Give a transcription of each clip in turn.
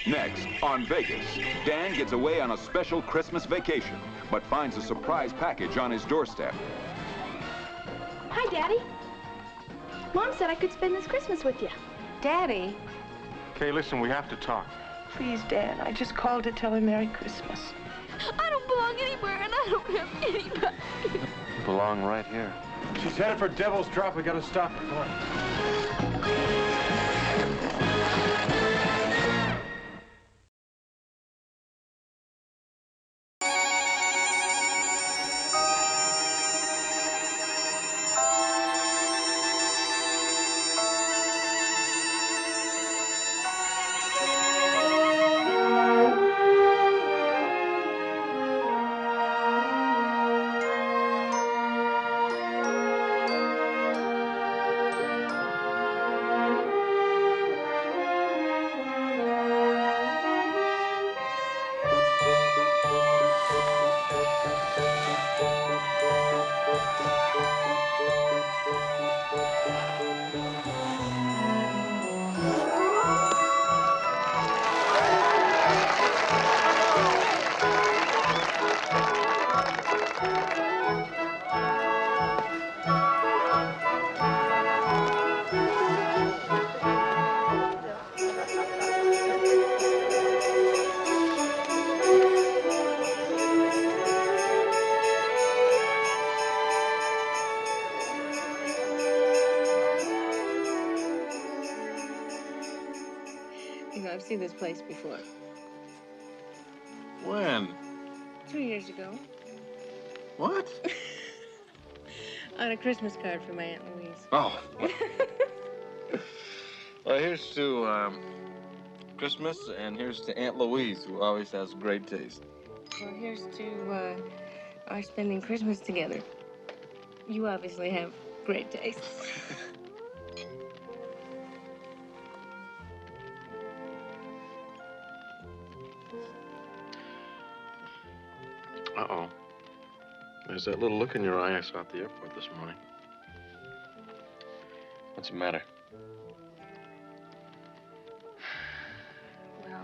Next, on Vegas, Dan gets away on a special Christmas vacation, but finds a surprise package on his doorstep. Hi, Daddy. Mom said I could spend this Christmas with you. Daddy? Okay, listen, we have to talk. Please, Dad, I just called to tell him Merry Christmas. I don't belong anywhere, and I don't have anybody. You belong right here. She's headed for Devil's Drop. We gotta stop her. Come on. I've seen this place before. When? 2 years ago. What? On a Christmas card for my Aunt Louise. Oh. Well, here's to Christmas, and here's to Aunt Louise, who always has great taste. Well, here's to our spending Christmas together. You obviously have great taste. Uh-oh. There's that little look in your eye I saw at the airport this morning. What's the matter? Well,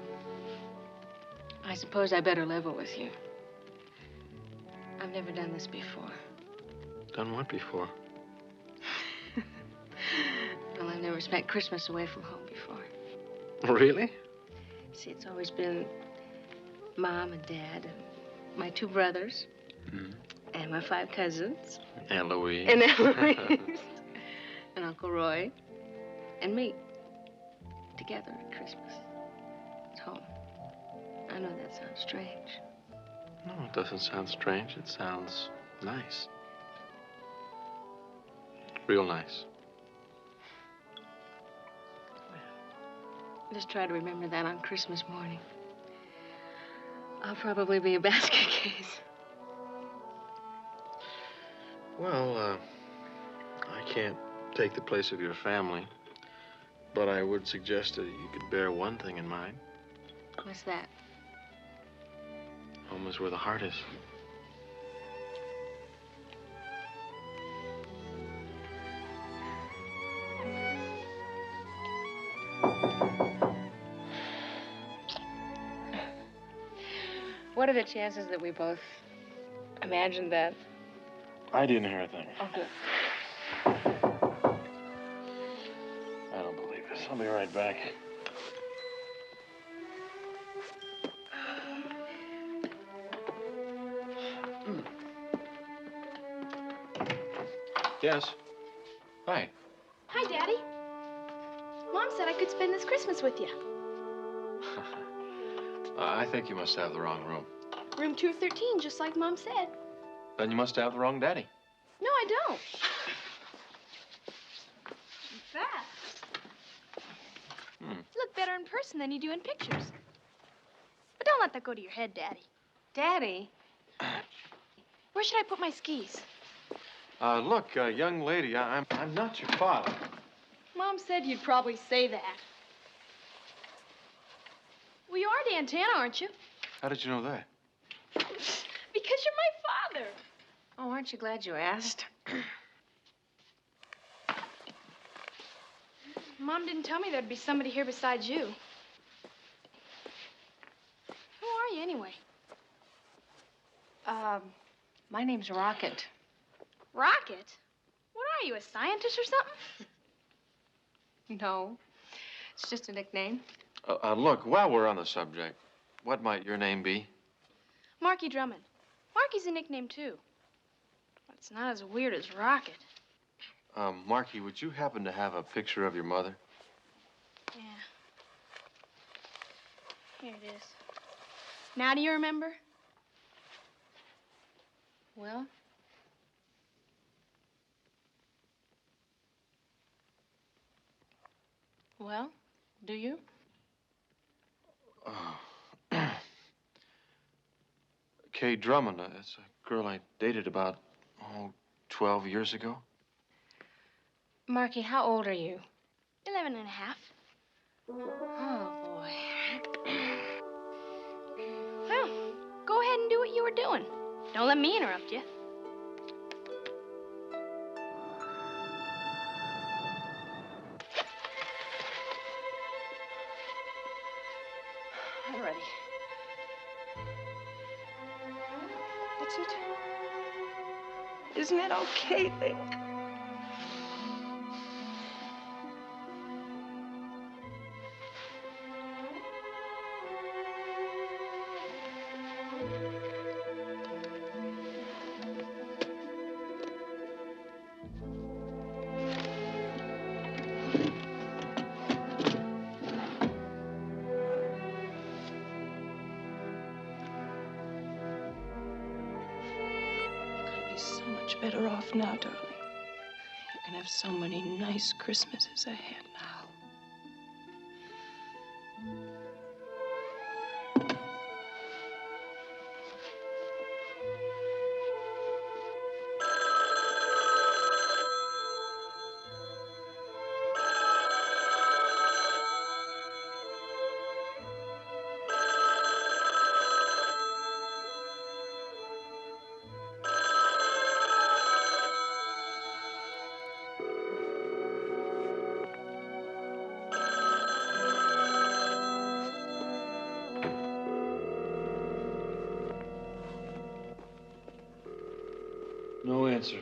I suppose I better level with you. I've never done this before. Done what before? Well, I've never spent Christmas away from home before. Really? See, it's always been Mom and Dad and my 2 brothers, and my 5 cousins. Aunt Louise. And Aunt Louise. And Uncle Roy. And me. Together at Christmas. At home. I know that sounds strange. No, it doesn't sound strange. It sounds nice. Real nice. Well, just try to remember that on Christmas morning. I'll probably be a basket case. Well, I can't take the place of your family, but I would suggest that you could bear one thing in mind. What's that? Home is where the heart is. What are the chances that we both imagined that? I didn't hear a thing. Oh, good. I don't believe this. I'll be right back. Yes. Hi. Hi, Daddy. Mom said I could spend this Christmas with you. I think you must have the wrong room. Room 213, just like Mom said. Then you must have the wrong daddy. No, I don't. In fact, you look better in person than you do in pictures. But don't let that go to your head, Daddy. Daddy? Where should I put my skis? Look, young lady, I'm not your father. Mom said you'd probably say that. Well, you are Dan Tana, aren't you? How did you know that? Because you're my father. Oh, aren't you glad you asked? Mom didn't tell me there'd be somebody here besides you. are you, anyway? My name's Rocket. Rocket? What are you, a scientist or something? No, it's just a nickname. Look, while we're on the subject, what might your name be? Marky Drummond. Marky's a nickname, too. But it's not as weird as Rocket. Marky, would you happen to have a picture of your mother? Yeah. Here it is. Now do you remember? Well, do you? Kay Drummond, it's a girl I dated about, 12 years ago. Marky, how old are you? 11 and a half. Oh, boy. Well, go ahead and do what you were doing. Don't let me interrupt you. I'm ready. That's it. Isn't it okay, Link? So much better off now, darling. You can have so many nice Christmases ahead now. No answer.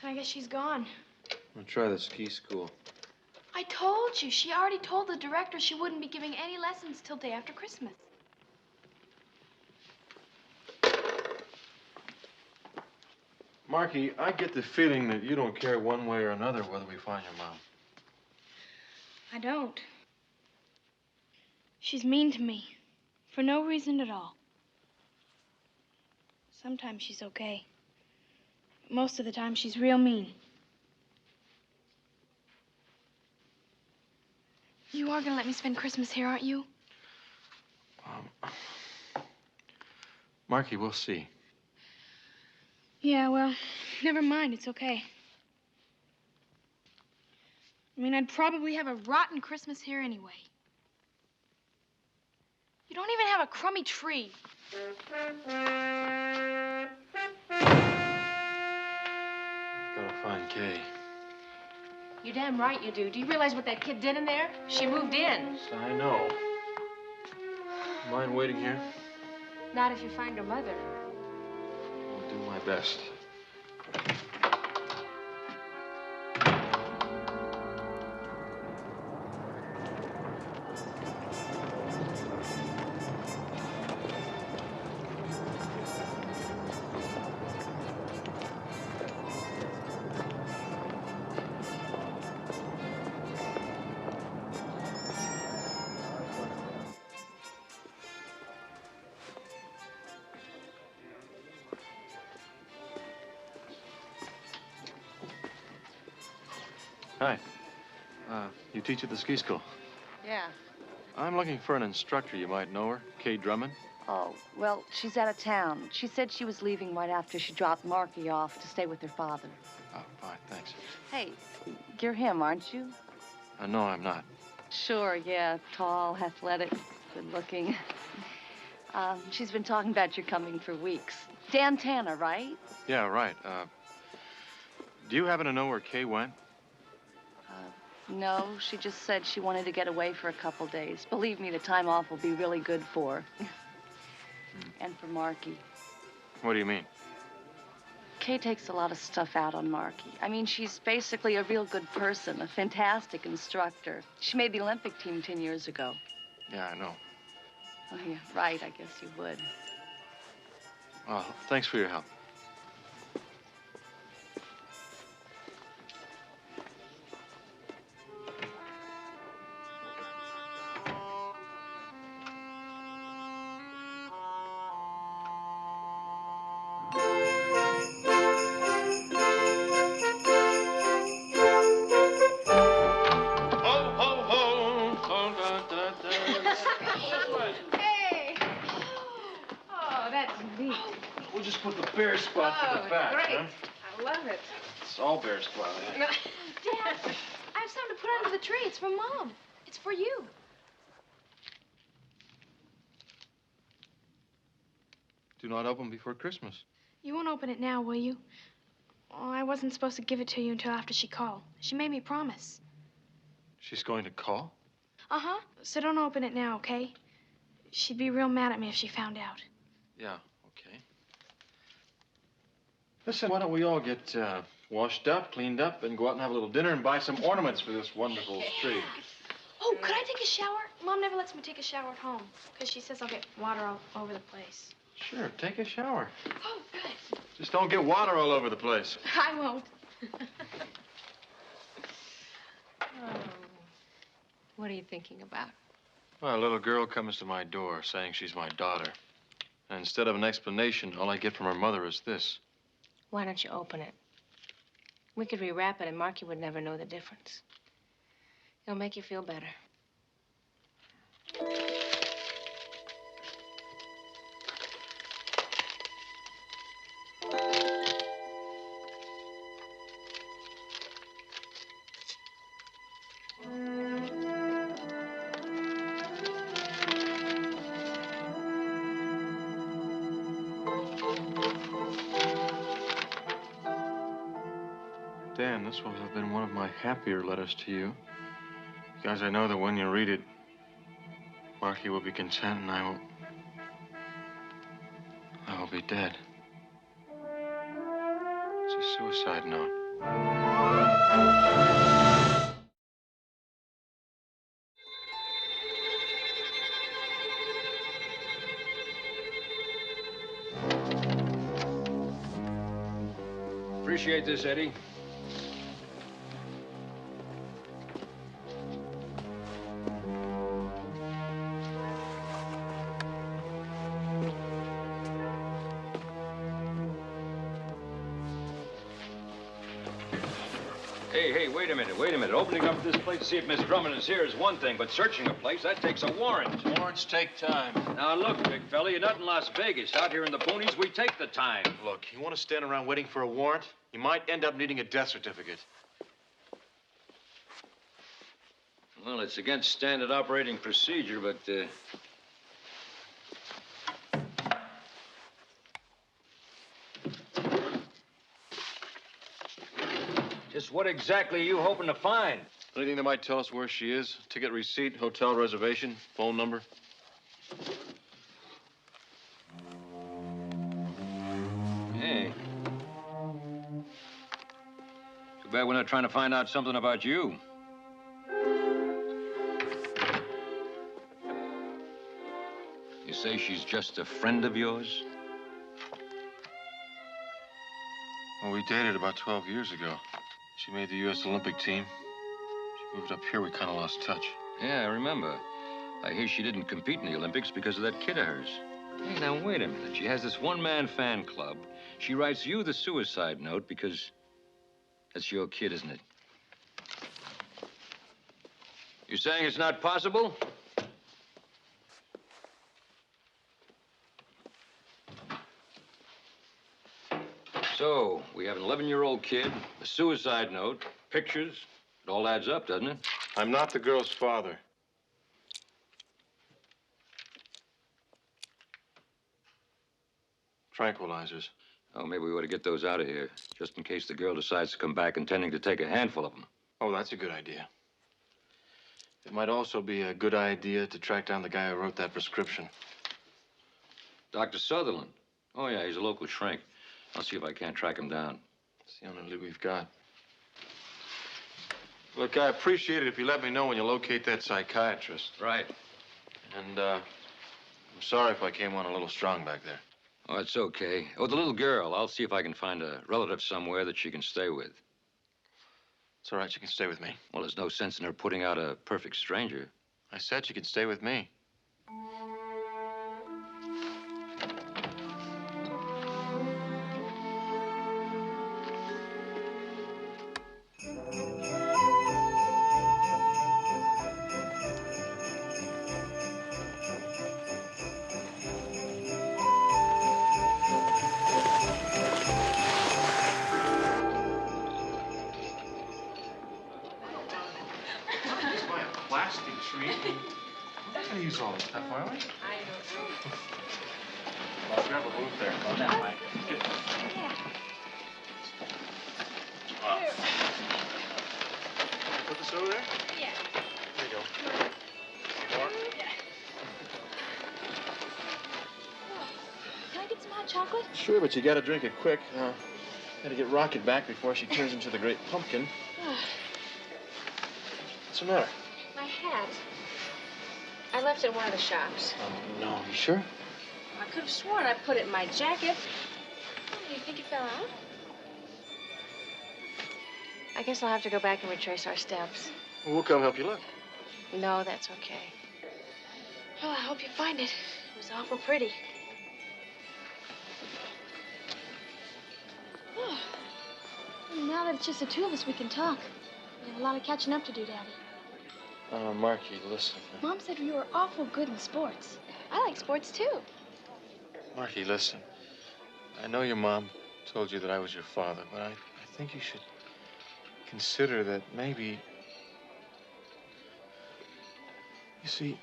I guess she's gone. I'll try the ski school. I told you. She already told the director she wouldn't be giving any lessons till day after Christmas. Marky, I get the feeling that you don't care one way or another whether we find your mom. I don't. She's mean to me. For no reason at all. Sometimes she's okay. But most of the time, she's real mean. You are gonna let me spend Christmas here, aren't you? Marky, we'll see. Yeah, well, never mind. It's okay. I mean, I'd probably have a rotten Christmas here anyway. You don't even have a crummy tree. Gotta find Kay. You're damn right you do. Do you realize what that kid did in there? She moved in. I know. Mind waiting here? Not if you find her mother. I'll do my best. Hi. You teach at the ski school? Yeah. I'm looking for an instructor. You might know her. Kay Drummond. Oh, well, she's out of town. She said she was leaving right after she dropped Marky off to stay with her father. Oh, fine, thanks. Hey, you're him, aren't you? No, I'm not. Sure, yeah. Tall, athletic, good-looking. She's been talking about your coming for weeks. Dan Tanner, right? Yeah, right. Do you happen to know where Kay went? No, she just said she wanted to get away for a couple days. Believe me, the time off will be really good for her. and for Marky. What do you mean? Kay takes a lot of stuff out on Marky. I mean, she's basically a real good person, a fantastic instructor. She made the Olympic team 10 years ago. Yeah, I know. Oh, yeah, right, I guess you would. Well, thanks for your help. Hey! Oh, that's neat. We'll just put the bear spot to the back, great. huh? I love it. It's all bear spot. Eh? Dad, I have something to put under the tree. It's from Mom. It's for you. Do not open before Christmas. You won't open it now, will you? Oh, I wasn't supposed to give it to you until after she called. She made me promise. She's going to call? Uh-huh. So don't open it now, okay? She'd be real mad at me if she found out. Yeah, okay. Listen, why don't we all get washed up, cleaned up, and go out and have a little dinner and buy some ornaments for this wonderful tree? Oh, could I take a shower? Mom never lets me take a shower at home because she says I'll get water all over the place. Sure, take a shower. Oh, good. Just don't get water all over the place. I won't. What are you thinking about? Well, a little girl comes to my door saying she's my daughter. And instead of an explanation, all I get from her mother is this. Why don't you open it? We could rewrap it and Marky would never know the difference. It'll make you feel better. Dan, this will have been one of my happier letters to you. Because I know that when you read it, Marky will be content and I will be dead. It's a suicide note. Appreciate this, Eddie. Hey, wait a minute. Opening up this place to see if Miss Drummond is here is one thing, but searching a place, that takes a warrant. Warrants take time. Now, look, big fella, you're not in Las Vegas. Out here in the boonies, we take the time. Look, you want to stand around waiting for a warrant? You might end up needing a death certificate. Well, it's against standard operating procedure, but, just what exactly are you hoping to find? Anything that might tell us where she is? Ticket receipt, hotel reservation, phone number? Hey. Too bad we're not trying to find out something about you. You say she's just a friend of yours? Well, we dated about 12 years ago. She made the U.S. Olympic team. She moved up here, we kind of lost touch. Yeah, I remember. I hear she didn't compete in the Olympics because of that kid of hers. Hey, now, wait a minute. She has this one-man fan club. She writes you the suicide note because that's your kid, isn't it? You saying it's not possible? So, we have an 11-year-old kid, a suicide note, pictures. It all adds up, doesn't it? I'm not the girl's father. Tranquilizers. Oh, maybe we ought to get those out of here, just in case the girl decides to come back intending to take a handful of them. Oh, that's a good idea. It might also be a good idea to track down the guy who wrote that prescription. Dr. Sutherland. Oh, yeah, he's a local shrink. I'll see if I can't track him down. It's the only lead we've got. Look, I appreciate it if you let me know when you locate that psychiatrist. Right. And, I'm sorry if I came on a little strong back there. Oh, it's okay. Oh, the little girl, I'll see if I can find a relative somewhere that she can stay with. It's all right, she can stay with me. Well, there's no sense in her putting out a perfect stranger. I said she could stay with me. Plastic tree. We're not gonna use all this stuff, are we? I'll grab a booth there. Oh, that might. Put this over there? Yeah. There you go. One more? Can I get some hot chocolate? Sure, but you gotta drink it quick. Gotta get Rocket back before she turns into the great pumpkin. What's the matter? My hat. I left it in one of the shops. No, you sure? I could have sworn I put it in my jacket. Oh, you think it fell out? I guess I'll have to go back and retrace our steps. Well, we'll come help you look. No, that's okay. Well, I hope you find it. It was awful pretty. Oh. Now that it's just the two of us, we can talk. We have a lot of catching up to do, Daddy. Marky, listen. Mom said you were awful good in sports. I like sports, too. Marky, listen. I know your mom told you that I was your father, but I think you should consider that maybe... You see,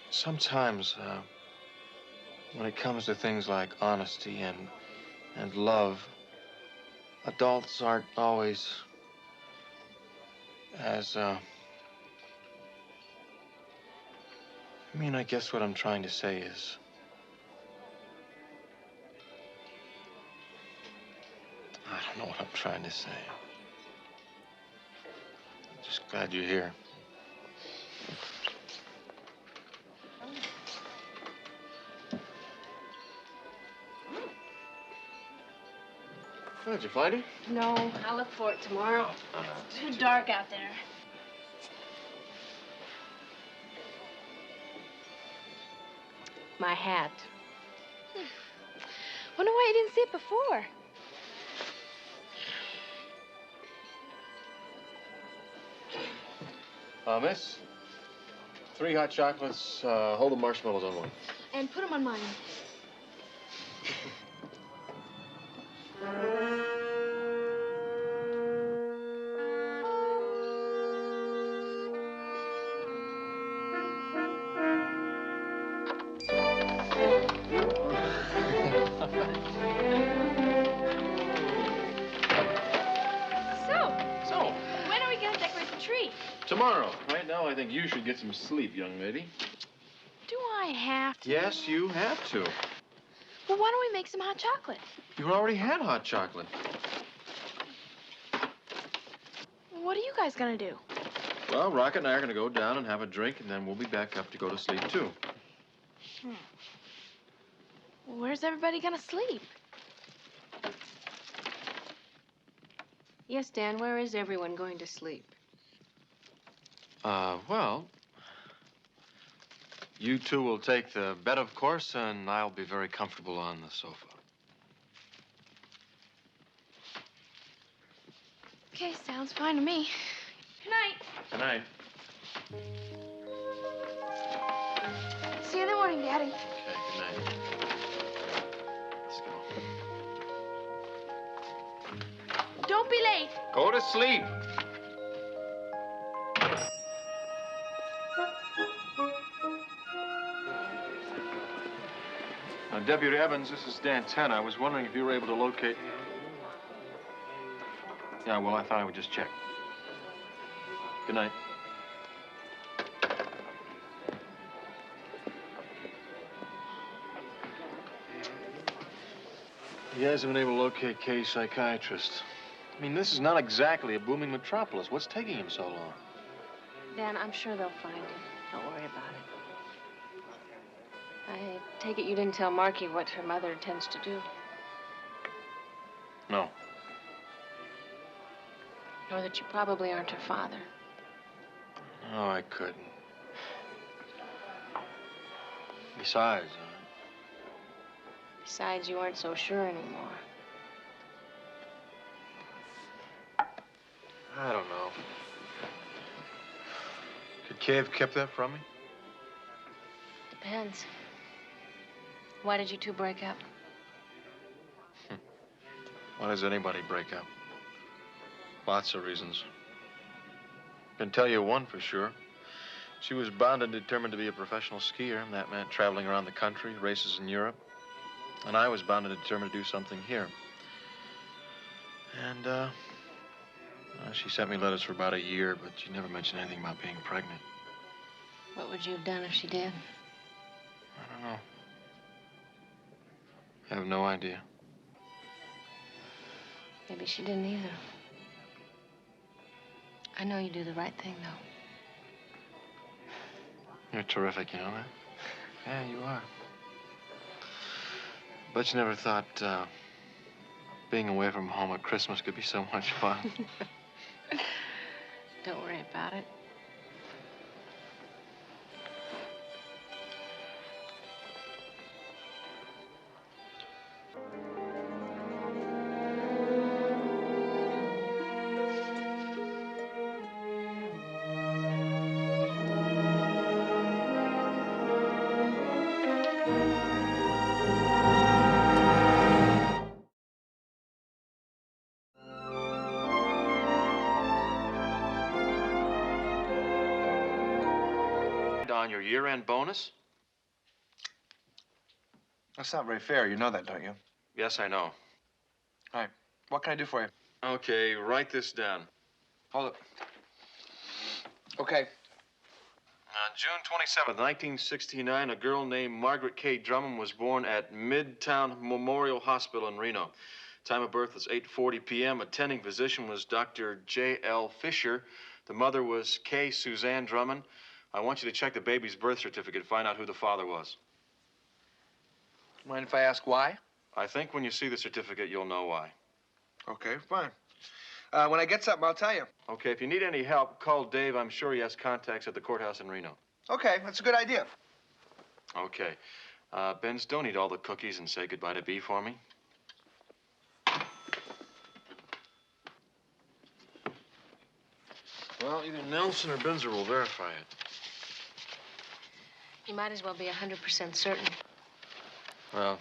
sometimes when it comes to things like honesty and love, adults aren't always as, I guess what I'm trying to say is... I don't know what I'm trying to say. I'm just glad you're here. Oh, did you find it? No, I'll look for it tomorrow. It's too dark out there. My hat. Wonder why you didn't see it before. Miss, 3 hot chocolates, hold the marshmallows on one. And put them on mine. So, When are we gonna decorate the tree? tomorrow. Right now, I think you should get some sleep, young lady. Do I have to? Yes, you have to. Well, why don't we make some hot chocolate? You already had hot chocolate. What are you guys gonna do? Well, Rocket and I are going to go down and have a drink, and then we'll be back up to go to sleep, too. Where's everybody gonna sleep? Yes, Dan, where is everyone going to sleep? Well, you two will take the bed, of course, and I'll be very comfortable on the sofa. Okay, sounds fine to me. Good night. Good night. See you in the morning, Daddy. Okay, good night. Let's go. Don't be late. Go to sleep. Deputy Evans, this is Dan Tanner. I was wondering if you were able to locate... Yeah, well, I thought I would just check. Good night. He hasn't been able to locate Kay's psychiatrist. I mean, this is not exactly a booming metropolis. What's taking him so long? Dan, I'm sure they'll find him. Don't worry about it. I take it you didn't tell Marky what her mother intends to do. No. Nor that you probably aren't her father. No, I couldn't. Besides, Besides, you aren't so sure anymore. I don't know. Could Kay have kept that from me? Depends. Why did you two break up? Why does anybody break up? Lots of reasons. Can tell you one for sure. She was bound and determined to be a professional skier, and that meant traveling around the country, races in Europe. And I was bound and determined to do something here. And, she sent me letters for about a year, but she never mentioned anything about being pregnant. What would you have done if she did? I don't know. I have no idea. Maybe she didn't either. I know you do the right thing, though. You're terrific, you know that? Yeah, you are. But you never thought, being away from home at Christmas could be so much fun. Don't worry about it. On your year-end bonus? That's not very fair. You know that, don't you? Yes, I know. Hi. What can I do for you? Okay, write this down. Hold it. Okay. On June 27th, 1969, a girl named Margaret K. Drummond was born at Midtown Memorial Hospital in Reno. Time of birth was 8:40 p.m. Attending physician was Dr. J.L. Fisher. The mother was K. Suzanne Drummond. I want you to check the baby's birth certificate to find out who the father was. Mind if I ask why? I think when you see the certificate, you'll know why. Okay, fine. When I get something, I'll tell you. Okay, if you need any help, call Dave. I'm sure he has contacts at the courthouse in Reno. Okay, that's a good idea. Okay. Benz, don't eat all the cookies and say goodbye to Bea for me. Well, either Nelson or Benzer will verify it. You might as well be 100% certain. Well,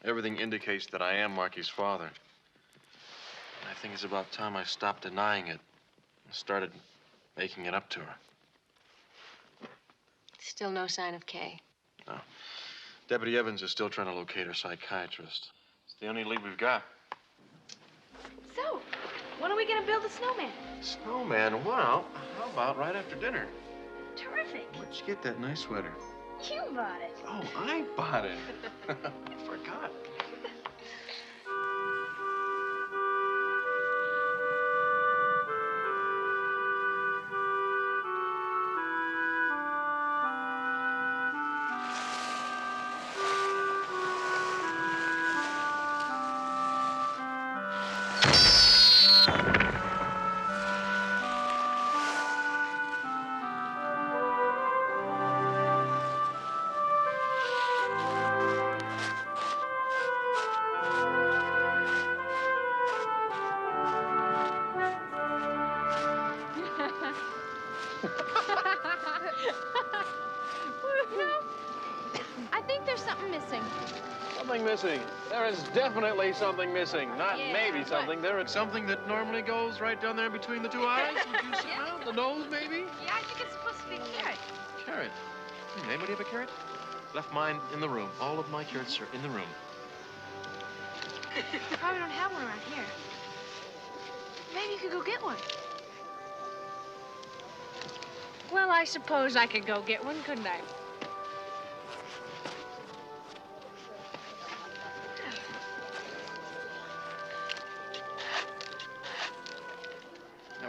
everything indicates that I am Marky's father. And I think it's about time I stopped denying it and started making it up to her. Still no sign of Kay. No. Deputy Evans is still trying to locate her psychiatrist. It's the only lead we've got. So, when are we gonna build a snowman? Snowman? Well, how about right after dinner? Terrific. Where'd you get that nice sweater? You bought it. Oh, I bought it. I forgot. I think there's something missing. Something missing. There is definitely something missing. Not Yeah, maybe what? something. There is something that normally goes right down there between the two eyes. Would you say that? The nose, maybe? Yeah, I think it's supposed to be a carrot. Carrot. Anybody have a carrot? Left mine in the room. All of my carrots are in the room. We probably don't have one around here. Maybe you could go get one. Well, I suppose I could go get one, couldn't I?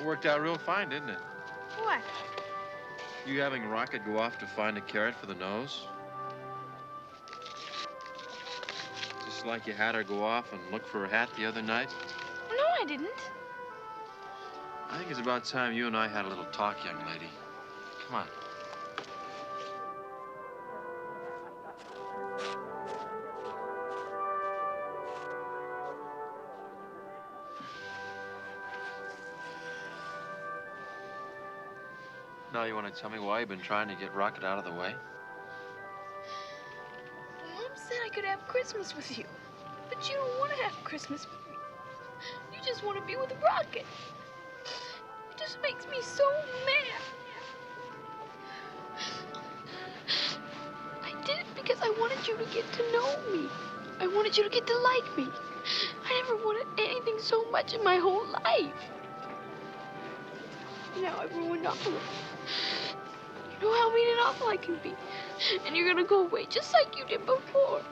That worked out real fine, didn't it? What? You having Rocket go off to find a carrot for the nose? Just like you had her go off and look for a hat the other night? No, I didn't. I think it's about time you and I had a little talk, young lady. Come on. Now you want to tell me why you've been trying to get Rocket out of the way? Mom said I could have Christmas with you. But you don't want to have Christmas with me. You just want to be with Rocket. It just makes me so mad. I did it because I wanted you to get to know me. I wanted you to get to like me. I never wanted anything so much in my whole life. Now I've ruined all of it. You know how mean and awful I can be. And you're gonna go away just like you did before.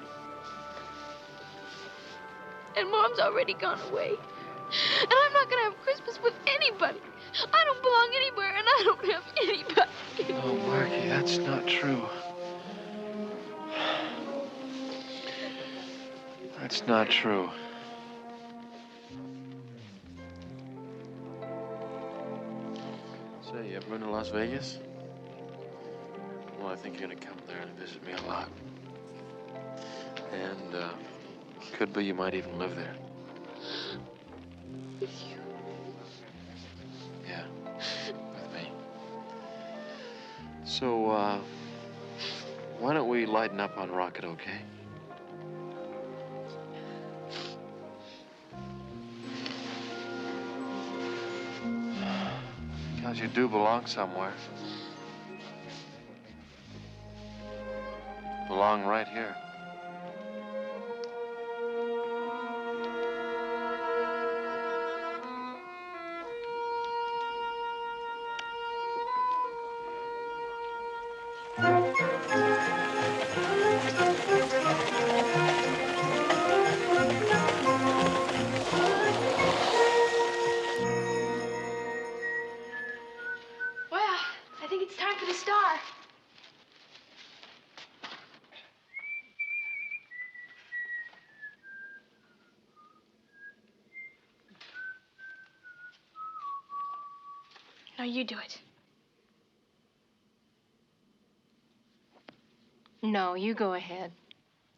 And Mom's already gone away. And I'm not gonna have Christmas with anybody. I don't belong anywhere, and I don't have anybody. Oh, Marky, that's not true. That's not true. Say, you ever been to Las Vegas? Well, I think you're gonna come there and visit me a lot. And, could be you might even live there. With you? Yeah, with me. So, why don't we lighten up on Rocket, okay? Because you do belong somewhere. Belong right here. Well, I think it's time for the star. No, you do it. No, you go ahead.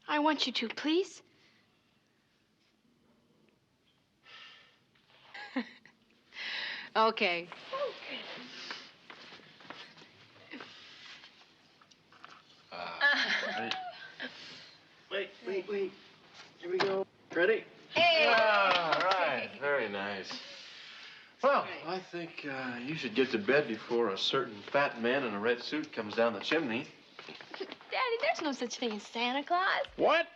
I want you to, please. Okay. Wait. Here we go. Ready? Hey! All right. Very nice. Well, I think you should get to bed before a certain fat man in a red suit comes down the chimney. Daddy, there's no such thing as Santa Claus. What?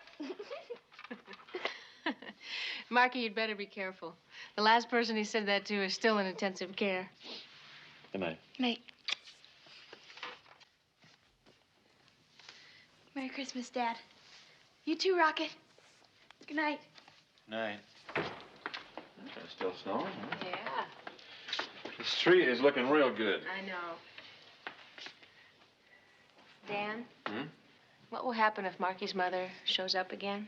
Marky, you'd better be careful. The last person he said that to is still in intensive care. Good night. Night. Merry Christmas, Dad. You too, Rocket. Good night. Night. It's still snowing, huh? Yeah, This tree is looking real good. I know. Dan? Hmm? What will happen if Marky's mother shows up again?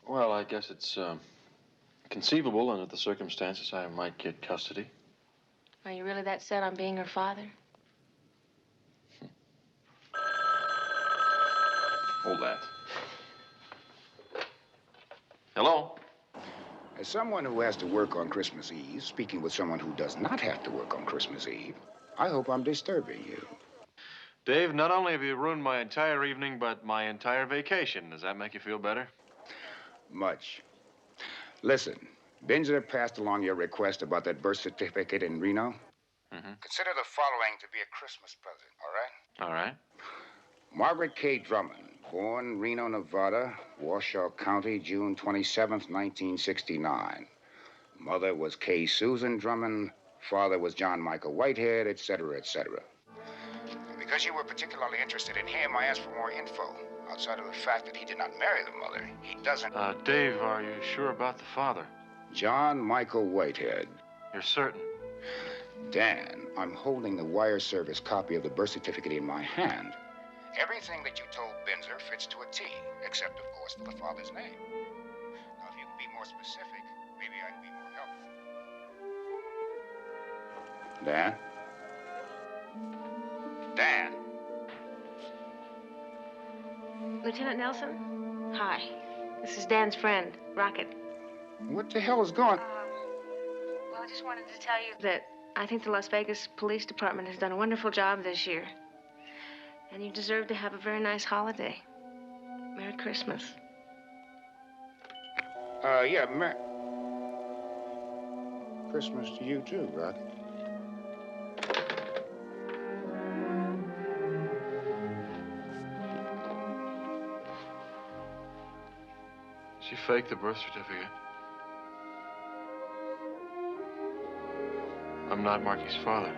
Well, I guess it's conceivable under the circumstances I might get custody. Are you really that set on being her father? Hold that. Hello? As someone who has to work on Christmas Eve, speaking with someone who does not have to work on Christmas Eve, I hope I'm disturbing you. Dave, not only have you ruined my entire evening, but my entire vacation. Does that make you feel better? Much. Listen, Benja passed along your request about that birth certificate in Reno. Mm-hmm. Consider the following to be a Christmas present, all right? All right. Margaret K. Drummond, born Reno, Nevada, Washoe County, June 27th, 1969. Mother was K. Susan Drummond, father was John Michael Whitehead, etc., etc. Because you were particularly interested in him, I asked for more info. Outside of the fact that he did not marry the mother, he doesn't... Dave, are you sure about the father? John Michael Whitehead. You're certain? Dan, I'm holding the wire service copy of the birth certificate in my hand. Everything that you told Binzer fits to a T, except, of course, for the father's name. Now, if you could be more specific, maybe I can be more helpful. Dan? Dan? Lieutenant Nelson? Hi. This is Dan's friend, Rocket. What the hell is going on? Well, I just wanted to tell you that I think the Las Vegas Police Department has done a wonderful job this year. And you deserve to have a very nice holiday. Merry Christmas. Yeah, Christmas to you, too, Rocket. She faked the birth certificate. I'm not Marky's father.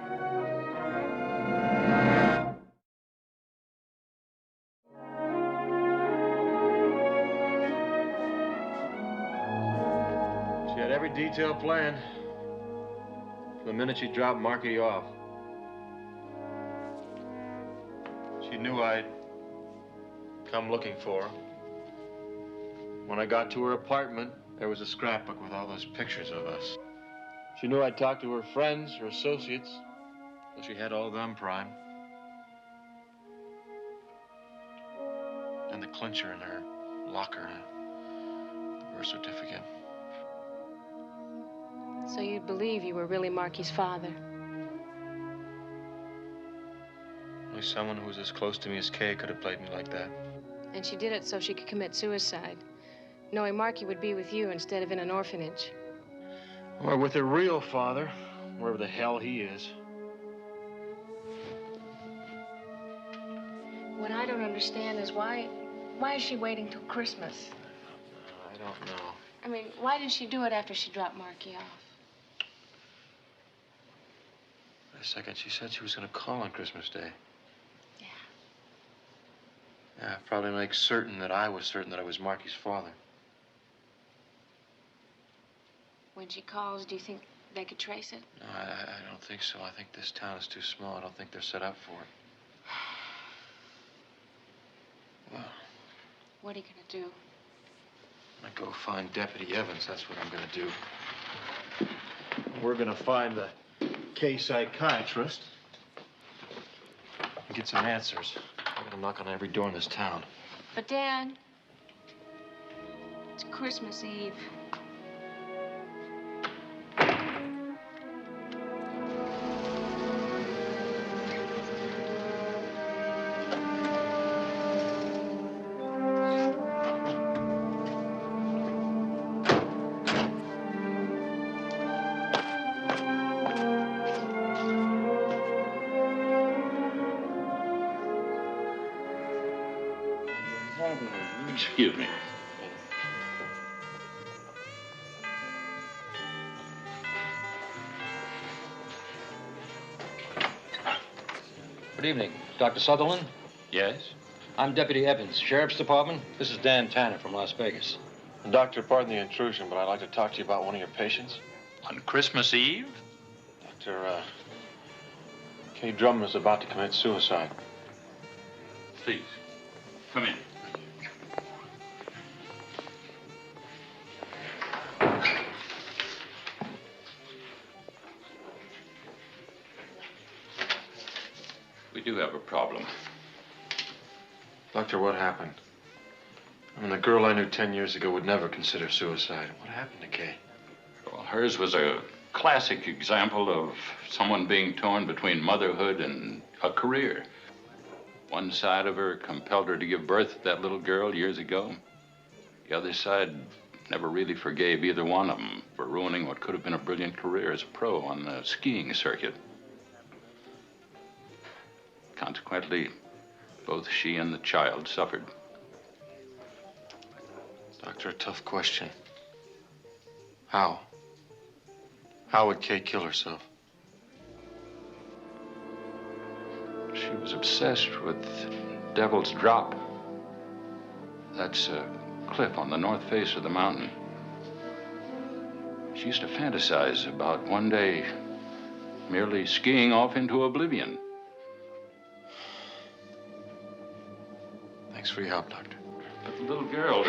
She had every detail planned from the minute she dropped Marky off. She knew I'd come looking for her. When I got to her apartment, there was a scrapbook with all those pictures of us. She knew I'd talked to her friends, her associates, so she had all of them primed. And the clincher in her locker, the birth certificate. So you'd believe you were really Marky's father? Only someone who was as close to me as Kay could have played me like that. And she did it so she could commit suicide, knowing Marky would be with you instead of in an orphanage. Or with her real father, wherever the hell he is. What I don't understand is why is she waiting till Christmas? I don't know. I mean, why did she do it after she dropped Marky off? Wait a second, she said she was going to call on Christmas Day. Yeah. Yeah, probably make certain that I was Marky's father. When she calls, do you think they could trace it? No, I don't think so. I think this town is too small. I don't think they're set up for it. Well, what are you gonna do? I go find Deputy Evans. That's what I'm gonna do. We're gonna find the K psychiatrist and get some answers. I'm gonna knock on every door in this town. But, Dan, it's Christmas Eve. Excuse me. Good evening. Dr. Sutherland? Yes? I'm Deputy Evans, Sheriff's Department. This is Dan Tanner from Las Vegas. Doctor, pardon the intrusion, but I'd like to talk to you about one of your patients. On Christmas Eve? Dr. Kay Drummond is about to commit suicide. Please, come in. We do have a problem. Doctor, what happened? I mean, the girl I knew 10 years ago would never consider suicide. What happened to Kay? Well, hers was a classic example of someone being torn between motherhood and a career. One side of her compelled her to give birth to that little girl years ago. The other side never really forgave either one of them for ruining what could have been a brilliant career as a pro on the skiing circuit. Consequently, both she and the child suffered. Doctor, a tough question. How? How would Kay kill herself? She was obsessed with Devil's Drop. That's a cliff on the north face of the mountain. She used to fantasize about one day merely skiing off into oblivion. Thanks for your help, Doctor. But the little girl,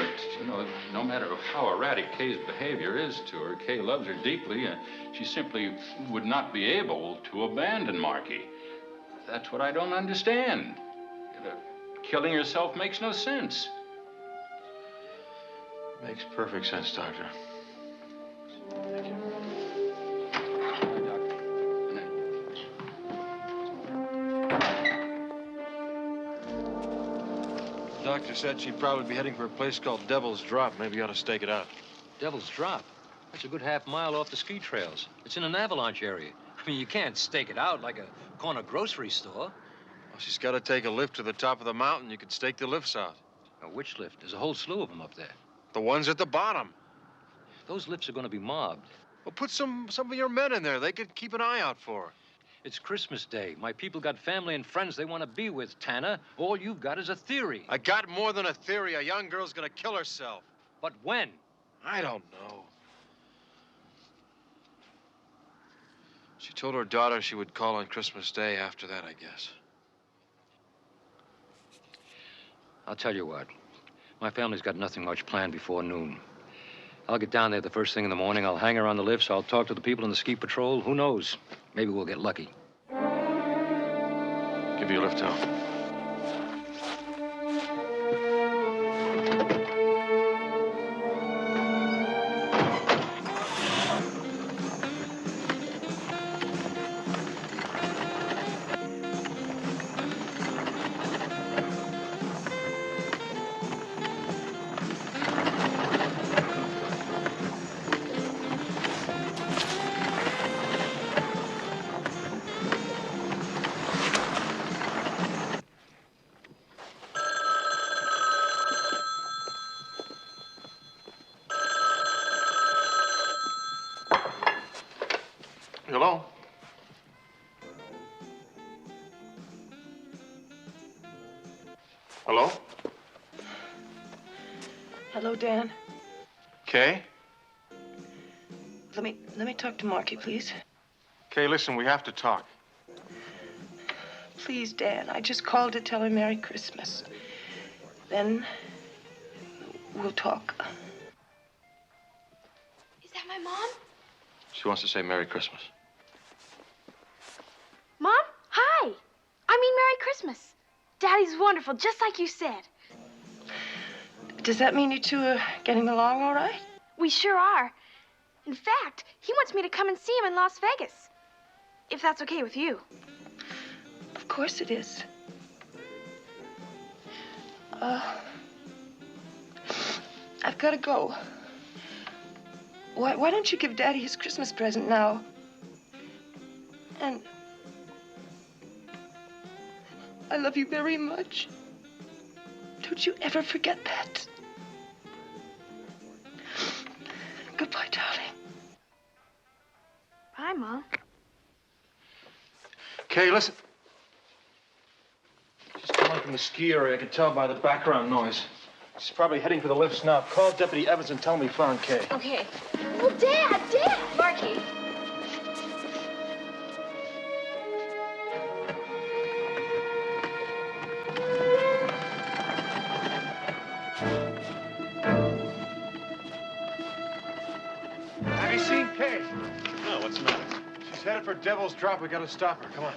no matter how erratic Kay's behavior is to her, Kay loves her deeply, and she simply would not be able to abandon Marky. That's what I don't understand. Killing herself makes no sense. Makes perfect sense, Doctor. Thank you. The doctor said she'd probably be heading for a place called Devil's Drop. Maybe you ought to stake it out. Devil's Drop? That's a good half-mile off the ski trails. It's in an avalanche area. I mean, you can't stake it out like a corner grocery store. Well, she's got to take a lift to the top of the mountain. You could stake the lifts out. Now, which lift? There's a whole slew of them up there. The ones at the bottom. Those lifts are going to be mobbed. Well, put some of your men in there. They could keep an eye out for her. It's Christmas Day. My people got family and friends they want to be with, Tanner. All you've got is a theory. I got more than a theory. A young girl's gonna kill herself. But when? I don't know. She told her daughter she would call on Christmas Day after that, I guess. I'll tell you what. My family's got nothing much planned before noon. I'll get down there the first thing in the morning. I'll hang around the lifts. I'll talk to the people in the ski patrol. Who knows? Maybe we'll get lucky. Give you a lift home. Hello? Hello? Hello, Dan. Kay? Let me talk to Marky, please. Kay, listen, we have to talk. Please, Dan. I just called to tell her Merry Christmas. Then we'll talk. Is that my mom? She wants to say Merry Christmas. Mom? Hi. I mean, Merry Christmas. Daddy's wonderful, just like you said. Does that mean you two are getting along all right? We sure are. In fact, he wants me to come and see him in Las Vegas. If that's okay with you. Of course it is. I've got to go. Why don't you give Daddy his Christmas present now? And I love you very much. Don't you ever forget that. Goodbye, darling. Bye, Mom. Kay, listen. She's calling from the ski area. I can tell by the background noise. She's probably heading for the lifts now. Call Deputy Evans and tell him we found Kay. Okay. Well, Dad! Marky. Have you seen Kay? No, what's the matter? She's headed for Devil's Drop. We gotta stop her. Come on.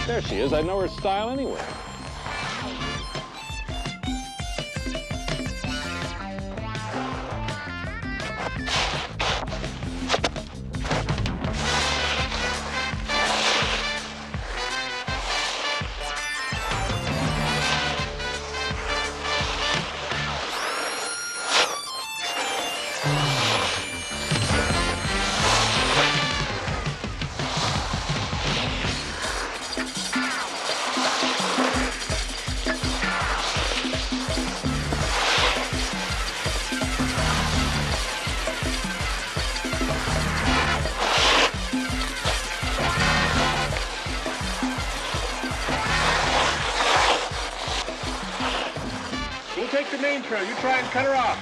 There she is. I know her style anyway. We'll take the main trail. You try and cut her off.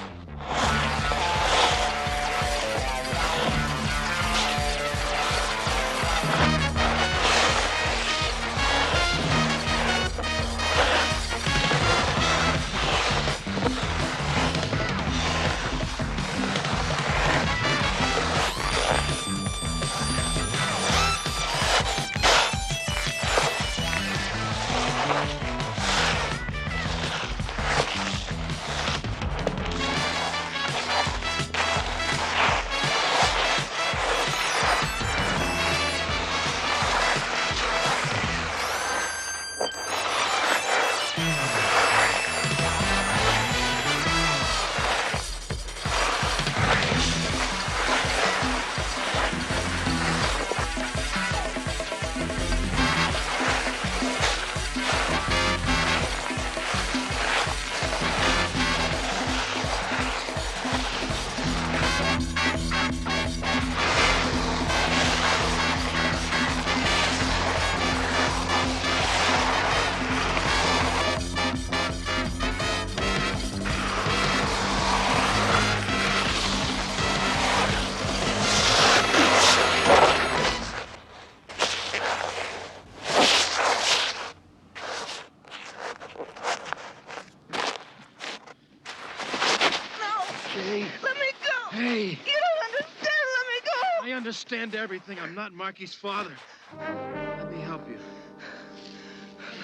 Let me go! Hey. You don't understand! Let me go! I understand everything. I'm not Marky's father. Let me help you.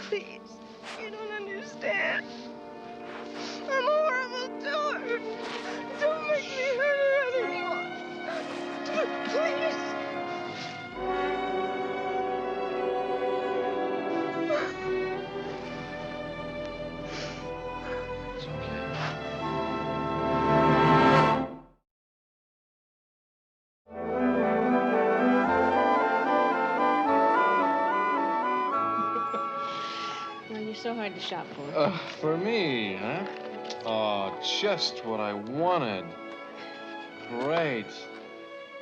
Please, you don't understand. I'm a horrible doer. Don't make me hurt her anymore. Please. It's okay. Well, you're so hard to shop for. For me, huh? Oh, just what I wanted. Great.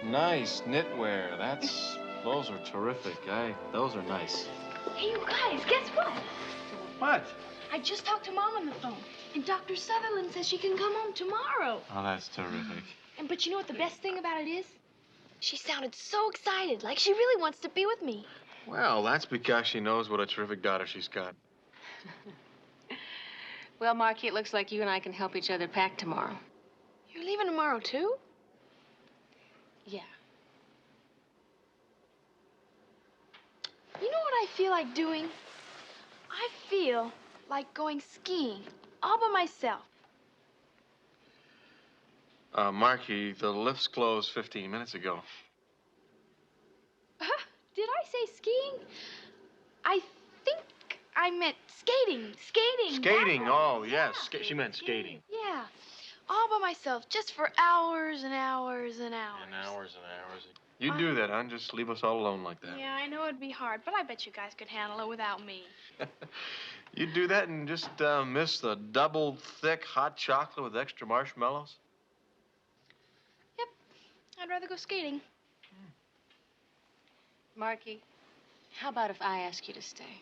Nice knitwear. Those are terrific. Those are nice. Hey, you guys, guess what? What? I just talked to Mom on the phone, and Dr. Sutherland says she can come home tomorrow. Oh, that's terrific. But you know what the best thing about it is? She sounded so excited, like she really wants to be with me. Well, that's because she knows what a terrific daughter she's got. Well, Marky, it looks like you and I can help each other pack tomorrow. You're leaving tomorrow, too? Yeah. You know what I feel like doing? I feel like going skiing all by myself. Marky, the lifts closed 15 minutes ago. Did I say skiing? I think I meant skating. Skating. Skating, that's right. oh, yes. She meant skating. Yeah. All by myself, just for hours and hours and hours. And hours and hours. You do that, huh? Just leave us all alone like that. Yeah, I know it'd be hard, but I bet you guys could handle it without me. You do that and just miss the double thick hot chocolate with extra marshmallows? Yep. I'd rather go skating. Marky, how about if I ask you to stay?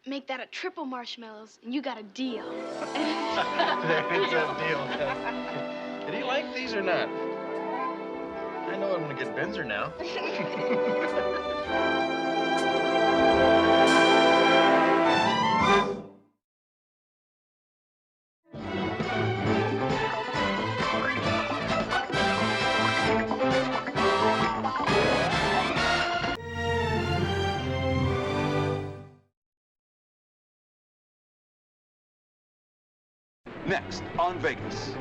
Make that a triple marshmallows, and you got a deal. There is a deal. Did he like these or not? I know I'm gonna get Benzer now. Next on Vegas.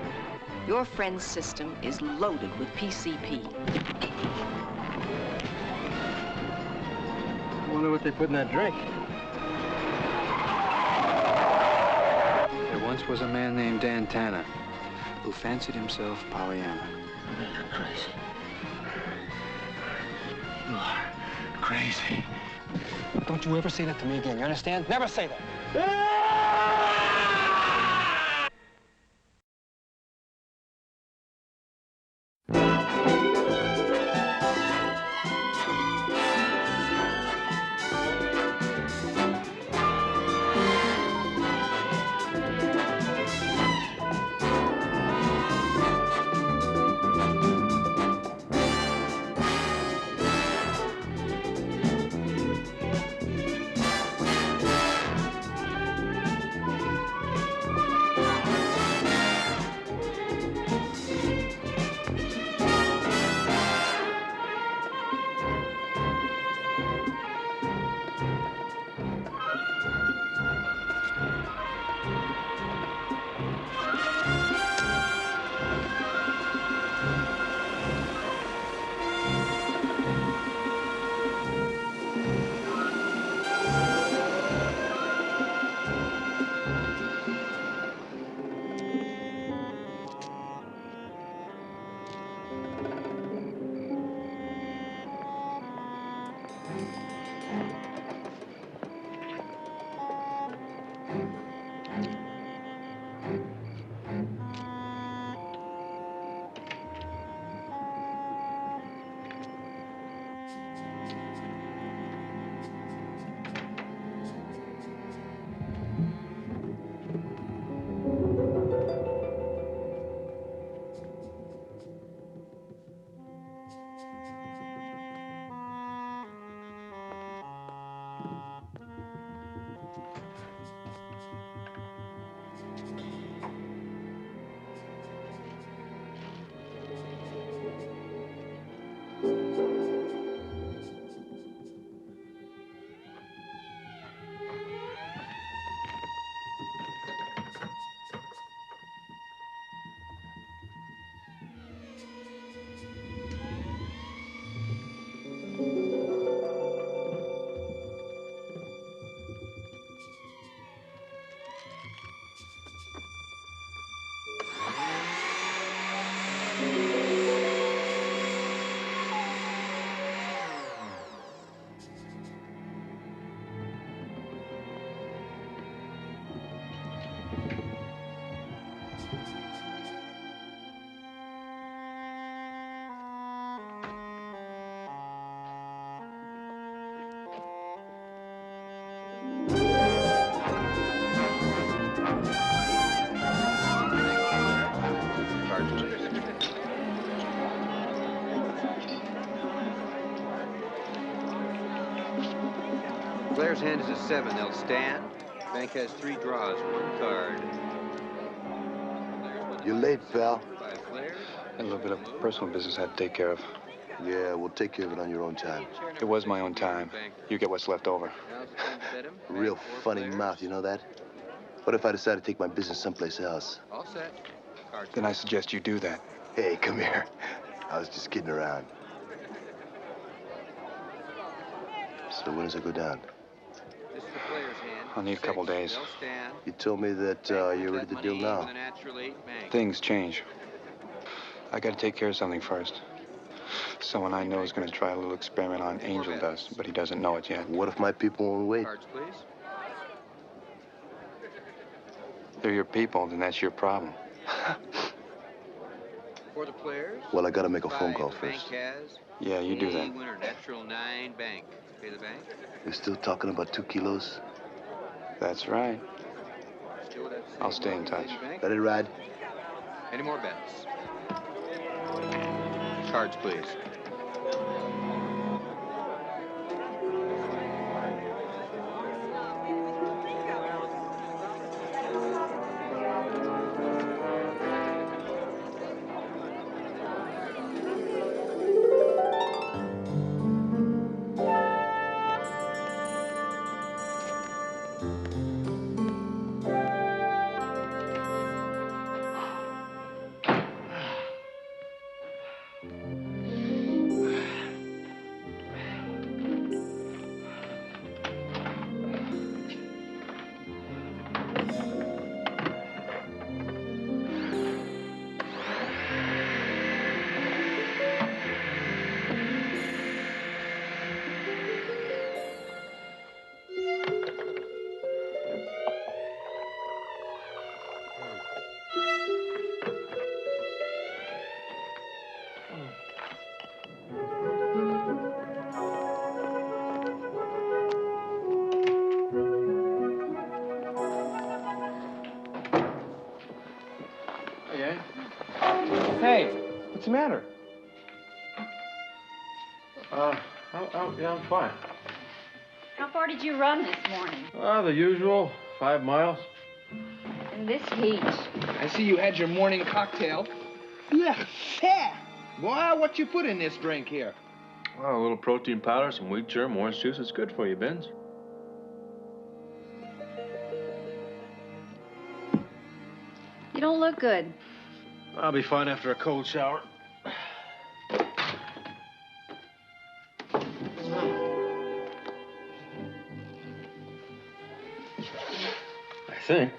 Your friend's system is loaded with PCP. I wonder what they put in that drink. There once was a man named Dan Tanner who fancied himself Pollyanna. You're crazy. You are crazy. Don't you ever say that to me again, you understand? Never say that. Player's hand is a 7. They'll stand. Bank has 3 draws, 1 card. You're late, pal. A little bit of personal business I had to take care of. Yeah, we'll take care of it on your own time. It was my own time. You get what's left over. Real funny mouth, you know that? What if I decide to take my business someplace else? All set. Then I suggest you do that. Hey, come here. I was just kidding around. So when does it go down? This is the player's hand. I'll need a couple days. They'll stand. You told me that you're ready to deal now. Things change. I gotta take care of something first. Someone I know is gonna try a little experiment on angel dust, but he doesn't know it yet. What if my people won't wait? Cards, please. They're your people, then that's your problem. For the players. Well, I gotta make a phone call The bank first. has Yeah, you do that. winner, natural 9 bank. Pay the bank. You're still talking about 2 kilos? That's right. Still with that same I'll stay in touch. bank. Let it ride. Any more bets? Cards, please. the matter? Yeah, I'm fine. How far did you run this morning? The usual, 5 miles. In this heat. I see you had your morning cocktail. Yeah, fair. Boy, what you put in this drink here? Well, a little protein powder, some wheat germ, orange juice. It's good for you, Benz. You don't look good. I'll be fine after a cold shower. I think.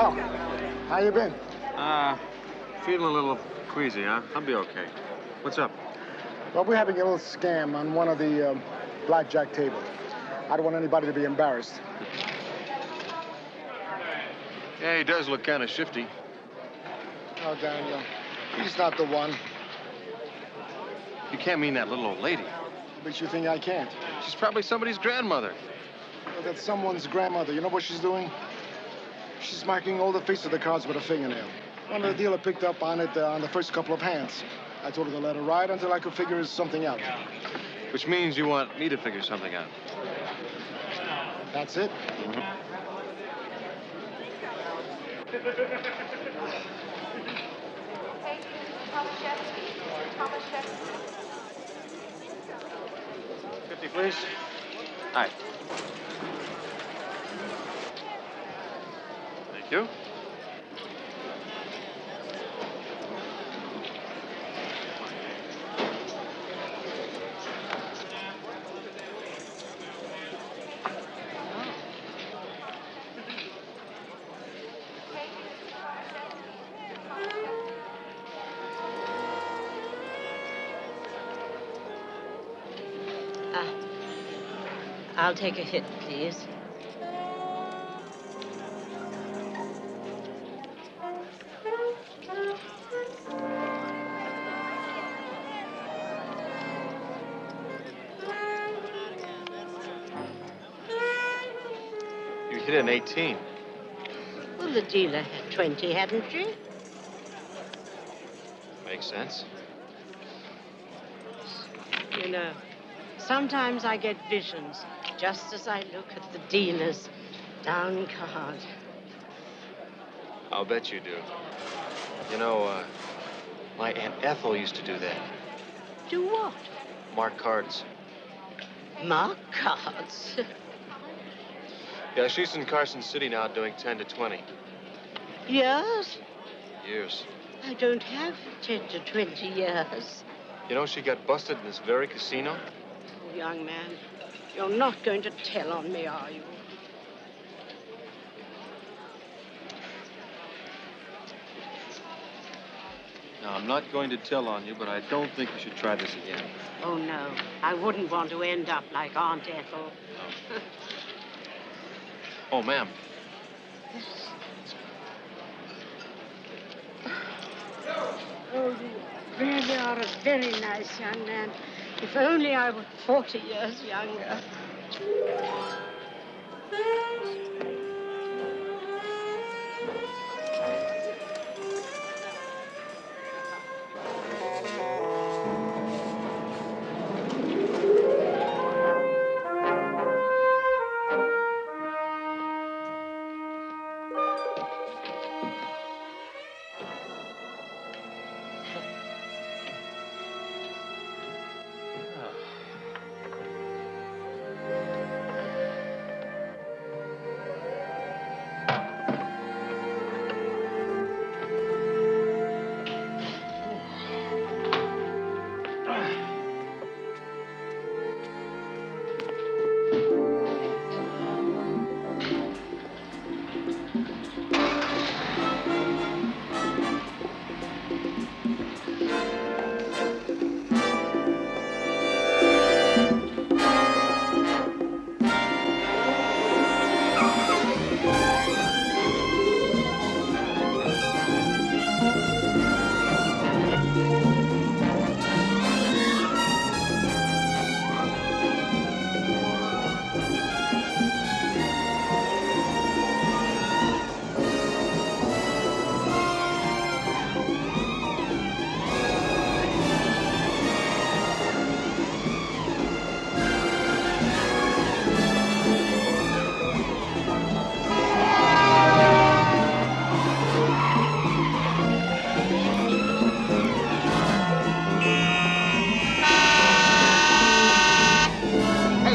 Oh, how you been? Feeling a little queasy, huh? I'll be okay. What's up? Well, we're having a little scam on one of the blackjack tables. I don't want anybody to be embarrassed. Yeah, he does look kind of shifty. Oh, Daniel, he's not the one. You can't mean that little old lady. But you think I can't? She's probably somebody's grandmother. Well, that's someone's grandmother. You know what she's doing? She's marking all the faces of the cards with a fingernail. One of the dealer picked up on it on the first couple of hands. I told her to let her ride until I could figure something out. Which means you want me to figure something out. That's it. $50, please. All right. Thank you. I'll take a hit, please. You hit an 18. Well, the dealer had 20, hadn't she? Makes sense. You know, sometimes I get visions just as I look at the dealer's down card. I'll bet you do. You know, my Aunt Ethel used to do that. Do what? Mark cards. Mark cards? Yeah, she's in Carson City now doing 10 to 20. Years? Years. I don't have 10 to 20 years. You know, she got busted in this very casino. Oh, young man, you're not going to tell on me, are you? Now, I'm not going to tell on you, but I don't think you should try this again. Oh, no. I wouldn't want to end up like Aunt Ethel. Oh, ma'am. Oh, you really are a very nice young man. If only I were 40 years younger.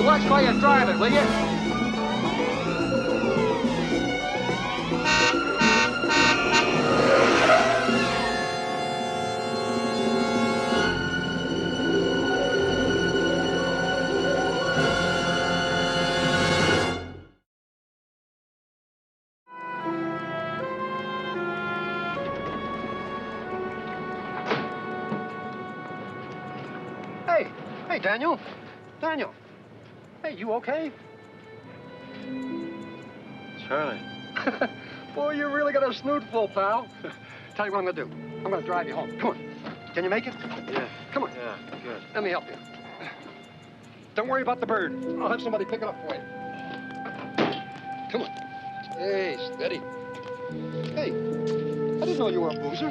Watch while you're driving, will you? Hey, Daniel. Daniel. Hey, you okay? Charlie. Boy, you really got a snoot full, pal. Tell you what I'm gonna do. I'm gonna drive you home. Come on. Can you make it? Yeah. Come on. Yeah, good. Let me help you. Don't worry about the bird. I'll have somebody pick it up for you. Come on. Hey, steady. Hey, I didn't know you were a boozer.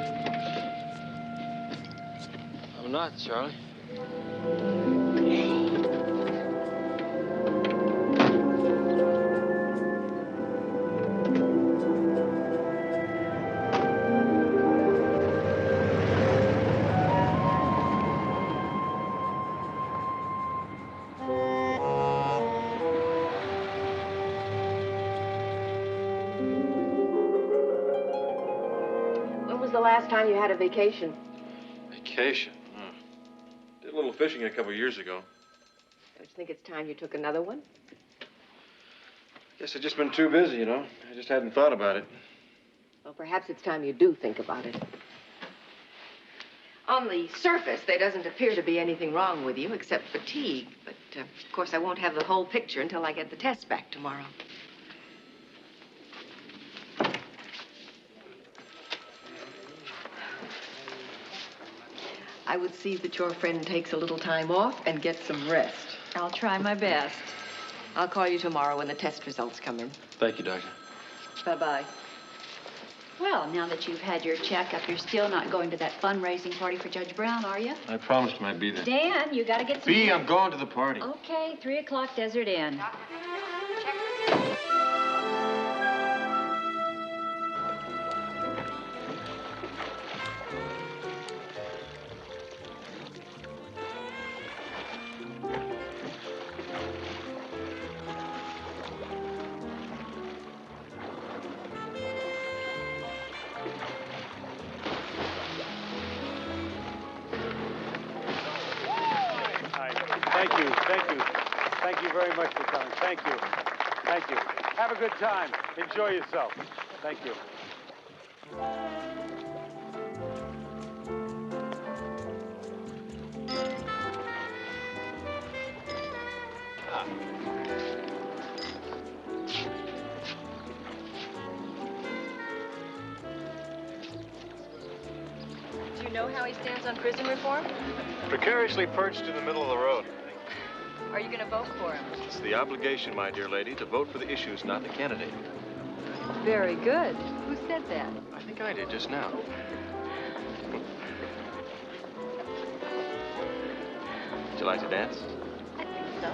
I'm not, Charlie. When was the last time you had a vacation? Vacation? Did a little fishing a couple of years ago. Don't you think it's time you took another one? Guess I've just been too busy, you know. I just hadn't thought about it. Well, perhaps it's time you do think about it. On the surface, there doesn't appear to be anything wrong with you except fatigue. But, of course, I won't have the whole picture until I get the test back tomorrow. I would see that your friend takes a little time off and gets some rest. I'll try my best. I'll call you tomorrow when the test results come in. Thank you, Doctor. Bye-bye. Well, now that you've had your checkup, you're still not going to that fundraising party for Judge Brown, are you? I promised him I'd be there. Dan, you got to get some... Bea, I'm going to the party. Okay, 3 o'clock, Desert Inn. Thank you, thank you. Thank you very much for coming. Thank you. Thank you. Have a good time. Enjoy yourself. Thank you. know how he stands on prison reform? Precariously perched in the middle of the road. Are you going to vote for him? It's the obligation, my dear lady, to vote for the issues, not the candidate. Very good. Who said that? I think I did just now. Would you like to dance? I think so.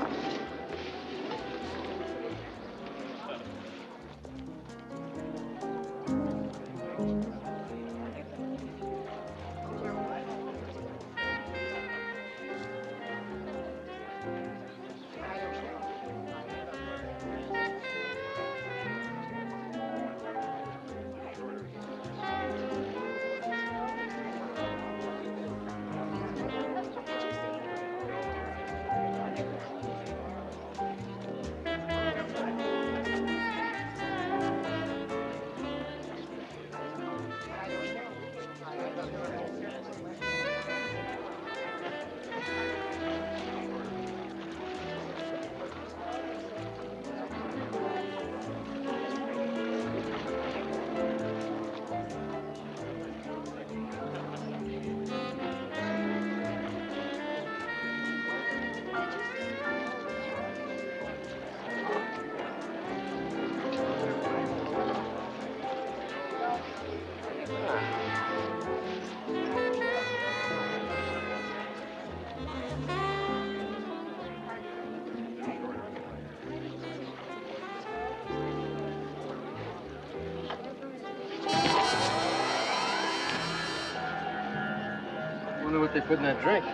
Wonder what they put in that drink.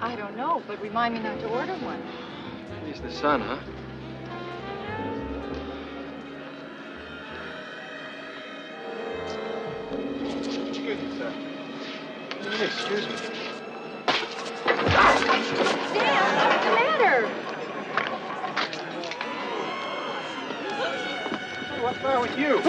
I don't know, but remind me not to order one. He's the son, huh? Excuse me, sir. Excuse me. Dan, what's the matter? What's the matter with you?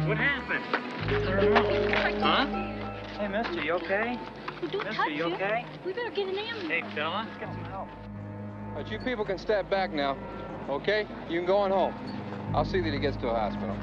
What happened? Huh? Hey, mister, you okay? Don't Mister, touch you okay? We better get an ambulance. Hey, fella, let's get some help. All right, you people can step back now, okay? You can go on home. I'll see that he gets to a hospital.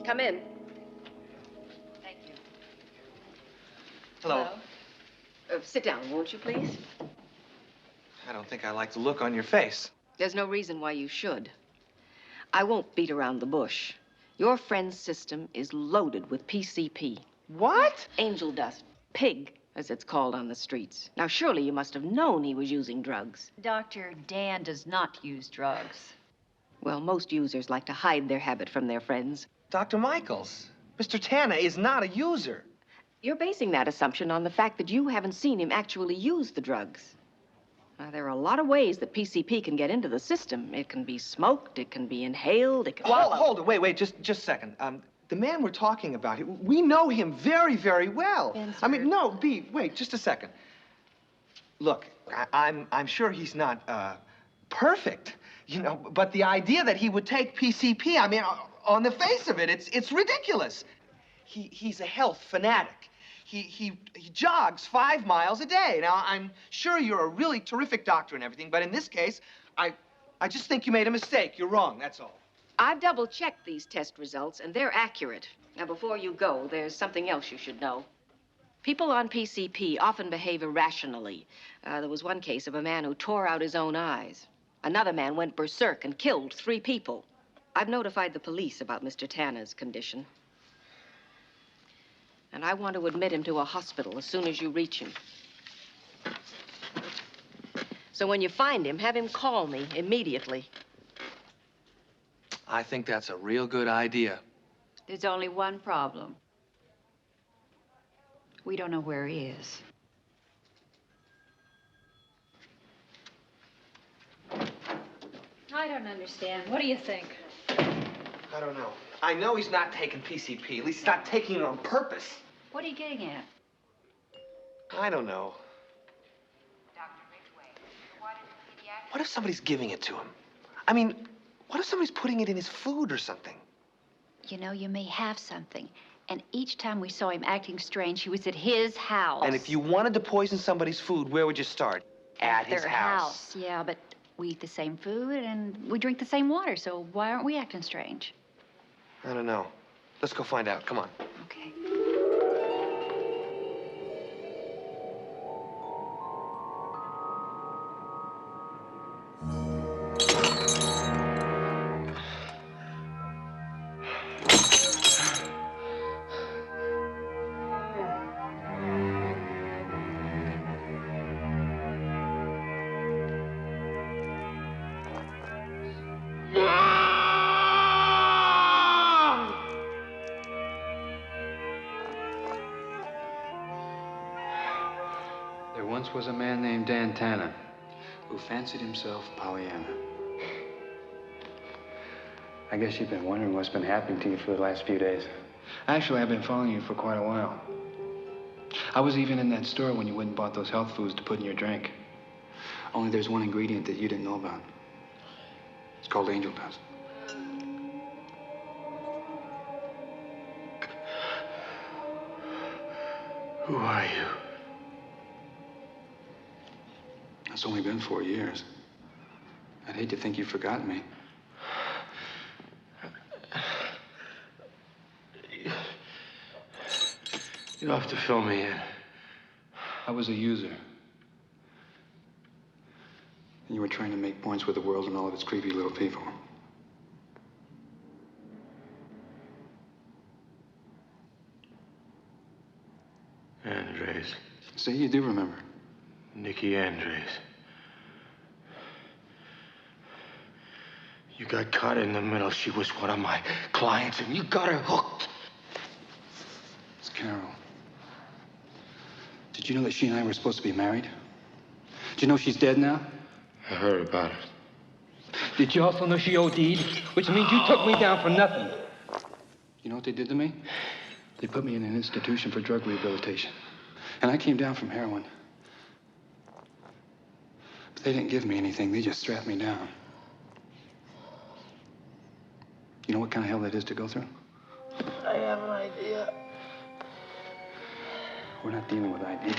Come in. Thank you. Hello. Sit down, won't you, please? I don't think I like the look on your face. There's no reason why you should. I won't beat around the bush. Your friend's system is loaded with PCP. What? Angel dust. Pig, as it's called on the streets. Now, surely you must have known he was using drugs. Dr. Dan does not use drugs. Well, most users like to hide their habit from their friends. Dr. Michaels, Mr. Tanner is not a user. You're basing that assumption on the fact that you haven't seen him actually use the drugs. Now, there are a lot of ways that PCP can get into the system. It can be smoked, it can be inhaled, it can... Hold it, wait, just a second. The man we're talking about, we know him very, very well. I mean, no, B, wait, just a second. Look, I'm sure he's not perfect, you know, but the idea that he would take PCP, I mean, on the face of it, it's ridiculous. He's a health fanatic. He jogs 5 miles a day. Now, I'm sure you're a really terrific doctor and everything, but in this case, I just think you made a mistake. You're wrong, that's all. I've double-checked these test results, and they're accurate. Now, before you go, there's something else you should know. People on PCP often behave irrationally. There was one case of a man who tore out his own eyes. Another man went berserk and killed 3 people. I've notified the police about Mr. Tanner's condition. And I want to admit him to a hospital as soon as you reach him. So when you find him, have him call me immediately. I think that's a real good idea. There's only one problem. We don't know where he is. I don't understand. What do you think? I don't know. I know he's not taking PCP. At least he's not taking it on purpose. What are you getting at? I don't know. What if somebody's giving it to him? I mean, what if somebody's putting it in his food or something? You know, you may have something. And each time we saw him acting strange, he was at his house. And if you wanted to poison somebody's food, where would you start? At his their house. Yeah, but we eat the same food and we drink the same water, so why aren't we acting strange? I don't know. Let's go find out. Come on. Okay. There once was a man named Dan Tanner who fancied himself Pollyanna. I guess you've been wondering what's been happening to you for the last few days. Actually, I've been following you for quite a while. I was even in that store when you went and bought those health foods to put in your drink. Only there's one ingredient that you didn't know about. It's called angel dust. Who are you? It's only been 4 years. I'd hate to think you've forgotten me. You don't have to fill me in. I was a user. And you were trying to make points with the world and all of its creepy little people. Andres. See, you do remember. Nikki Andres. You got caught in the middle. She was one of my clients, and you got her hooked. It's Carol. Did you know that she and I were supposed to be married? Did you know she's dead now? I heard about it. Did you also know she OD'd? Which means you took me down for nothing. You know what they did to me? They put me in an institution for drug rehabilitation. And I came down from heroin. But they didn't give me anything. They just strapped me down. You know what kind of hell that is to go through? I have an idea. We're not dealing with ideas.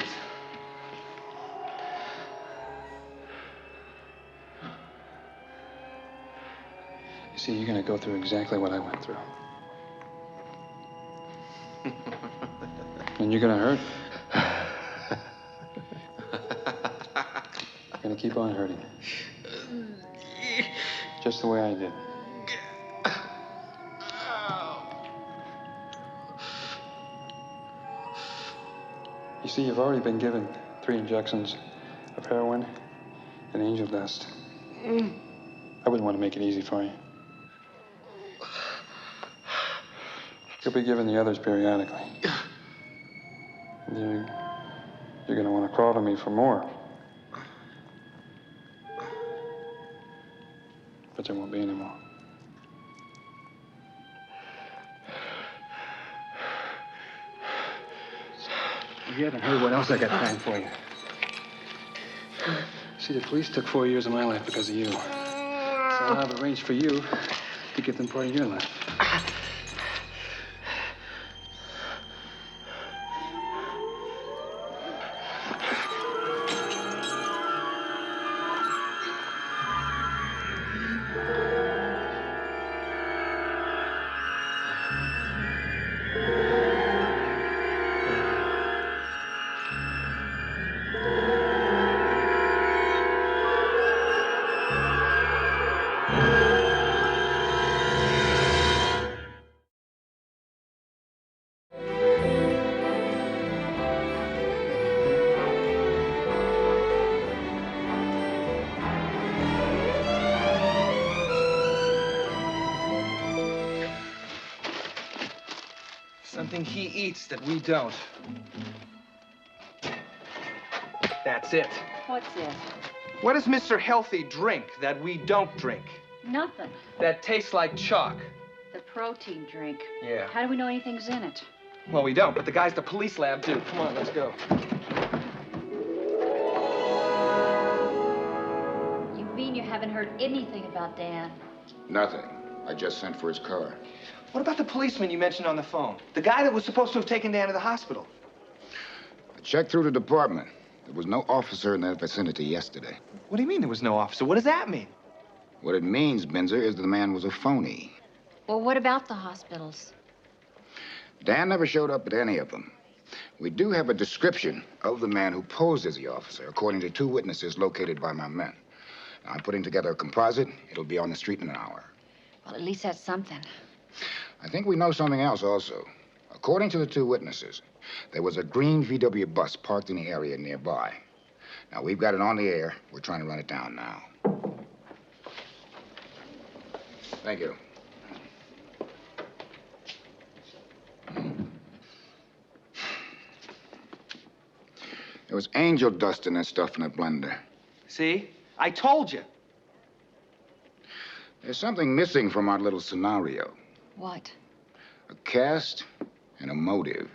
You see, you're going to go through exactly what I went through. And you're going to hurt. You're going to keep on hurting. Just the way I did. You see, you've already been given 3 injections of heroin and angel dust. I wouldn't want to make it easy for you. You'll be given the others periodically. You're going to want to crawl to me for more. But there won't be any more. You haven't heard what else I got planned for you. See, the police took 4 years of my life because of you. So I've arranged for you to give them part of your life. Something he eats that we don't. That's it. What's it? What does Mr. Healthy drink that we don't drink? Nothing. That tastes like chalk. The protein drink. Yeah. How do we know anything's in it? Well, we don't, but the guys at the police lab do. Come on, let's go. You mean you haven't heard anything about Dan? Nothing. I just sent for his car. What about the policeman you mentioned on the phone? The guy that was supposed to have taken Dan to the hospital. I checked through the department. There was no officer in that vicinity yesterday. What do you mean there was no officer? What does that mean? What it means, Binzer, is the man was a phony. Well, what about the hospitals? Dan never showed up at any of them. We do have a description of the man who posed as the officer, according to 2 witnesses located by my men. Now, I'm putting together a composite. It'll be on the street in an hour. Well, at least that's something. I think we know something else also. According to the 2 witnesses, there was a green VW bus parked in the area nearby. Now, we've got it on the air. We're trying to run it down now. Thank you. There was angel dust in that stuff in the blender. See? I told you. There's something missing from our little scenario. What? A cast and a motive.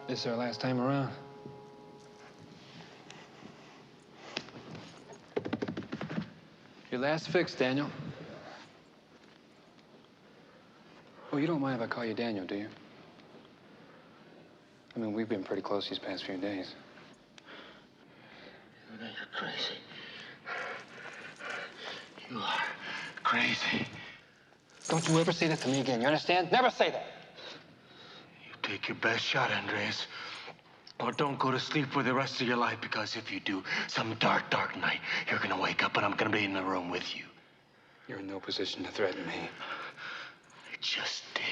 This is our last time around. Your last fix, Daniel. Oh, you don't mind if I call you Daniel, do you? I mean, we've been pretty close these past few days. You're crazy. You are crazy. Don't you ever say that to me again, you understand? Never say that. You take your best shot, Andreas. Or don't go to sleep for the rest of your life, because if you do, some dark, dark night, you're gonna wake up and I'm gonna be in the room with you. You're in no position to threaten me. I just did.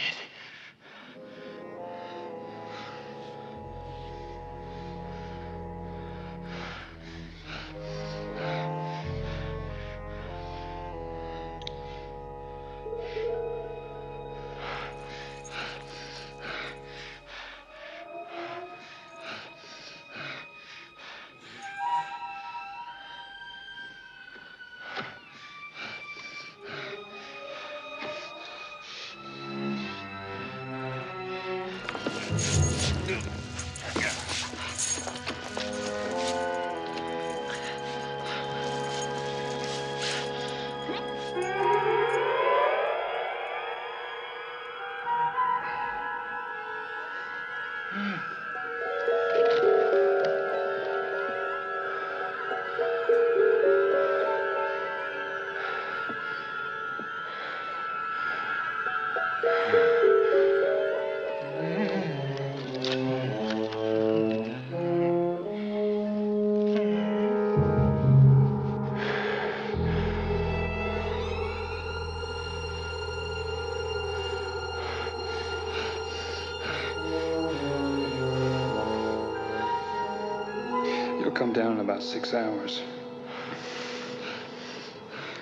come down in about 6 hours.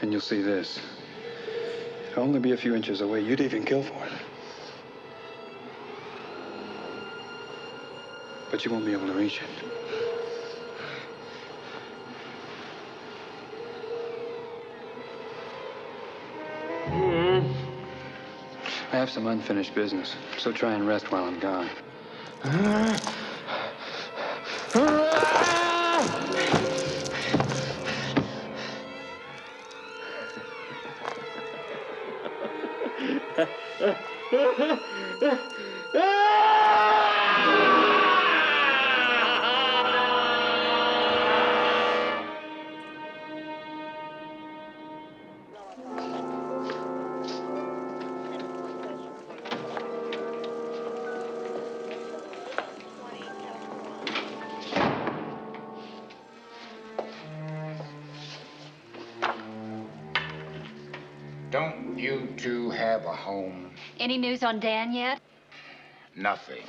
And you'll see this. It'll only be a few inches away. You'd even kill for it. But you won't be able to reach it. I have some unfinished business, so try and rest while I'm gone. Don't you two have a home? Any news on Dan yet? Nothing.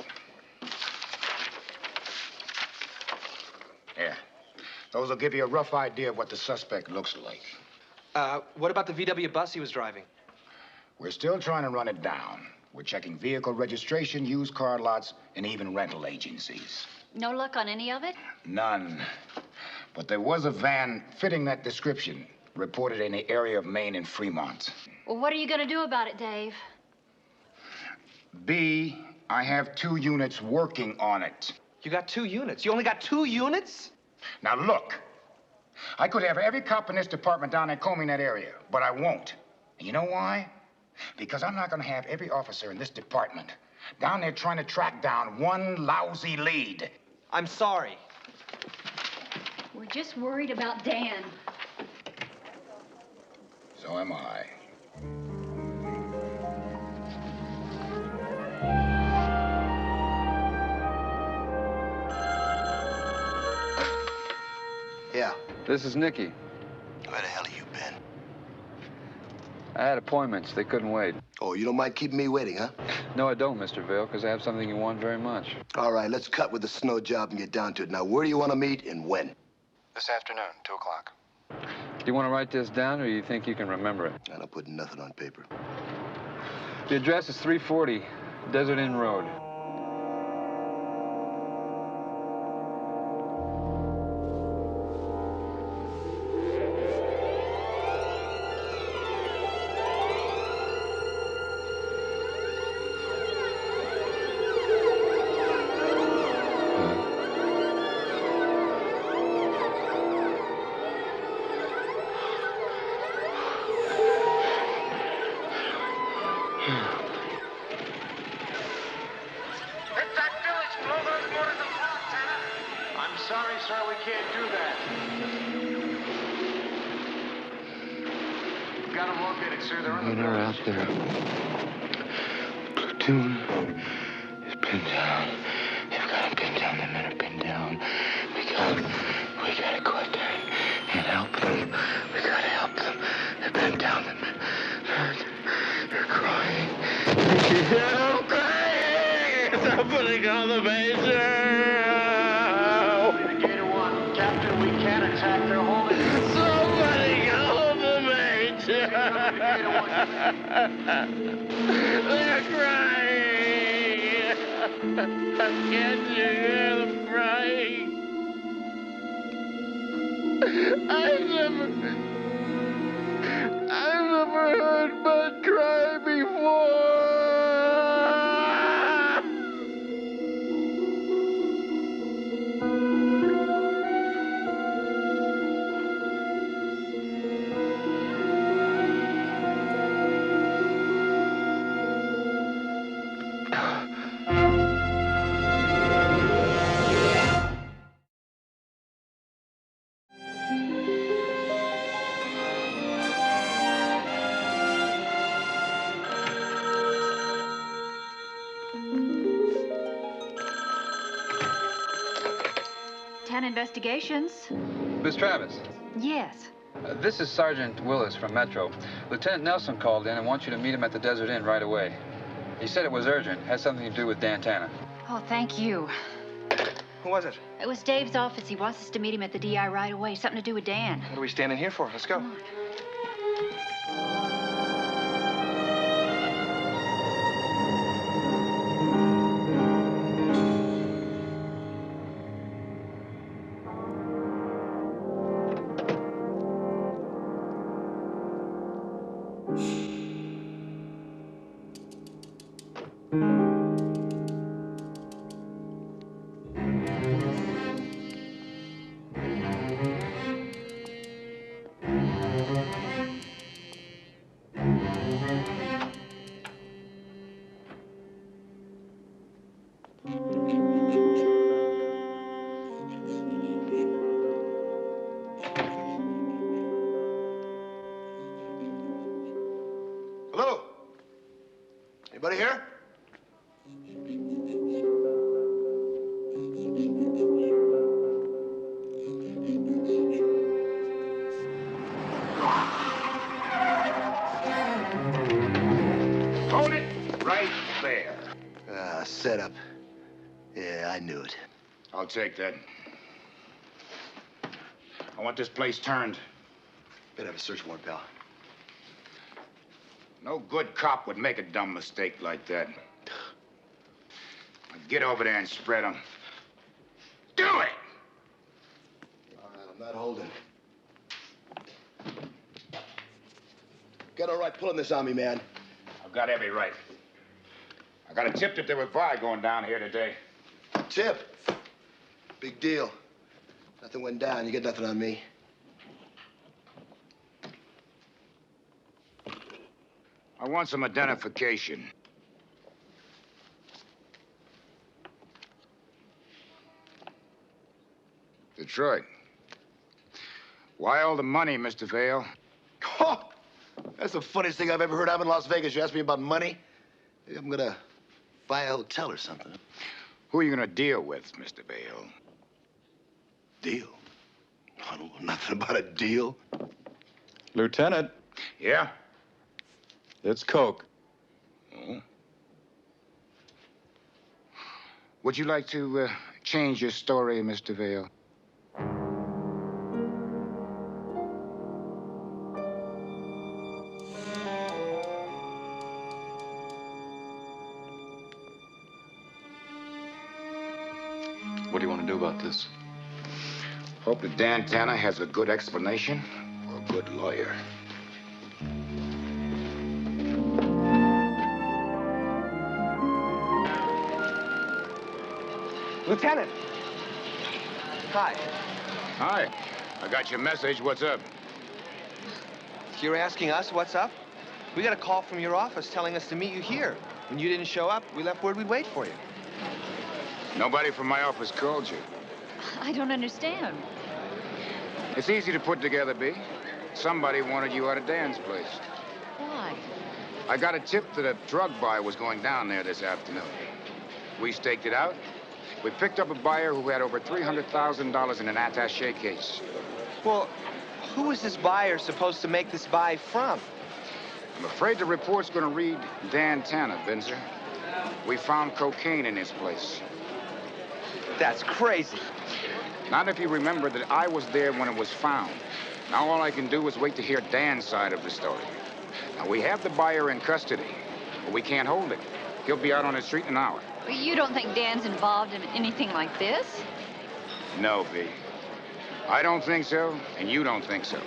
Yeah. Those will give you a rough idea of what the suspect looks like. What about the VW bus he was driving? We're still trying to run it down. We're checking vehicle registration, used car lots, and even rental agencies. No luck on any of it? None. But there was a van fitting that description reported in the area of Maine and Fremont. Well, what are you going to do about it, Dave? B, I have 2 units working on it. You got 2 units? You only got 2 units? Now, look. I could have every cop in this department down there combing that area, but I won't. And you know why? Because I'm not going to have every officer in this department down there trying to track down one lousy lead. I'm sorry. We're just worried about Dan. So am I. Yeah. This is Nicky. Where the hell have you been? I had appointments. They couldn't wait. Oh, you don't mind keeping me waiting, huh? No, I don't, Mr. Vail, because I have something you want very much. All right, let's cut with the snow job and get down to it. Now, where do you want to meet and when? This afternoon, 2 o'clock. Do you want to write this down, or do you think you can remember it? I'm not putting nothing on paper. The address is 340 Desert Inn Road. Platoon is pinned down. They've got him pinned down. The men are pinned down. We gotta go out there and help them. We gotta help them. They're pinned down. They're crying. I'm crying. Somebody call the major. Gator 1, Captain, we can't attack. They're holding. Somebody call the major. They're crying! Can't you hear them crying? I've never heard Bud cry before! Investigations. Miss Travis. Yes. This is Sergeant Willis from Metro. Lieutenant Nelson called in and wants you to meet him at the Desert Inn right away. He said it was urgent. Had something to do with Dan Tanner. Oh, thank you. Who was it? It was Dave's office. He wants us to meet him at the DI right away. Something to do with Dan. What are we standing here for? Let's go. Hello? Anybody here? Hold it right there. Setup. Yeah, I knew it. I'll take that. I want this place turned. Better have a search warrant, pal. No good cop would make a dumb mistake like that. Now get over there and spread them. Do it! All right, I'm not holding. Got all right pulling this on me, man. I've got every right. I got a tip that there was a fire going down here today. Tip? Big deal. Nothing went down. You get nothing on me. I want some identification. Detroit. Why all the money, Mr. Vale? Oh, that's the funniest thing I've ever heard. I'm in Las Vegas. You ask me about money? Maybe I'm gonna buy a hotel or something. Who are you gonna deal with, Mr. Vale? Deal? I don't know nothing about a deal. Lieutenant. Yeah? It's Coke. Oh. Would you like to change your story, Mr. Vale? What do you want to do about this? Hope that Dan Tanner has a good explanation or a good lawyer. Lieutenant! Hi. Hi. I got your message. What's up? You're asking us what's up? We got a call from your office telling us to meet you here. When you didn't show up, we left word we'd wait for you. Nobody from my office called you. I don't understand. It's easy to put together, B. Somebody wanted you out of Dan's place. Why? I got a tip that a drug buy was going down there this afternoon. We staked it out. We picked up a buyer who had over $300,000 in an attaché case. Well, who is this buyer supposed to make this buy from? I'm afraid the report's gonna read Dan Tanner, Binzer. We found cocaine in his place. That's crazy. Not if you remember that I was there when it was found. Now all I can do is wait to hear Dan's side of the story. Now, we have the buyer in custody, but we can't hold him. He'll be out on the street in an hour. You don't think Dan's involved in anything like this? No, V. I don't think so, and you don't think so.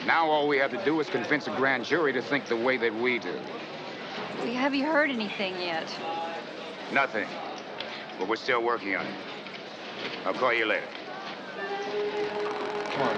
Now all we have to do is convince a grand jury to think the way that we do. Have you heard anything yet? Nothing. But we're still working on it. I'll call you later. Come on.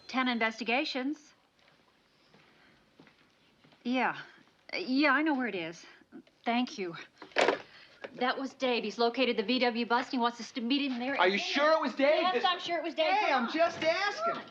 Tanner Investigations. Yeah. Yeah, I know where it is. Thank you. That was Dave. He's located the VW bus and he wants us to meet him there. Are you sure it was Dave? Yes, I'm sure it was Dave. Hey, Come I'm on. just asking.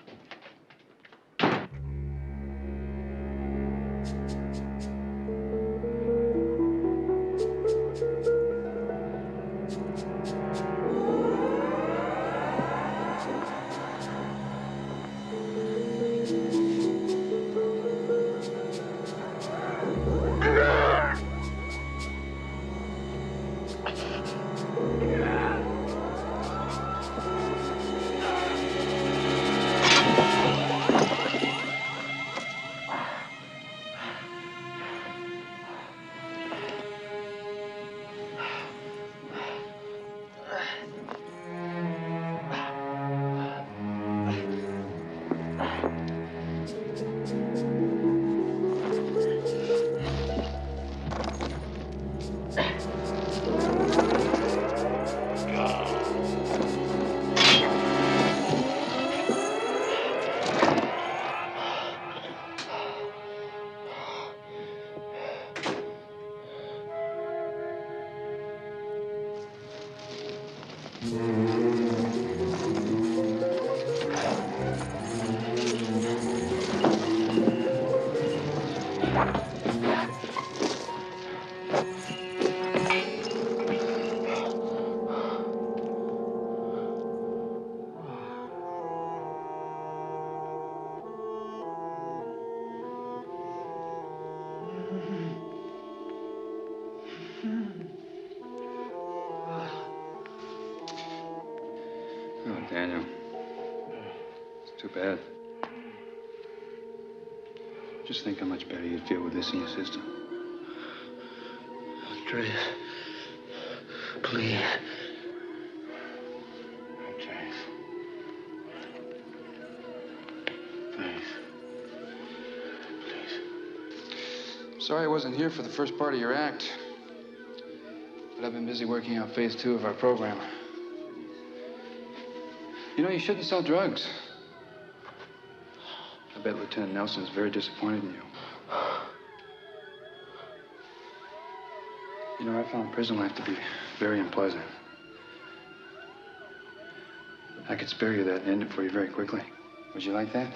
Oh, Daniel. It's too bad. Just think how much better you'd feel with this in your system. Trace, please. Trace. Please. Sorry I wasn't here for the first part of your act. But I've been busy working out phase 2 of our program. You know, you shouldn't sell drugs. I bet Lieutenant Nelson's very disappointed in you. You know, I found prison life to be very unpleasant. I could spare you that and end it for you very quickly. Would you like that?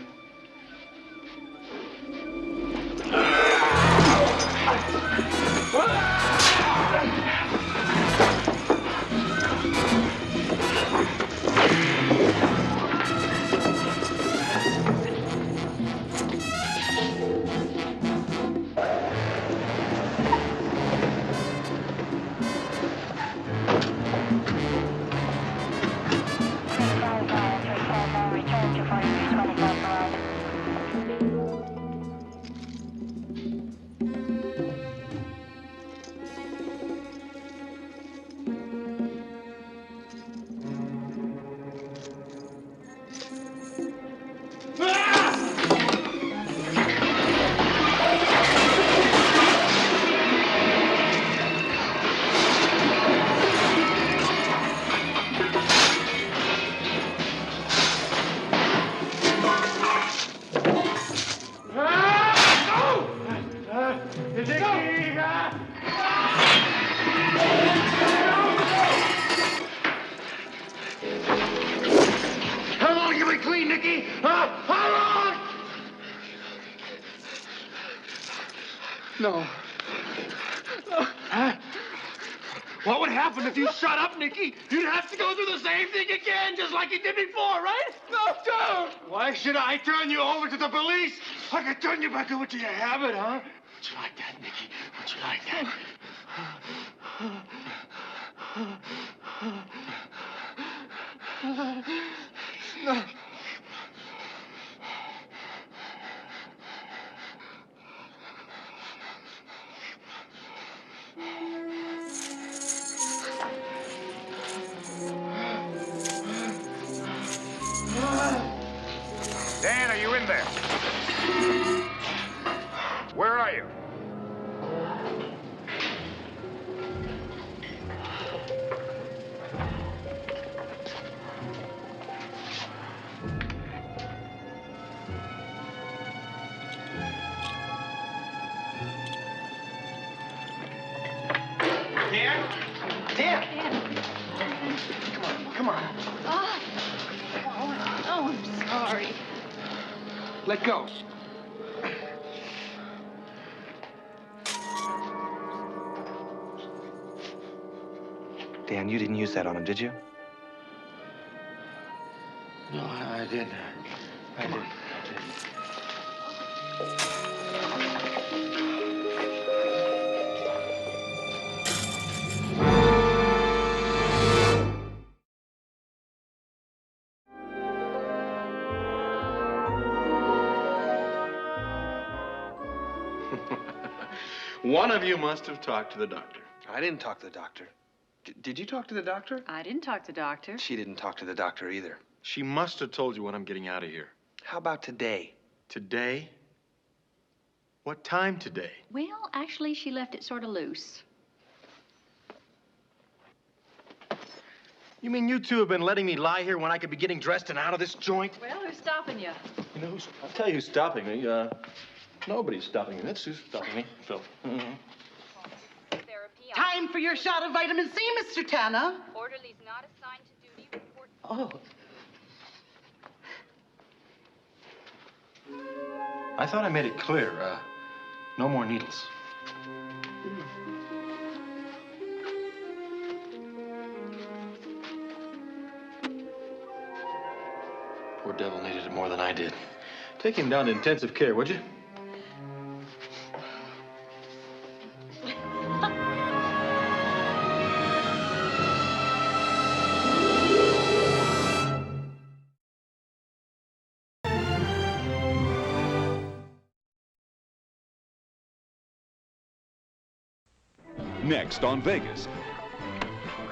How long you been clean, Nicky? Huh? How long? No. Huh? What would happen if you shut up, Nicky? You'd have to go through the same thing again, just like you did before, right? No, don't! Why should I turn you over to the police? I could turn you back over to your habit, huh? Would you like that, Nicky? Would you like that? No. Dan, are you in there? Where are you? Oh, I'm sorry. Let go. Dan, you didn't use that on him, did you? No, I didn't. I didn't. One of you must have talked to the doctor. I didn't talk to the doctor. Did you talk to the doctor? I didn't talk to the doctor. She didn't talk to the doctor either. She must have told you when I'm getting out of here. How about today? Today? What time today? Well, actually, she left it sort of loose. You mean you two have been letting me lie here when I could be getting dressed and out of this joint? Well, who's stopping you? You know, I'll tell you who's stopping me. Nobody's stopping me. That's who's stopping me. Phil. Mm-hmm. Time for your shot of vitamin C, Mr. Tanner. Orderly's not assigned to duty. Report. Oh. I thought I made it clear. No more needles. Poor devil needed it more than I did. Take him down to intensive care, would you? Next on Vegas.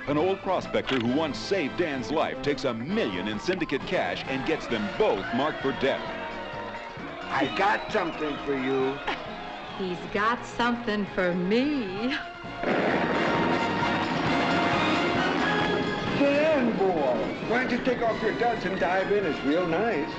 An old prospector who once saved Dan's life takes $1 million in syndicate cash and gets them both marked for death. I got something for you. He's got something for me. Sit in, boy. Why don't you take off your duds and dive in? It's real nice.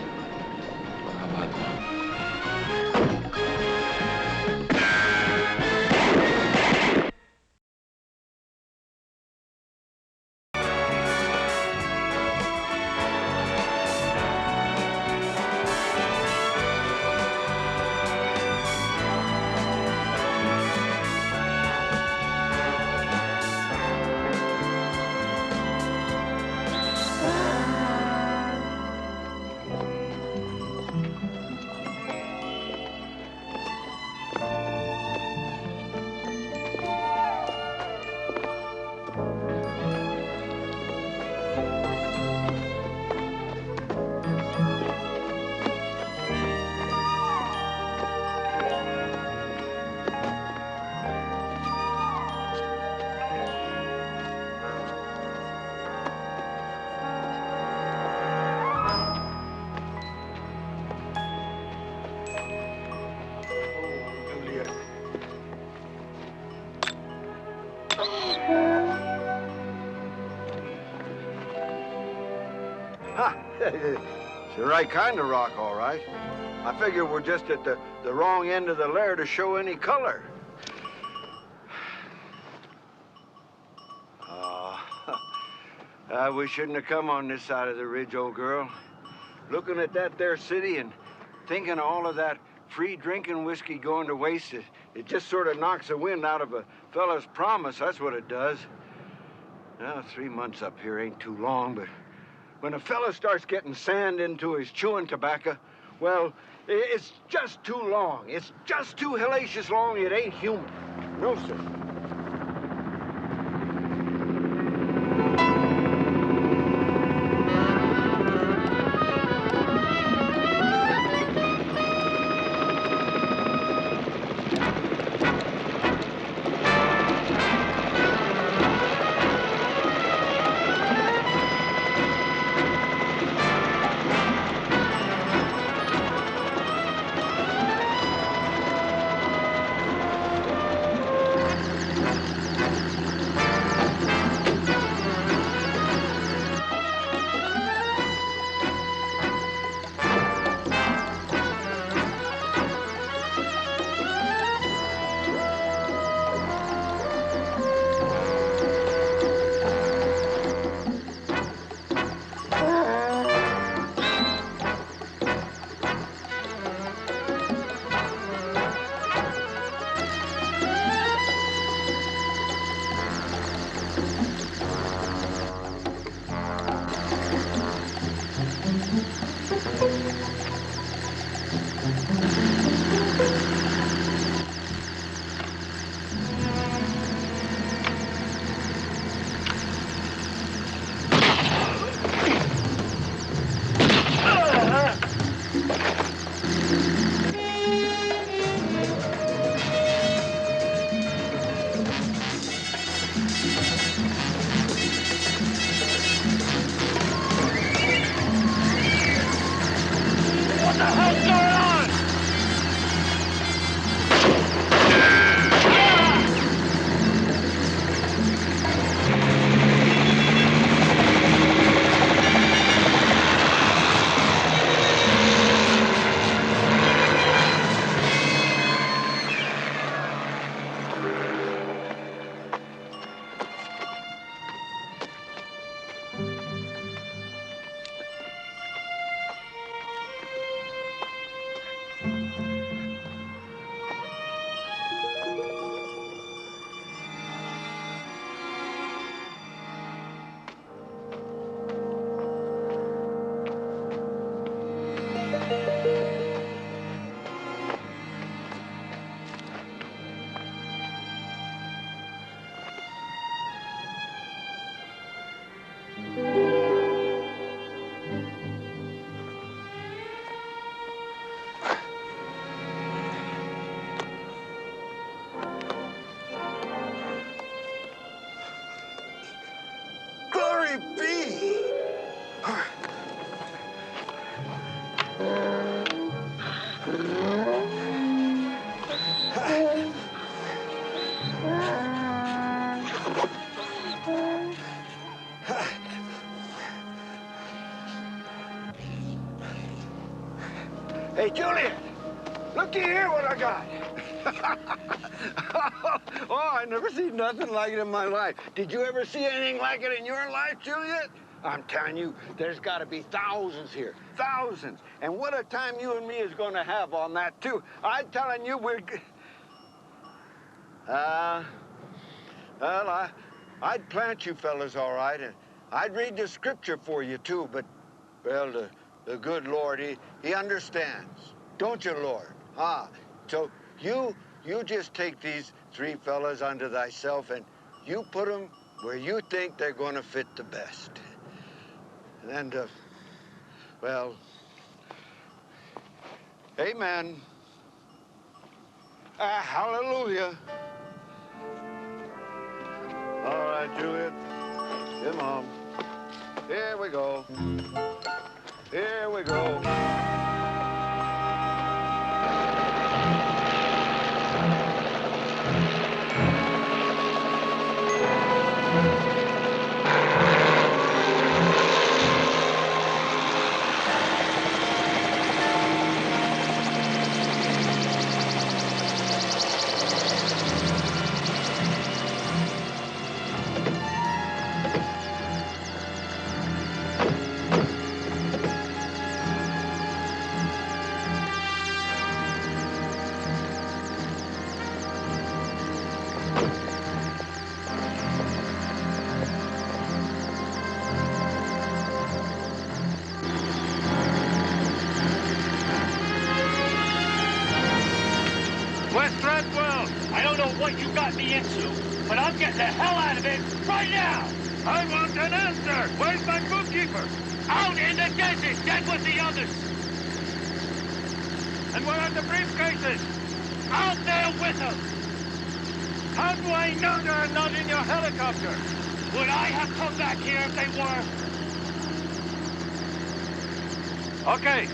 It's the right kind of rock, all right. I figure we're just at the wrong end of the layer to show any color. We shouldn't have come on this side of the ridge, old girl. Looking at that there city and thinking of all of that free drinking whiskey going to waste, it just sort of knocks the wind out of a fella's promise. That's what it does. Now, 3 months up here ain't too long, but when a fella starts getting sand into his chewing tobacco, well, it's just too long. It's just too hellacious long. It ain't human. No, sir. Hey, Juliet, looky here what I got. Oh, I never seen nothing like it in my life. Did you ever see anything like it in your life, Juliet? I'm telling you, there's got to be thousands here. Thousands. And what a time you and me is going to have on that, too. I'm telling you, we're... Well, I'd plant you fellas all right, and I'd read the scripture for you, too, but, well, the good Lord, he understands. Don't you, Lord? So you just take these 3 fellas unto thyself, and you put them where you think they're going to fit the best. And, well, amen. Hallelujah. All right, Juliet. Come on. Here we go. Here we go. What you got me into, but I'm getting the hell out of it right now. I want an answer. Where's my bookkeeper? Out in the desert, dead with the others. And where are the briefcases? Out there with them. How do I know they're not in your helicopter? Would I have come back here if they were? Okay.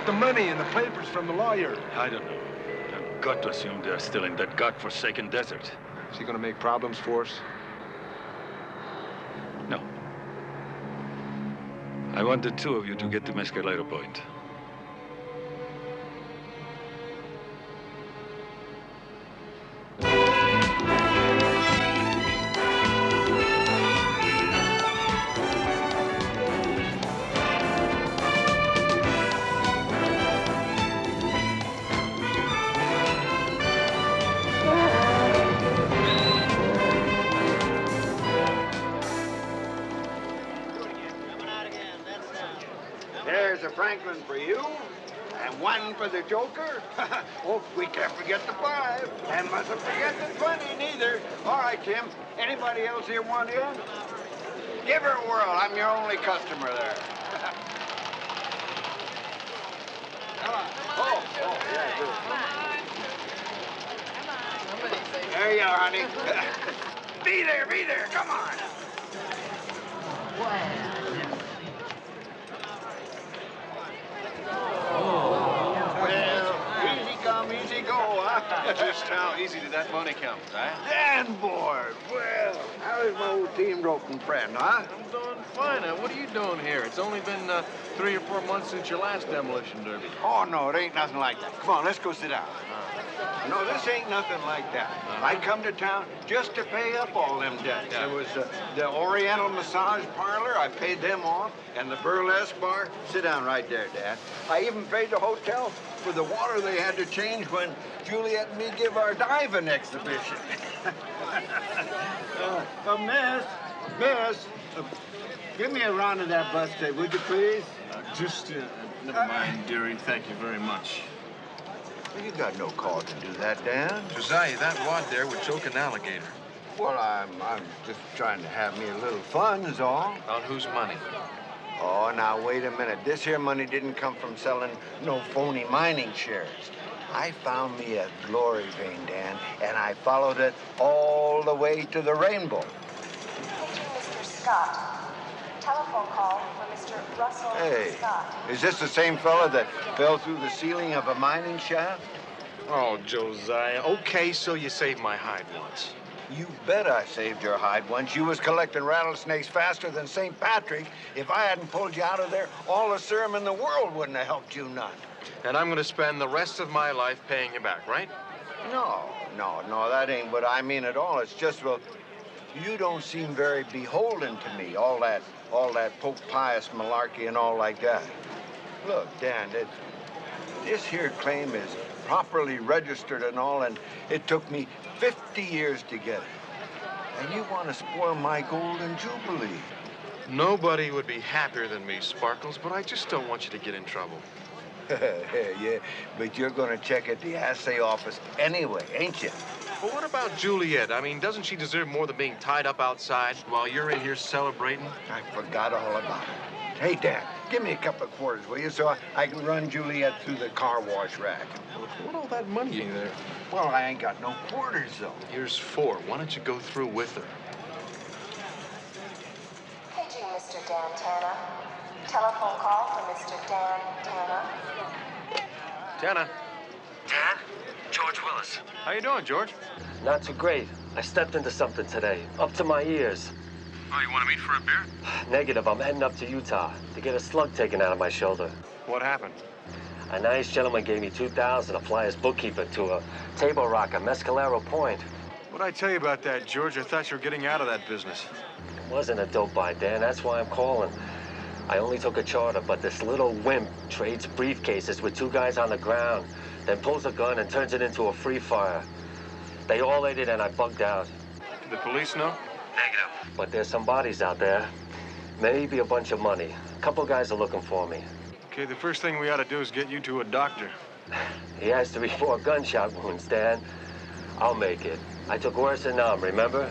The money and the papers from the lawyer. I don't know. I've got to assume they're still in that godforsaken desert. Is he gonna make problems for us? No. I want the 2 of you to get to Mescalero Point. Franklin for you, and 1 for the Joker. Oh, we can't forget the 5, and mustn't forget the 20 neither. All right, Tim. Anybody else here want in? Give her a whirl. I'm your only customer there. Oh, yeah, good. There you are, honey. Be there. Come on. Easy go, huh? Just how easy did that money come, huh? Dan board. Well, how is my old team roping friend, huh? I'm doing fine. Now, what are you doing here? It's only been 3 or 4 months since your last demolition derby. Oh, no, it ain't nothing like that. Come on, let's go sit down. No, this ain't nothing like that. I come to town just to pay up all them debts. Yeah. There was the Oriental Massage Parlor. I paid them off. And the Burlesque Bar. Sit down right there, Dad. I even paid the hotel for the water they had to change when Juliet and me give our diving exhibition. Miss, give me a round of that bus tape, would you please? Never mind, dearie. Thank you very much. You got no call to do that, Dan. Josiah, that wad there would choke an alligator. Well, I'm just trying to have me a little fun, is all. On whose money? Oh, now, wait a minute. This here money didn't come from selling no phony mining shares. I found me a glory vein, Dan, and I followed it all the way to the rainbow. Paging Mr. Scott. Telephone telephone call for Mr. Russell Hey, Scott. is this the same fella that fell through the ceiling of a mining shaft? Oh, Josiah. Okay, so you saved my hide once. You bet I saved your hide once. You was collecting rattlesnakes faster than St. Patrick. If I hadn't pulled you out of there, all the serum in the world wouldn't have helped you none. And I'm gonna spend the rest of my life paying you back, right? No, that ain't what I mean at all. It's just, well, you don't seem very beholden to me, all that Pope Pius malarkey and all like that. Look, Dan, this here claim is properly registered and all, and it took me 50 years to get it. And you want to spoil my golden jubilee. Nobody would be happier than me, Sparkles, but I just don't want you to get in trouble. Yeah, but you're going to check at the assay office anyway, ain't you? But what about Juliet? I mean, doesn't she deserve more than being tied up outside while you're in here celebrating? I forgot all about it. Hey, Dan, give me a couple of quarters, will you, so I can run Juliet through the car wash rack. What all that money in there? Well, I ain't got no quarters, though. Here's 4. Why don't you go through with her? Paging Mr. Dan Tanner. Telephone call for Mr. Dan Tanner. Tanner. Dan? George Willis. How you doing, George? Not too great. I stepped into something today. Up to my ears. Oh, you want to meet for a beer? Negative. I'm heading up to Utah to get a slug taken out of my shoulder. What happened? A nice gentleman gave me $2,000 to fly his bookkeeper to a table rock at Mescalero Point. What'd I tell you about that, George? I thought you were getting out of that business. It wasn't a dope buy, Dan. That's why I'm calling. I only took a charter, but this little wimp trades briefcases with 2 guys on the ground, then pulls a gun and turns it into a free fire. They all ate it and I bugged out. Did the police know? Negative. But there's some bodies out there. Maybe a bunch of money. A couple guys are looking for me. Okay, the first thing we ought to do is get you to a doctor. He has to report gunshot wounds, Dan. I'll make it. I took worse than numb, remember?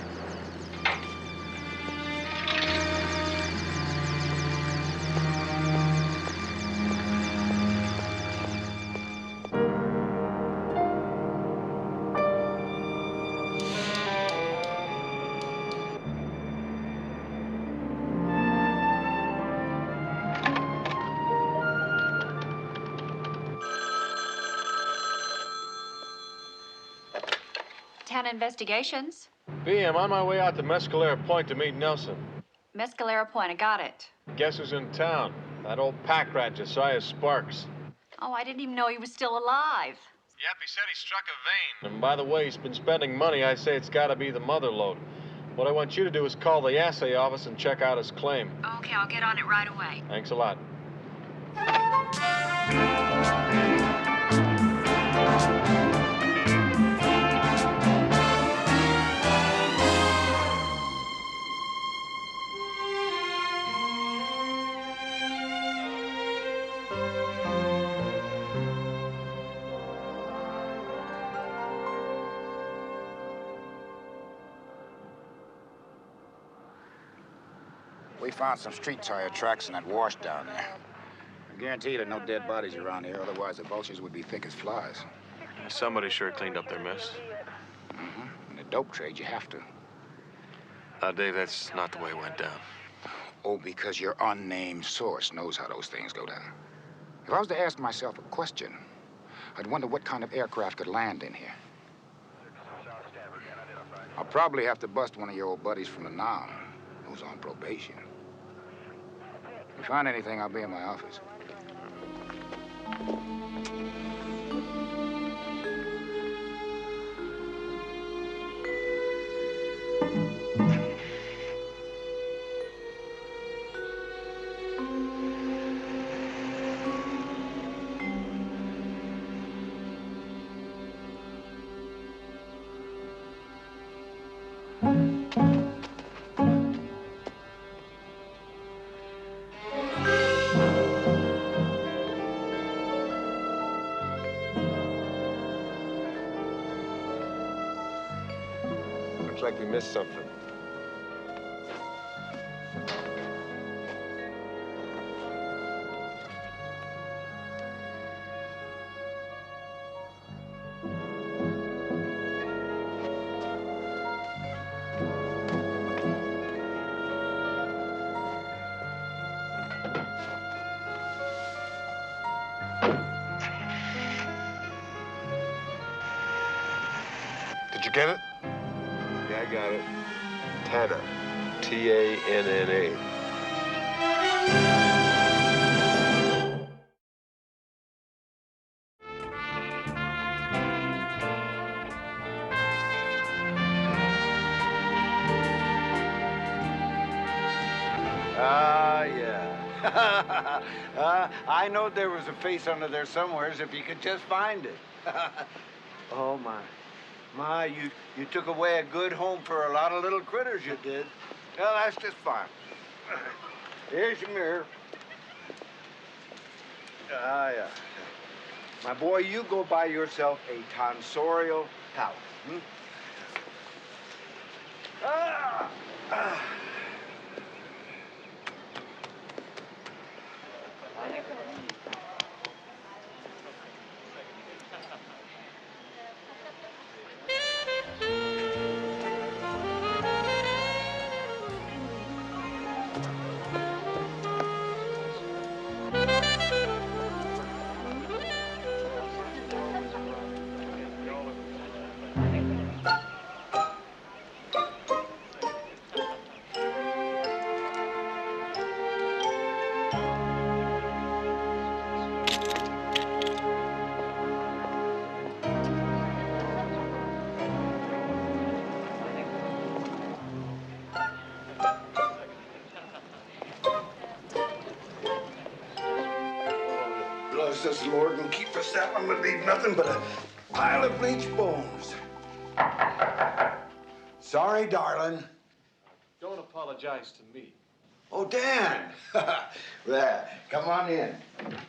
Tanner Investigations. B, I'm on my way out to Mescalero Point to meet Nelson. Mescalero Point, I got it. Guess who's in town? That old pack rat, Josiah Sparks. Oh, I didn't even know he was still alive. Yep, he said he struck a vein. And by the way, he's been spending money. I say it's gotta be the mother lode. What I want you to do is call the assay office and check out his claim. Okay, I'll get on it right away. Thanks a lot. We found some street tire tracks in that wash down there. I guarantee you there are no dead bodies around here, otherwise the vultures would be thick as flies. Somebody sure cleaned up their mess. In the dope trade, you have to. Dave, that's not the way it went down. Oh, because your unnamed source knows how those things go down. If I was to ask myself a question, I'd wonder what kind of aircraft could land in here. I'll probably have to bust one of your old buddies from the Nam, who's on probation. If you find anything, I'll be in my office. Looks like we missed something. you get it? Yeah, I got it. Tanner. T-A-N-N-A. Yeah. I know there was a face under there somewheres if you could just find it. Oh, my. My, you took away a good home for a lot of little critters, you did. Well, that's just fine. Here's your mirror. Yeah. My boy, you go buy yourself a tonsorial towel. Hmm? Bless us, Lord, and keep us that one would leave nothing but a pile of bleached bones. Sorry, darling. Don't apologize to me. Oh, Dan. Well, come on in.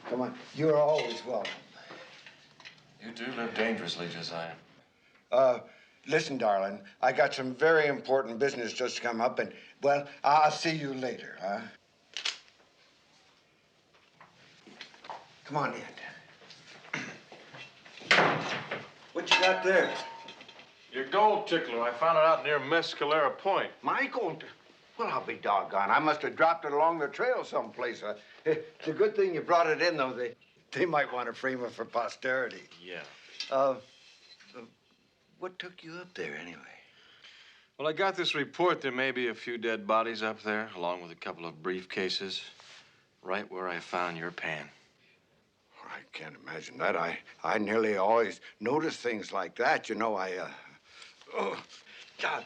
Come on. You're always welcome. You do live dangerously, Josiah. Listen, darling, I got some very important business just come up, and, well, I'll see you later, huh? Come on in. What you got there? Your gold tickler. I found it out near Mescalera Point. My gold? Well, I'll be doggone. I must have dropped it along the trail someplace. It's a good thing you brought it in, though. They might want to frame it for posterity. Yeah. What took you up there, anyway? Well, I got this report there may be a few dead bodies up there, along with a couple of briefcases, right where I found your pan. I can't imagine that. I nearly always notice things like that. You know, oh, God,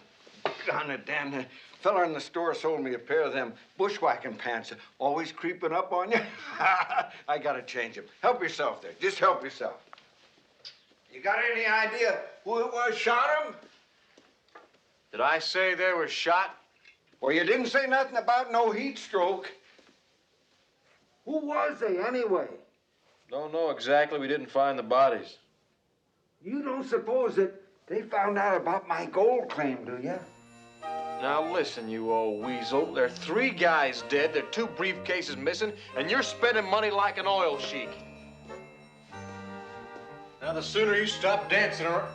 darn it, Dan. The fella in the store sold me a pair of them bushwhacking pants. Always creeping up on you. I gotta change them. Help yourself there. Just help yourself. You got any idea who it was shot him? Did I say they were shot? Well, you didn't say nothing about no heat stroke. Who was they, anyway? Don't know exactly. We didn't find the bodies. You don't suppose that they found out about my gold claim, do you? Now listen, you old weasel. There are 3 guys dead, there are 2 briefcases missing, and you're spending money like an oil sheik. Now the sooner you stop dancing around...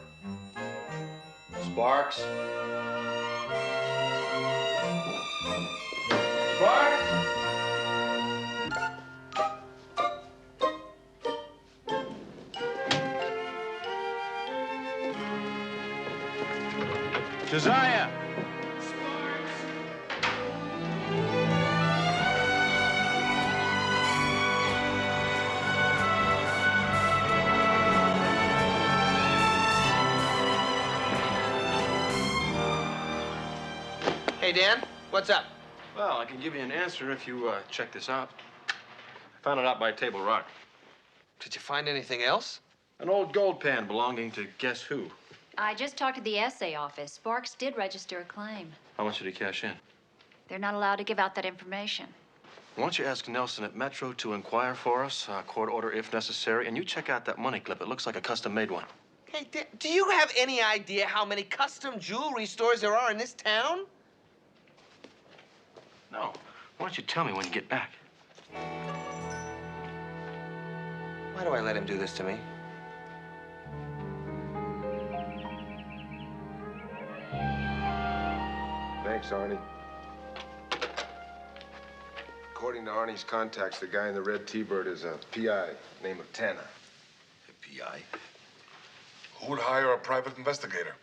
Sparks? Sparks? Josiah! Hey, Dan, what's up? Well, I can give you an answer if you check this out. I found it out by Table Rock. Did you find anything else? An old gold pan belonging to guess who? I just talked to the essay office. Sparks did register a claim. How much did he cash in? They're not allowed to give out that information. Why don't you ask Nelson at Metro to inquire for us, court order if necessary, and you check out that money clip. It looks like a custom-made one. Hey, do you have any idea how many custom jewelry stores there are in this town? No. Why don't you tell me when you get back? Why do I let him do this to me? Thanks, Arnie. According to Arnie's contacts, the guy in the red T-Bird is a PI, name of Tanner. A PI? Who would hire a private investigator?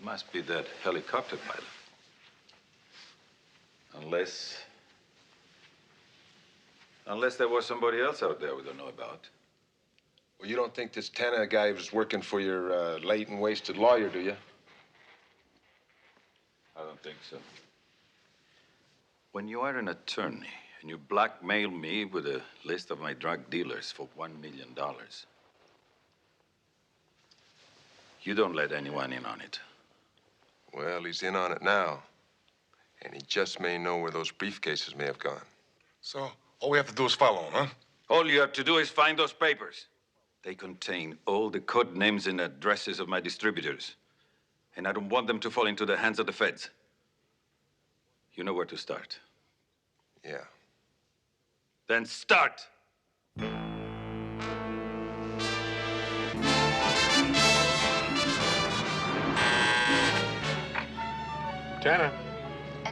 Must be that helicopter pilot. Unless there was somebody else out there we don't know about. Well, you don't think this Tanner guy was working for your late and wasted lawyer, do you? I don't think so. When you are an attorney and you blackmail me with a list of my drug dealers for $1 million, you don't let anyone in on it. Well, he's in on it now. And he just may know where those briefcases may have gone. So, all we have to do is follow him, huh? All you have to do is find those papers. They contain all the code names and addresses of my distributors. And I don't want them to fall into the hands of the feds. You know where to start. Yeah. Then start! Tanner.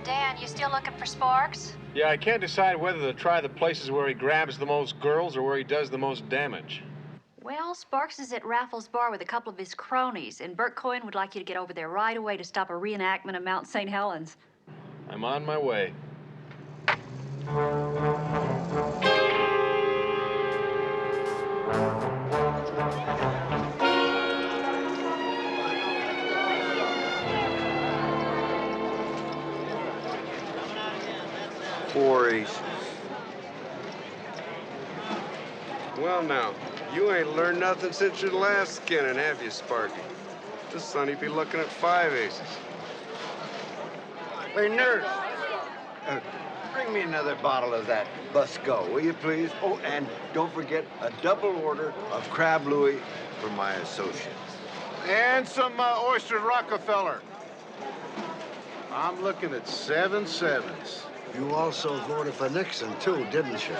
Dan, you still looking for Sparks? Yeah, I can't decide whether to try the places where he grabs the most girls or where he does the most damage. Well, Sparks is at Raffles Bar with a couple of his cronies, and Bert Cohen would like you to get over there right away to stop a reenactment of Mount St. Helens. I'm on my way. Four aces. Well, now, you ain't learned nothing since your last skinning, have you, Sparky? This sonny be looking at 5 aces. Hey, nurse. Bring me another bottle of that Busco, will you, please? Oh, and don't forget a double order of Crab Louis for my associates. And some oyster Rockefeller. I'm looking at 7 sevens. You also voted for Nixon, too, didn't you?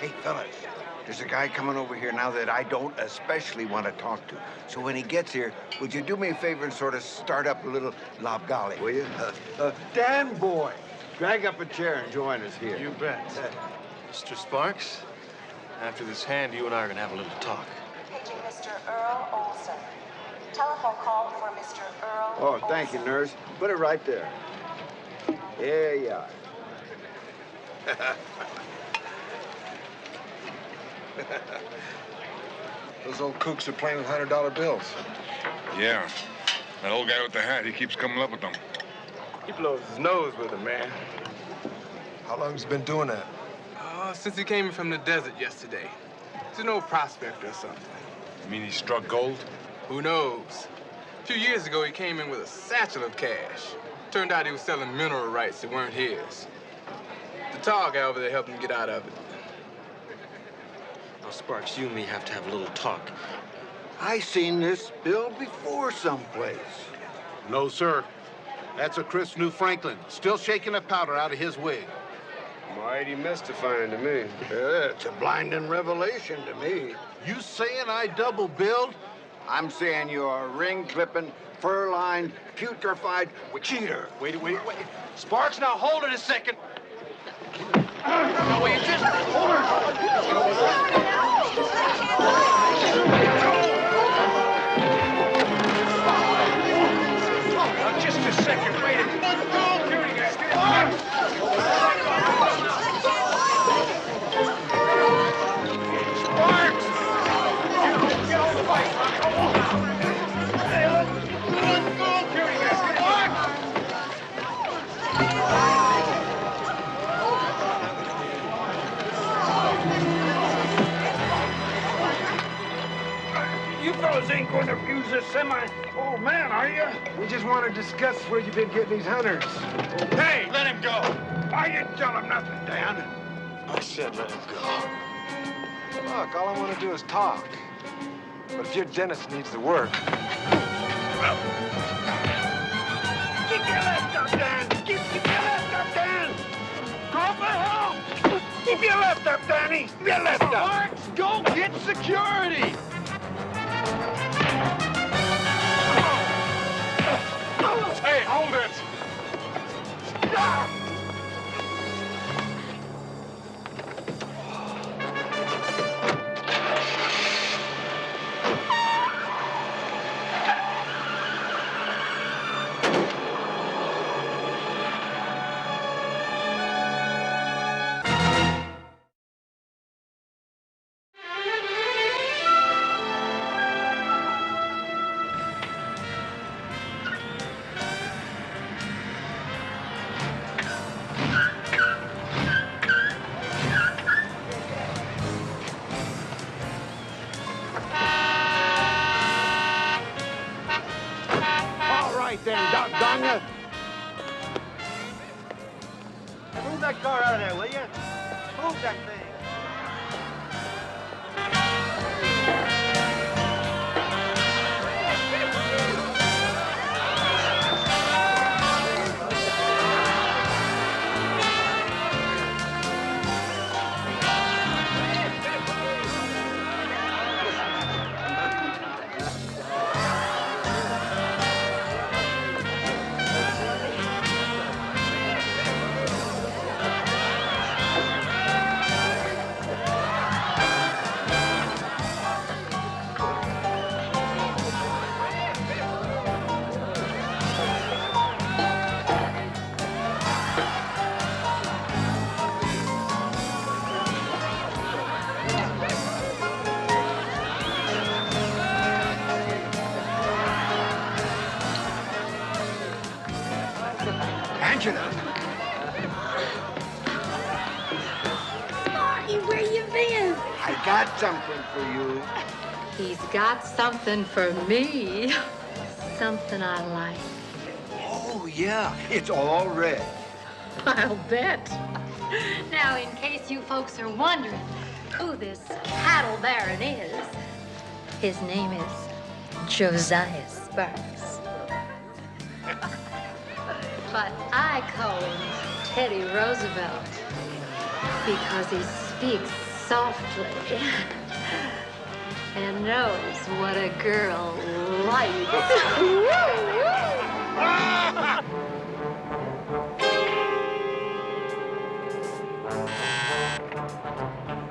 Hey, fellas, there's a guy coming over here now that I don't especially want to talk to. So when he gets here, would you do me a favor and sort of start up a little lobgolly, will you? Dan boy, drag up a chair and join us here. You bet. Mr. Sparks, after this hand, you and I are going to have a little talk. Paging Mr. Earl Olson. Telephone call for Mr. Earl Oh, thank you, nurse. Put it right there. There you are. Those old kooks are playing with $100 bills. Yeah. That old guy with the hat, he keeps coming up with them. He blows his nose with it, man. How long has he been doing that? Since he came in from the desert yesterday. He's an old prospector or something. You mean he struck gold? Who knows? A few years ago, he came in with a satchel of cash. Turned out he was selling mineral rights that weren't his. The tall guy over there helped him get out of it. Now, Sparks, you and me have to have a little talk. I seen this bill before someplace. No, sir. That's a Chris New Franklin, still shaking the powder out of his wig. Mighty mystifying to me. Yeah, it's a blinding revelation to me. You saying I double billed? I'm saying you're a ring-clipping, fur-lined, putrefied cheater. Wait. Sparks, now hold it a second. No, will you just hold her? Now, just a second, wait. Sparks! Get on the bike, come on. Hey, let's go, security guys. Sparks! You fellas ain't going to abuse this semi-old man, are you? We just want to discuss where you've been getting these hunters. Hey, let him go. I didn't tell him nothing, Dan. I said let him go. Look, all I want to do is talk. But if your dentist needs the work... Keep your left up, Dan! Keep your left up, Dan! Call for help! Keep your left up, Danny! Keep your left up! Marks, go get security! Hey, hold it! Then, doggone you. Move that car out of there, will you? Move that thing. Angela. Marty, where you been? I got something for you. He's got something for me. Something I like. Oh, yeah. It's all red. I'll bet. Now, in case you folks are wondering who this cattle baron is, His name is Josiah Sparks. but I call him Teddy Roosevelt because he speaks softly and knows what a girl likes.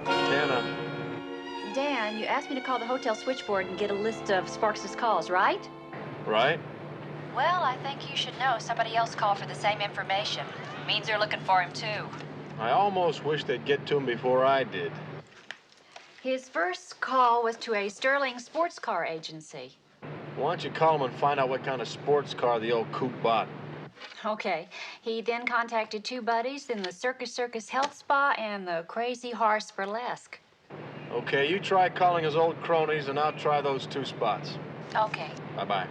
Tana. Dan, you asked me to call the hotel switchboard and get a list of Sparks's calls, right? Right? Well, I think you should know somebody else called for the same information. Means they're looking for him, too. I almost wish they'd get to him before I did. His first call was to a Sterling sports car agency. Why don't you call him and find out what kind of sports car the old coot bought? Okay. He then contacted two buddies in the Circus Health Spa and the Crazy Horse Burlesque. Okay, you try calling his old cronies, and I'll try those two spots. Okay. Bye-bye.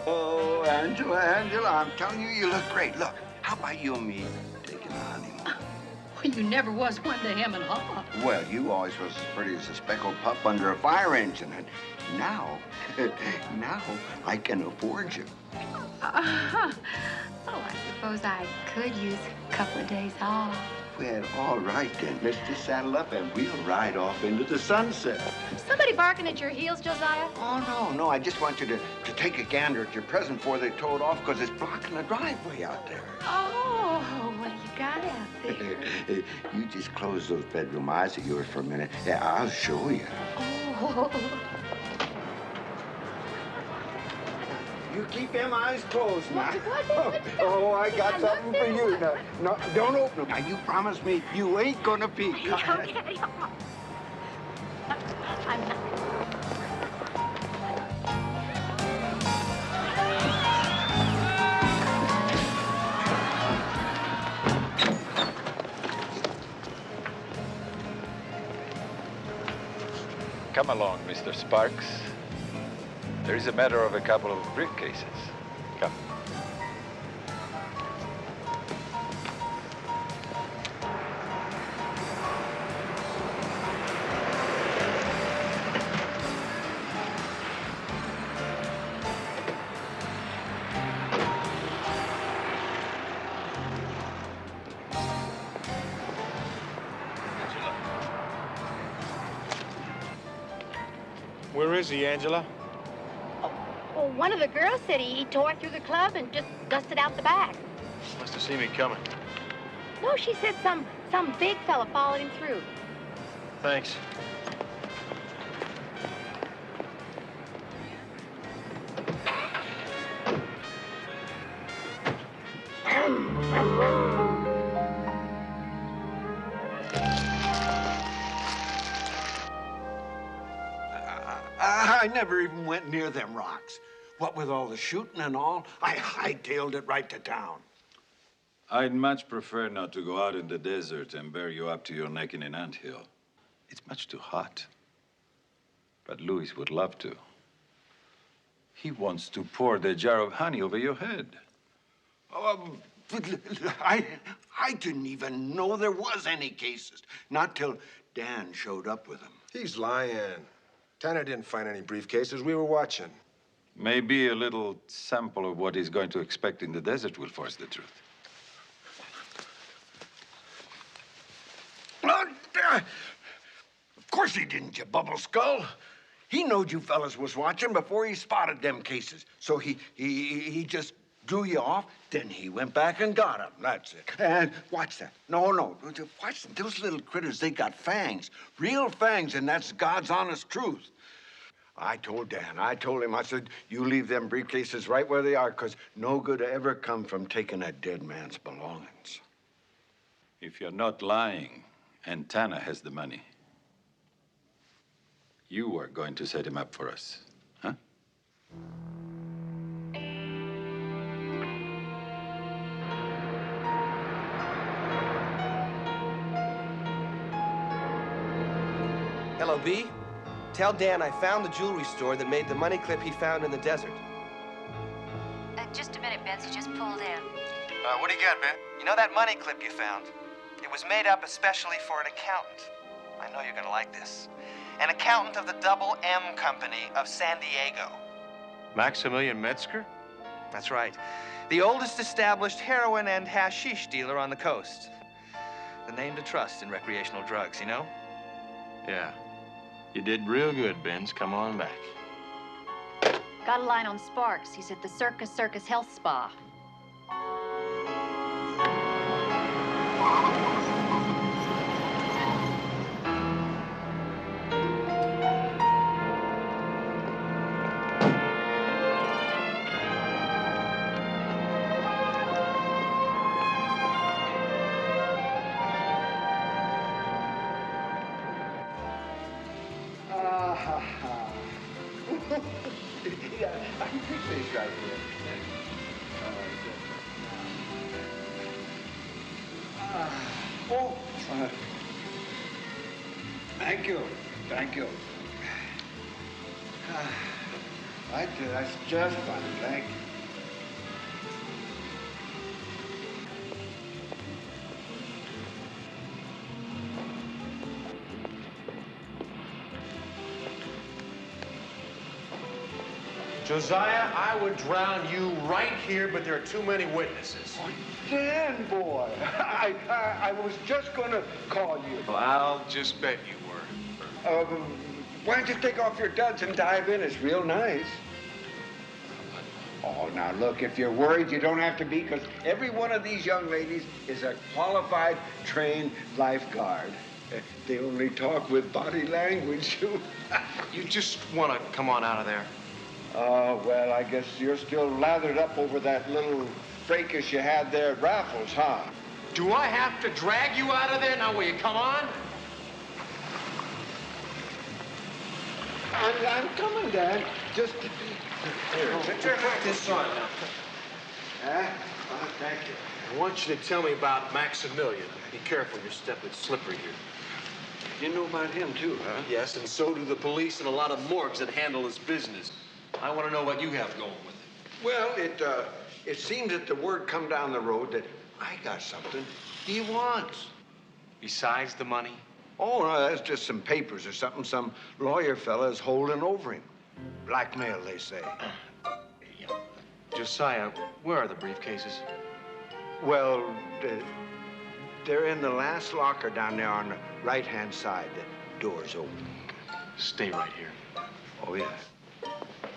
Oh, Angela, I'm telling you, you look great. Look, how about you and me taking a honeymoon? Well, you never was one to hem and haw. Well, you always was as pretty as a speckled pup under a fire engine, and now I can afford you. Oh, I suppose I could use a couple of days off. Well, all right then. Let's just saddle up and we'll ride off into the sunset. Somebody barking at your heels, Josiah? Oh, no. I just want you to take a gander at your present before they tow it off, because it's blocking the driveway out there. Oh, what do you got out there? You just close those bedroom eyes of yours for a minute. Yeah, I'll show you. Oh. You keep them eyes closed now. Oh, I got something for you. Now, no, don't open them. Now, you promise me you ain't gonna peek. Okay. I'm not. Come along, Mr. Sparks. There is a matter of a couple of briefcases. Come. Where is he, Angela? Well, one of the girls said he tore through the club and just dusted out the back. Must have seen me coming. No, she said some big fella followed him through. Thanks. I never even went near them rocks. What with all the shooting and all, I hightailed it right to town. I'd much prefer not to go out in the desert and bear you up to your neck in an anthill. It's much too hot. But Louis would love to. He wants to pour the jar of honey over your head. I didn't even know there was any cases. Not till Dan showed up with them. He's lying. Tanner didn't find any briefcases. We were watching. Maybe a little sample of what he's going to expect in the desert will force the truth. Of course he didn't, you bubble skull. He knowed you fellas was watching before he spotted them cases. So he just drew you off, then he went back and got them. That's it. And watch that. No. Watch those little critters. They got fangs. Real fangs, and that's God's honest truth. I told Dan, I said, you leave them briefcases right where they are, because no good ever come from taking a dead man's belongings. If you're not lying, and Tanner has the money, you are going to set him up for us, huh? Hello, B. Tell Dan I found the jewelry store that made the money clip he found in the desert. Just a minute, Benz. He just pulled in. What do you got, Ben? You know that money clip you found? It was made up especially for an accountant. I know you're gonna like this. An accountant of the Double M Company of San Diego. Maximilian Metzger? That's right. The oldest established heroin and hashish dealer on the coast. The name to trust in recreational drugs, you know? Yeah. You did real good, Benz. Come on back. Got a line on Sparks. He's at the Circus Health Spa. Yeah, I can fix these right here. Thank you. That's just fine, thank you. Josiah, I would drown you right here, but there are too many witnesses. Oh, Dan, boy, I was just gonna call you. Well, I'll just bet you were. Why don't you take off your duds and dive in? It's real nice. Oh, now look, if you're worried, you don't have to be, because every one of these young ladies is a qualified, trained lifeguard. They only talk with body language. You just want to come on out of there? Well, I guess you're still lathered up over that little fracas you had there at Raffles, huh? Do I have to drag you out of there? Now, will you come on? I'm coming, Dan. Just... Here, put this on. Huh? Oh, thank you. I want you to tell me about Maximilian. Be careful, your step is slippery here. You know about him, too, huh? Yes, and so do the police and a lot of morgues that handle his business. I want to know what you have going with him. Well, it seems that the word come down the road that I got something he wants. Besides the money? Oh, no, that's just some papers or something some lawyer fella is holding over him. Blackmail, they say. Josiah, where are the briefcases? Well, they're in the last locker down there on the right-hand side. The door's open. Stay right here. Oh, yeah.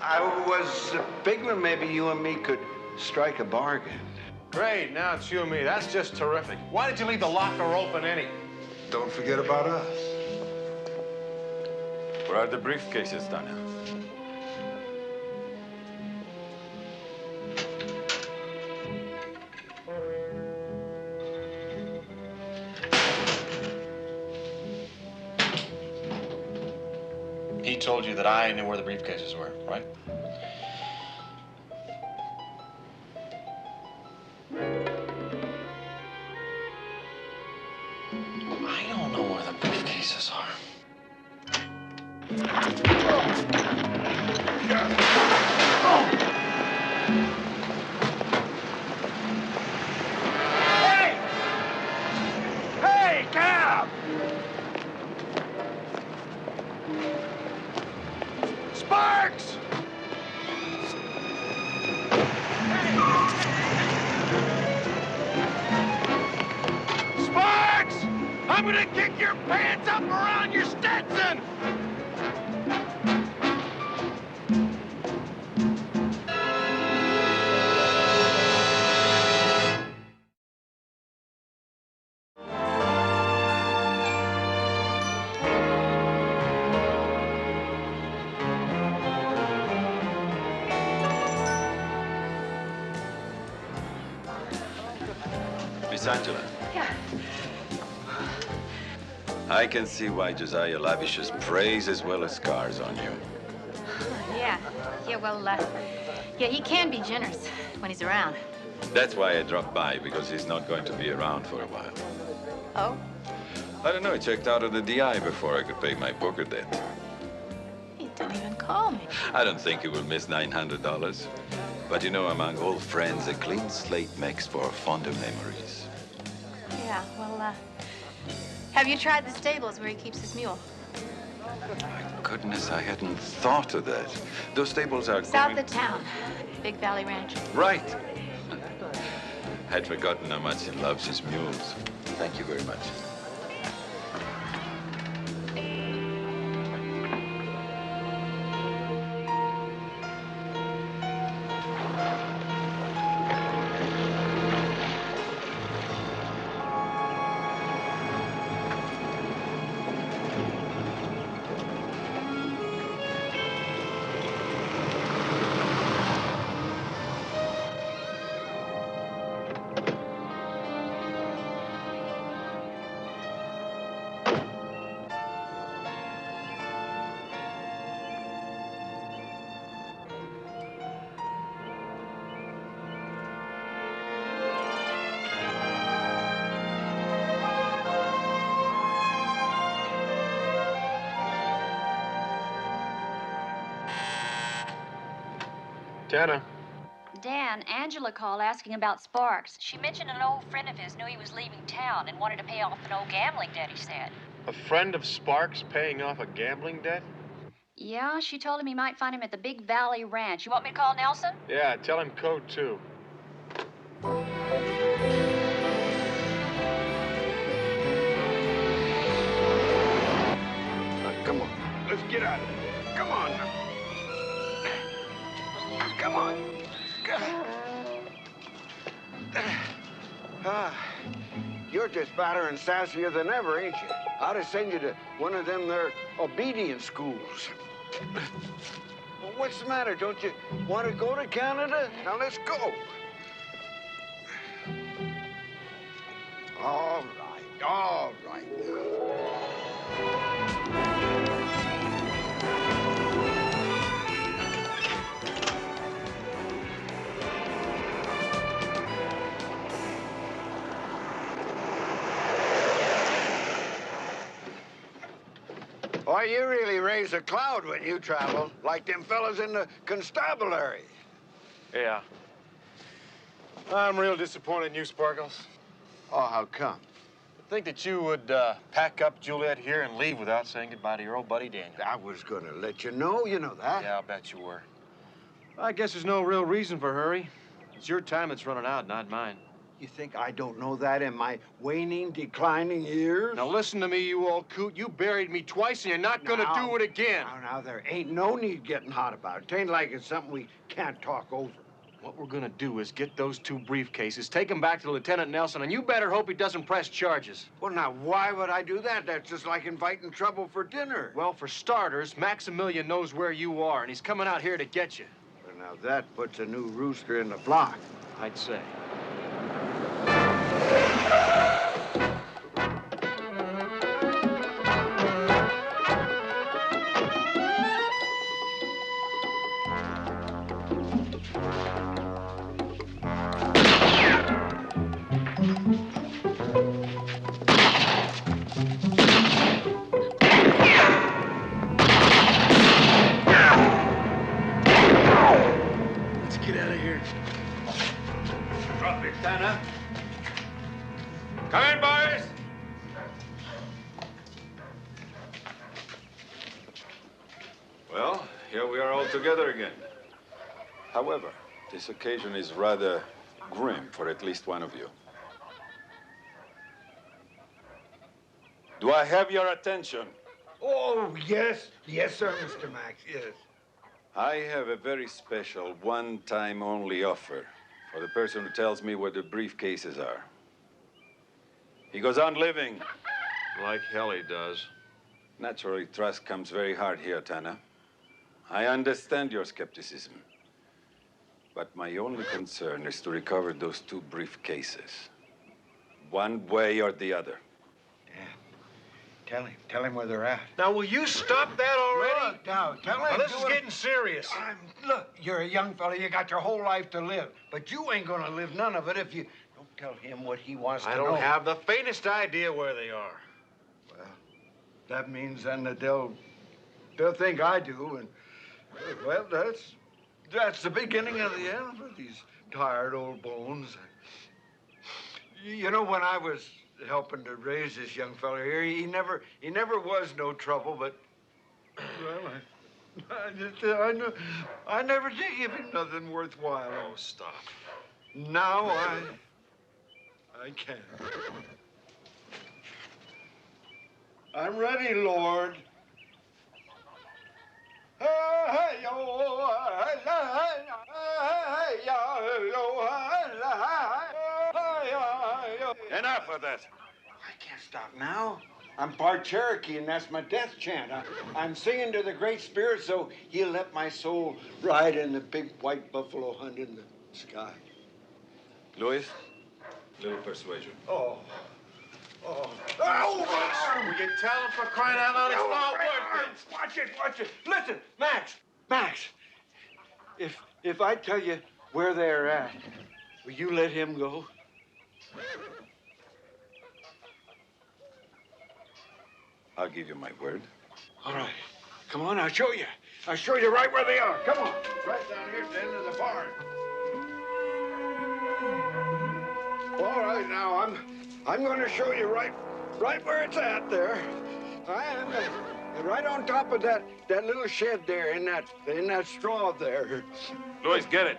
I was figuring maybe you and me could strike a bargain. Great, now it's you and me. That's just terrific. Why did you leave the locker open any? Don't forget about us. Where are the briefcases, Tanya? He told you that I knew where the briefcases were, right? I don't know where the briefcases are. Hey! Hey, cab! Sparks! Sparks! I'm gonna kick your pants up around your Stetson! Miss Angela. Yeah. I can see why Josiah lavishes praise as well as scars on you. Yeah. Yeah, well, yeah, he can be generous when he's around. That's why I dropped by, because he's not going to be around for a while. Oh? I don't know, I checked out of the DI before I could pay my poker debt. He didn't even call me. I don't think he will miss $900. But you know, among old friends, a clean slate makes for fonder memories. Yeah, well, have you tried the stables where he keeps his mule? Goodness, I hadn't thought of that. Those stables are South going... of town, Big Valley Ranch. Right. I'd forgotten how much he loves his mules. Thank you very much. Tana. Dan, Angela called asking about Sparks. She mentioned an old friend of his knew he was leaving town and wanted to pay off an old gambling debt, he said. A friend of Sparks paying off a gambling debt? Yeah, she told him he might find him at the Big Valley Ranch. You want me to call Nelson? Yeah, tell him code 2. Come on, let's get out of here. Come on now. Come on. You're just badder and sassier than ever, ain't you? I'd have sent you to one of them there obedience schools. Well, what's the matter? Don't you want to go to Canada? Now let's go. All right now. Why, you really raise a cloud when you travel, like them fellas in the constabulary. Yeah. I'm real disappointed in you, Sparkles. Oh, how come? Think that you would pack up Juliet here and leave without saying goodbye to your old buddy Daniel. I was gonna let you know that. Yeah, I'll bet you were. I guess there's no real reason for hurry. It's your time that's running out, not mine. You think I don't know that in my waning, declining years? Now listen to me, you old coot. You buried me twice and you're not gonna do it again. Now, there ain't no need getting hot about it. It ain't like it's something we can't talk over. What we're gonna do is get those 2 briefcases, take them back to Lieutenant Nelson, and you better hope he doesn't press charges. Well, now, why would I do that? That's just like inviting trouble for dinner. Well, for starters, Maximilian knows where you are, and he's coming out here to get you. Well, now, that puts a new rooster in the flock. I'd say. Let's get out of here. Drop it, Tanner. Come in, boys. Well, here we are all together again. However, this occasion is rather grim for at least one of you. Do I have your attention? Oh, yes. Yes, sir, Mr. Max, yes. I have a very special, one-time only offer for the person who tells me where the briefcases are. He goes on living. Like hell he does. Naturally, trust comes very hard here, Tanner. I understand your skepticism. But my only concern is to recover those 2 briefcases. One way or the other. Tell him where they're at. Now, will you stop that already? Look, now, tell him. Now, this is getting serious. Look, you're a young fella. You got your whole life to live. But you ain't gonna live none of it if you don't tell him what he wants to know. I don't have the faintest idea where they are. Well, that means then that they'll think I do, and well, that's the beginning of the end for these tired old bones. You know, when I was helping to raise this young fella here, he never was no trouble, but well, I never did give him nothing worthwhile. Oh, stop. Now I can. I'm ready, Lord. Enough of that. I can't stop now. I'm part Cherokee, and that's my death chant. I'm singing to the Great Spirit so he'll let my soul ride in the big white buffalo hunt in the sky. Louis, little persuasion. Oh. Will you tell him for crying out loud? It's not worth it. Watch it. Listen, Max. If I tell you where they're at, will you let him go? I'll give you my word. All right. Come on, I'll show you. I'll show you right where they are. Come on. Right down here at the end of the barn. All right, now I'm going to show you right where it's at there. I am right on top of that little shed there in that straw there. Louis, get it.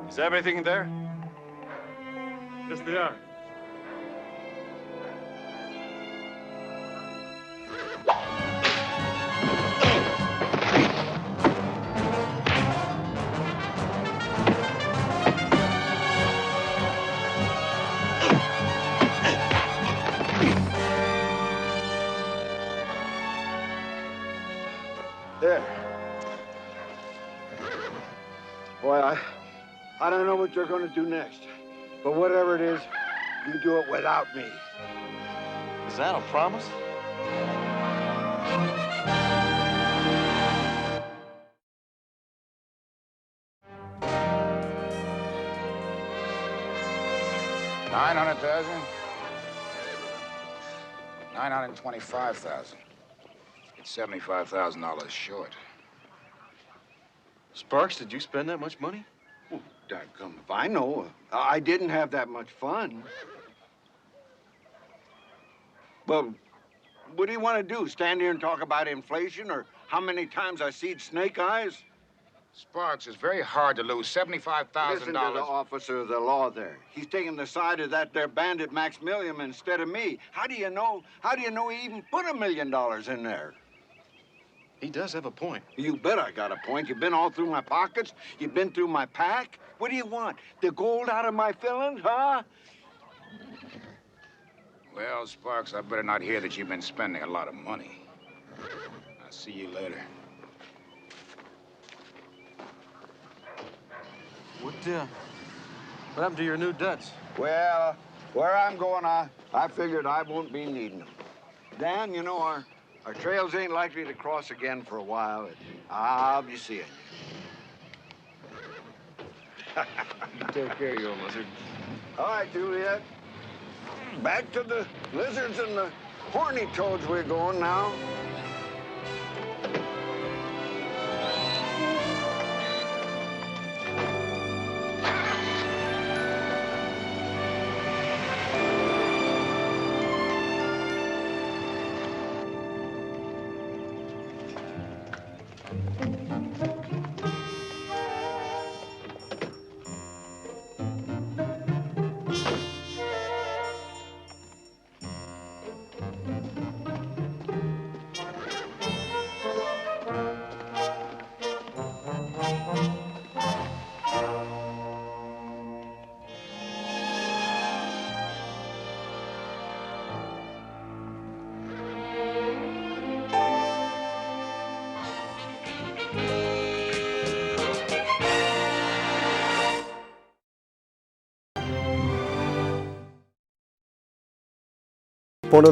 Is everything there? Yes, they are. There. Boy, I don't know what you're going to do next. But whatever it is, you do it without me. Is that a promise? 900,000. 925,000. It's $75,000 short. Sparks, did you spend that much money? Well, dadgum, if I know. I didn't have that much fun. Well, what do you want to do? Stand here and talk about inflation or how many times I seen snake eyes? Sparks, it's very hard to lose $75,000. Listen to the officer of the law there. He's taking the side of that there bandit Maximilian instead of me. How do you know he even put $1 million in there? He does have a point. You bet I got a point. You've been all through my pockets. You've been through my pack. What do you want? The gold out of my fillings, huh? Well, Sparks, I better not hear that you've been spending a lot of money. I'll see you later. What happened to your new duds? Well, where I'm going, I figured I won't be needing them. Dan, you know, our trails ain't likely to cross again for a while. I'll be seeing you. You take care, you old lizard. All right, Juliet. Back to the lizards and the horny toads we're going now.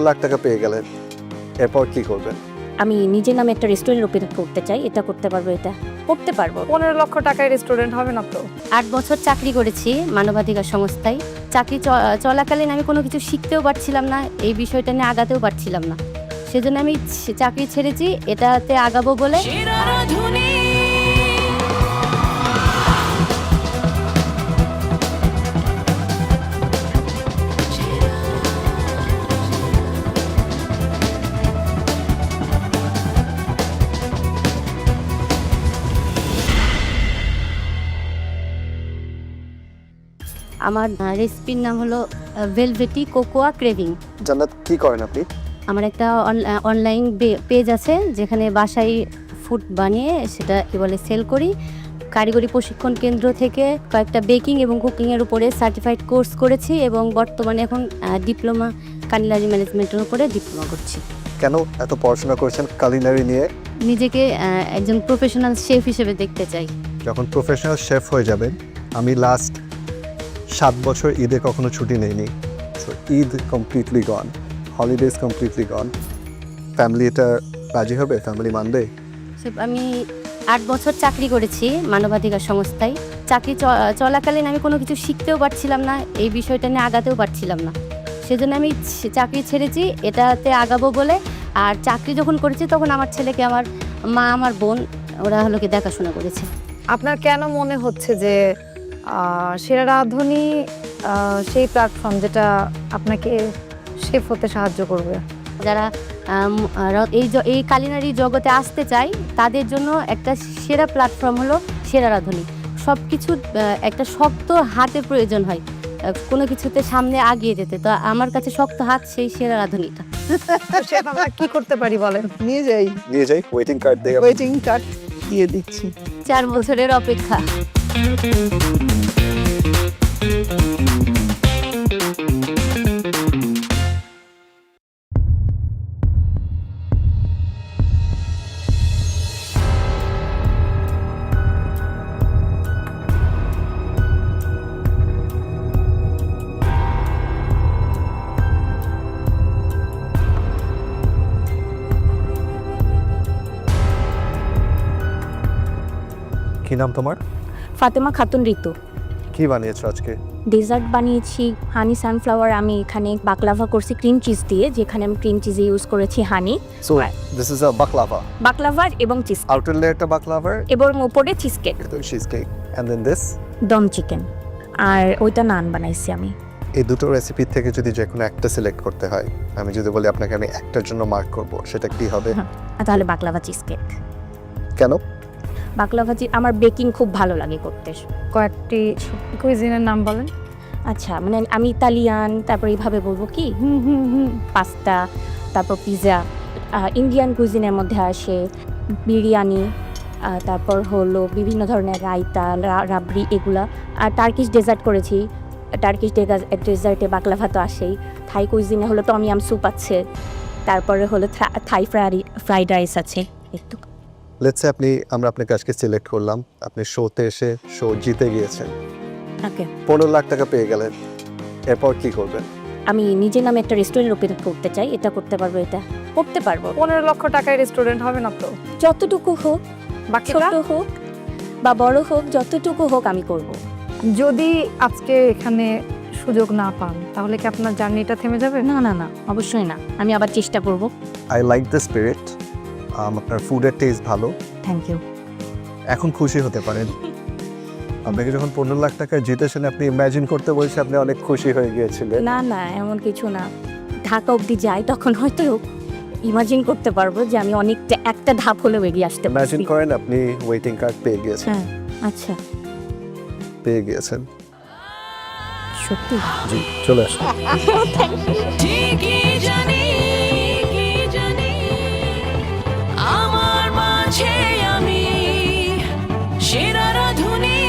Lakh টাকা পেয়ে গেলেন, এরপর কি করবেন? আমি নিজের নামে একটা রেস্টুরেন্ট ওপেন করতে চাই। এটা করতে পারবো, এটা করতে পারবো। 15 লক্ষ টাকায় রেস্টুরেন্ট হবে না তো? 8 বছর চাকরি করেছি মানবাধিকার সংস্থায়। চাকরি চলাকালীন আমি কোনো কিছু শিখতেও পারছিলাম না, এই বিষয়টা নিয়ে আগাতেও পারছিলাম না। সেজন্য আমি চাকরি ছেড়েছি, এটাতে আগাবো বলে। আমার রেসিপির নাম হলো ভেলভেটি কোকোয়া ক্রেভিং। জান্নাত, কি করেন আপনি? আমার একটা অনলাইন পেজ আছে যেখানে বাসায় ফুড বানিয়ে সেটা কি বলে সেল করি। কারিগরি প্রশিক্ষণ কেন্দ্র থেকে কয়েকটা বেকিং এবং কুকিংয়ের উপরে সার্টিফাইড কোর্স করেছি এবং বর্তমানে এখন ডিপ্লোমা কালিনারি ম্যানেজমেন্টের উপরে ডিপ্লোমা করছি। কেন এত পড়াশোনা করেছেন কালিনারি নিয়ে? নিজেকে একজন প্রফেশনাল শেফ হিসেবে দেখতে চাই। যখন প্রফেশনাল শেফ হয়ে যাবেন, আমি লাস্ট 7 বছর ঈদে কখনো ছুটি নেইনি। সো ঈদ কমপ্লিটলি গন, হলিডেজ কমপ্লিটলি গন। ফ্যামিলি এটা রাজি হবে? ফ্যামিলি মানবে? আমি 8 বছর চাকরি করেছি মানবাধিকার সংস্থায়। চাকরি চলাকালীন আমি কোনো কিছু শিখতেও পারছিলাম না, এই বিষয়টা নিয়ে আগাতেও পারছিলাম না। সেজন্য আমি চাকরি ছেড়েছি, এটাতে আগাবো বলে। আর চাকরি যখন করেছি তখন আমার ছেলেকে আমার মা, আমার বোন, ওরা হলো কি দেখাশোনা করেছে। আপনার কেন মনে হচ্ছে যে সেরা রাঁধুনি সেই প্ল্যাটফর্ম যেটা আপনাকে শেফ হতে সাহায্য করবে? যারা এই কালিনারি জগতে আসতে চায় তাদের জন্য একটা সেরা প্ল্যাটফর্ম হলো সেরা রাঁধুনি। সব কিছু একটা শক্ত হাতের প্রয়োজন হয় কোনো কিছুতে সামনে আগিয়ে যেতে। তো আমার কাছে শক্ত হাত সেই সেরা রাঁধুনিটা। শেফ, আমরা কি করতে পারি বলেন? নিয়ে যাই ওয়েটিং কার্ড দিয়ে। ওয়েটিং কার্ড দিয়ে দিচ্ছি। 4 বছরের অপেক্ষা। কি নাম তোমার? ফাতেমা খাতুন ঋতু। কি বানিয়েছো আজকে? ডেজার্ট বানিয়েছি হানি সানফ্লাওয়ার, আমি এখানে বাকলাভা করছি ক্রিম চিজ দিয়ে, যেখানে আমি ক্রিম চিজে ইউজ করেছি হানি। So this is a baklava. Baklava এবং চিজ Outer layer টা baklava, এবং উপরে cheese cake, cheese cake, and then this. দম চিকেন, আর ওইটা নান বানাইছি আমি। এই দুটো রেসিপি থেকে যদি যে কোনো একটা সিলেক্ট করতে হয়, আমি যদি বলি আপনাকে আমি একটার জন্য মার্ক করব, সেটা কি হবে? তাহলে বাকলাভা চিজ কেক। কেন? বাকলাভা আমার বেকিং খুব ভালো লাগে করতে। কয়েকটি কুইজিনের নাম বলেন। আচ্ছা, মানে আমি ইতালিয়ান, তারপর এইভাবে বলবো কি পাস্তা, তারপর পিৎজা, ইন্ডিয়ান কুইজিনের মধ্যে আসে বিরিয়ানি, তারপর হলো বিভিন্ন ধরনের রায়তা, রাবড়ি, এগুলা। আর টার্কিশ ডেজার্ট করেছি, টার্কিশ ডেজার্টে বাকলাভা তো আসেই। থাই কুইজিনে হলো টমিয়াম স্যুপ আছে, তারপরে হলো থাই ফ্রাইড রাইস আছে। একটু লেটস সে আমরা আপনাকে আজকে সিলেক্ট করলাম, আপনি শোতে এসে শো জিতে গিয়েছেন, ওকে, 15 লাখ টাকা পেয়ে গেলেন, এরপর কি করবেন? আমি নিজের নামে একটা রেস্টুরেন্ট ওপেন করতে চাই। এটা করতে পারবো, এটা করতে পারবো। 15 লক্ষ টাকায় রেস্টুরেন্ট হবে না তো? যতটুকু হোক, ছোট হোক বা বড় হোক, যতটুকু হোক আমি করব। যদি আজকে এখানে সুযোগ না পান, তাহলে কি আপনার জার্নিটা থেমে যাবে? না না না, অবশ্যই না, আমি আবার চেষ্টা করব। I like the spirit. আপনার ফুডের টেস্ট ভালো। Thank you. এখন খুশি হতে পারেন। আপনাকে যখন 15 লাখ টাকা জিতেছেন, আপনি ইমাজিন করতে বলছে আপনি অনেক খুশি হয়ে গিয়েছিলেন। না না, এমন কিছু না। ঢাকা অবধি যাই, তখন হয়তো ইমাজিন করতে পারবো যে আমি অনেকটা একটা ধাপ হলেও এগিয়ে আসতে পারছি। ইমাজিন করেন আপনি ওয়েটিং কার্ড পেয়ে গিয়েছেন। হ্যাঁ, আচ্ছা, পেয়ে গিয়েছেন সত্যি? জি, চলে আসুন। ঠিকই জানি, কি জানি আমার মাঝে আমি সেরা রাধুনী।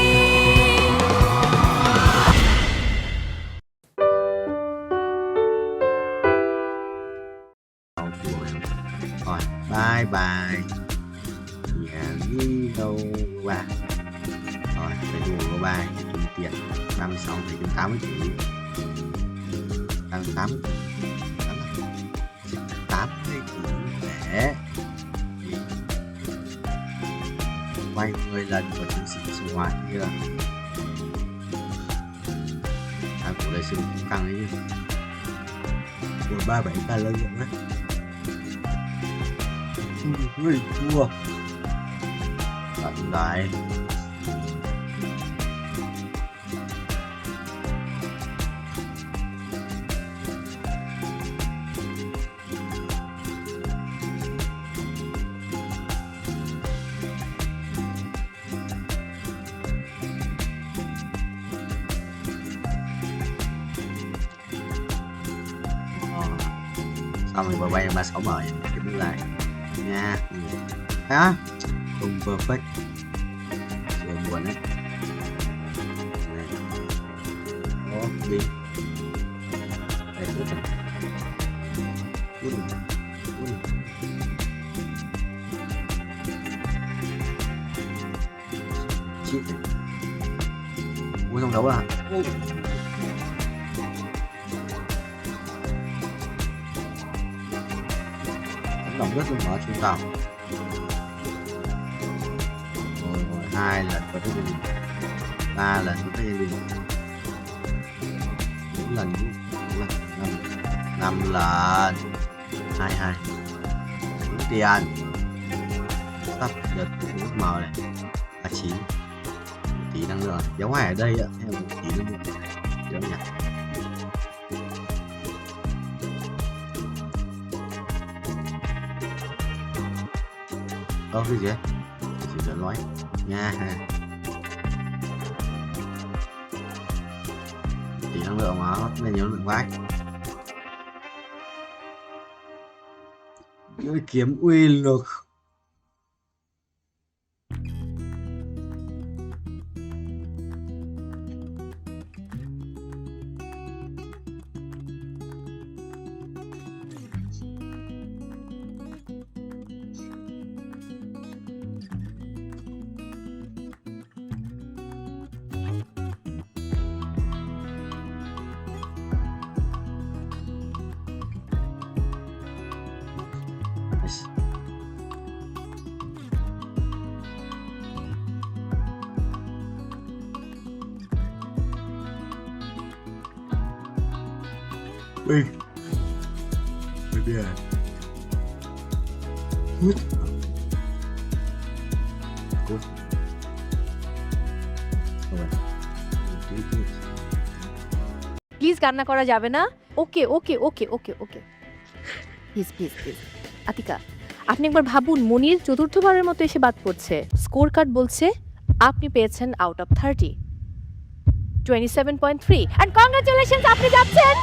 Rồi, bye bye. Nhà đi đâu qua. Rồi, phải đùa của bye. Chung tiền 36,80 triệu. 88 80 triệu rẻ. Quay 10 lần của chiến sĩ sinh hoạt chưa? Của đây sinh căng ấy. Của 37 ca lớn rồi đấy. Người thua. Tận lại. Xong rồi bà bay 36 bờ cái bước lại nha. Hả? Không perfect. Sự buồn đấy. Đó, đi. Đây, tốt rồi. Chít này. Ui, không đấu à? Động rất là mở trung tàu. Rồi 2 lần có cái gì, 3 lần có cái gì, 4 lần, 5 lần, 22 đúng tiền. Sắp đợt nước màu này 39 tí năng lượng giống ngoài ở đây ạ, theo một tí năng lượng giống nhỉ. Cái gì chỉ để nói nha. Tỷ năng lượng mà nên nhớ lượng vách. Cái kiếm uy lực. Wait. Maybe I. What? Go. Please কান্না করা যাবে না। Okay okay okay okay okay please please please. Atika, আপনি একবার ভাবুন, মনির চতুর্থবারের মতো এসে বাদ পড়ছে। স্কোর কার্ড বলছে আপনি পেয়েছেন আউট অফ 30, 27.3 অ্যান্ড কংগ্রাচুলেশনস, আপনি যাচ্ছেন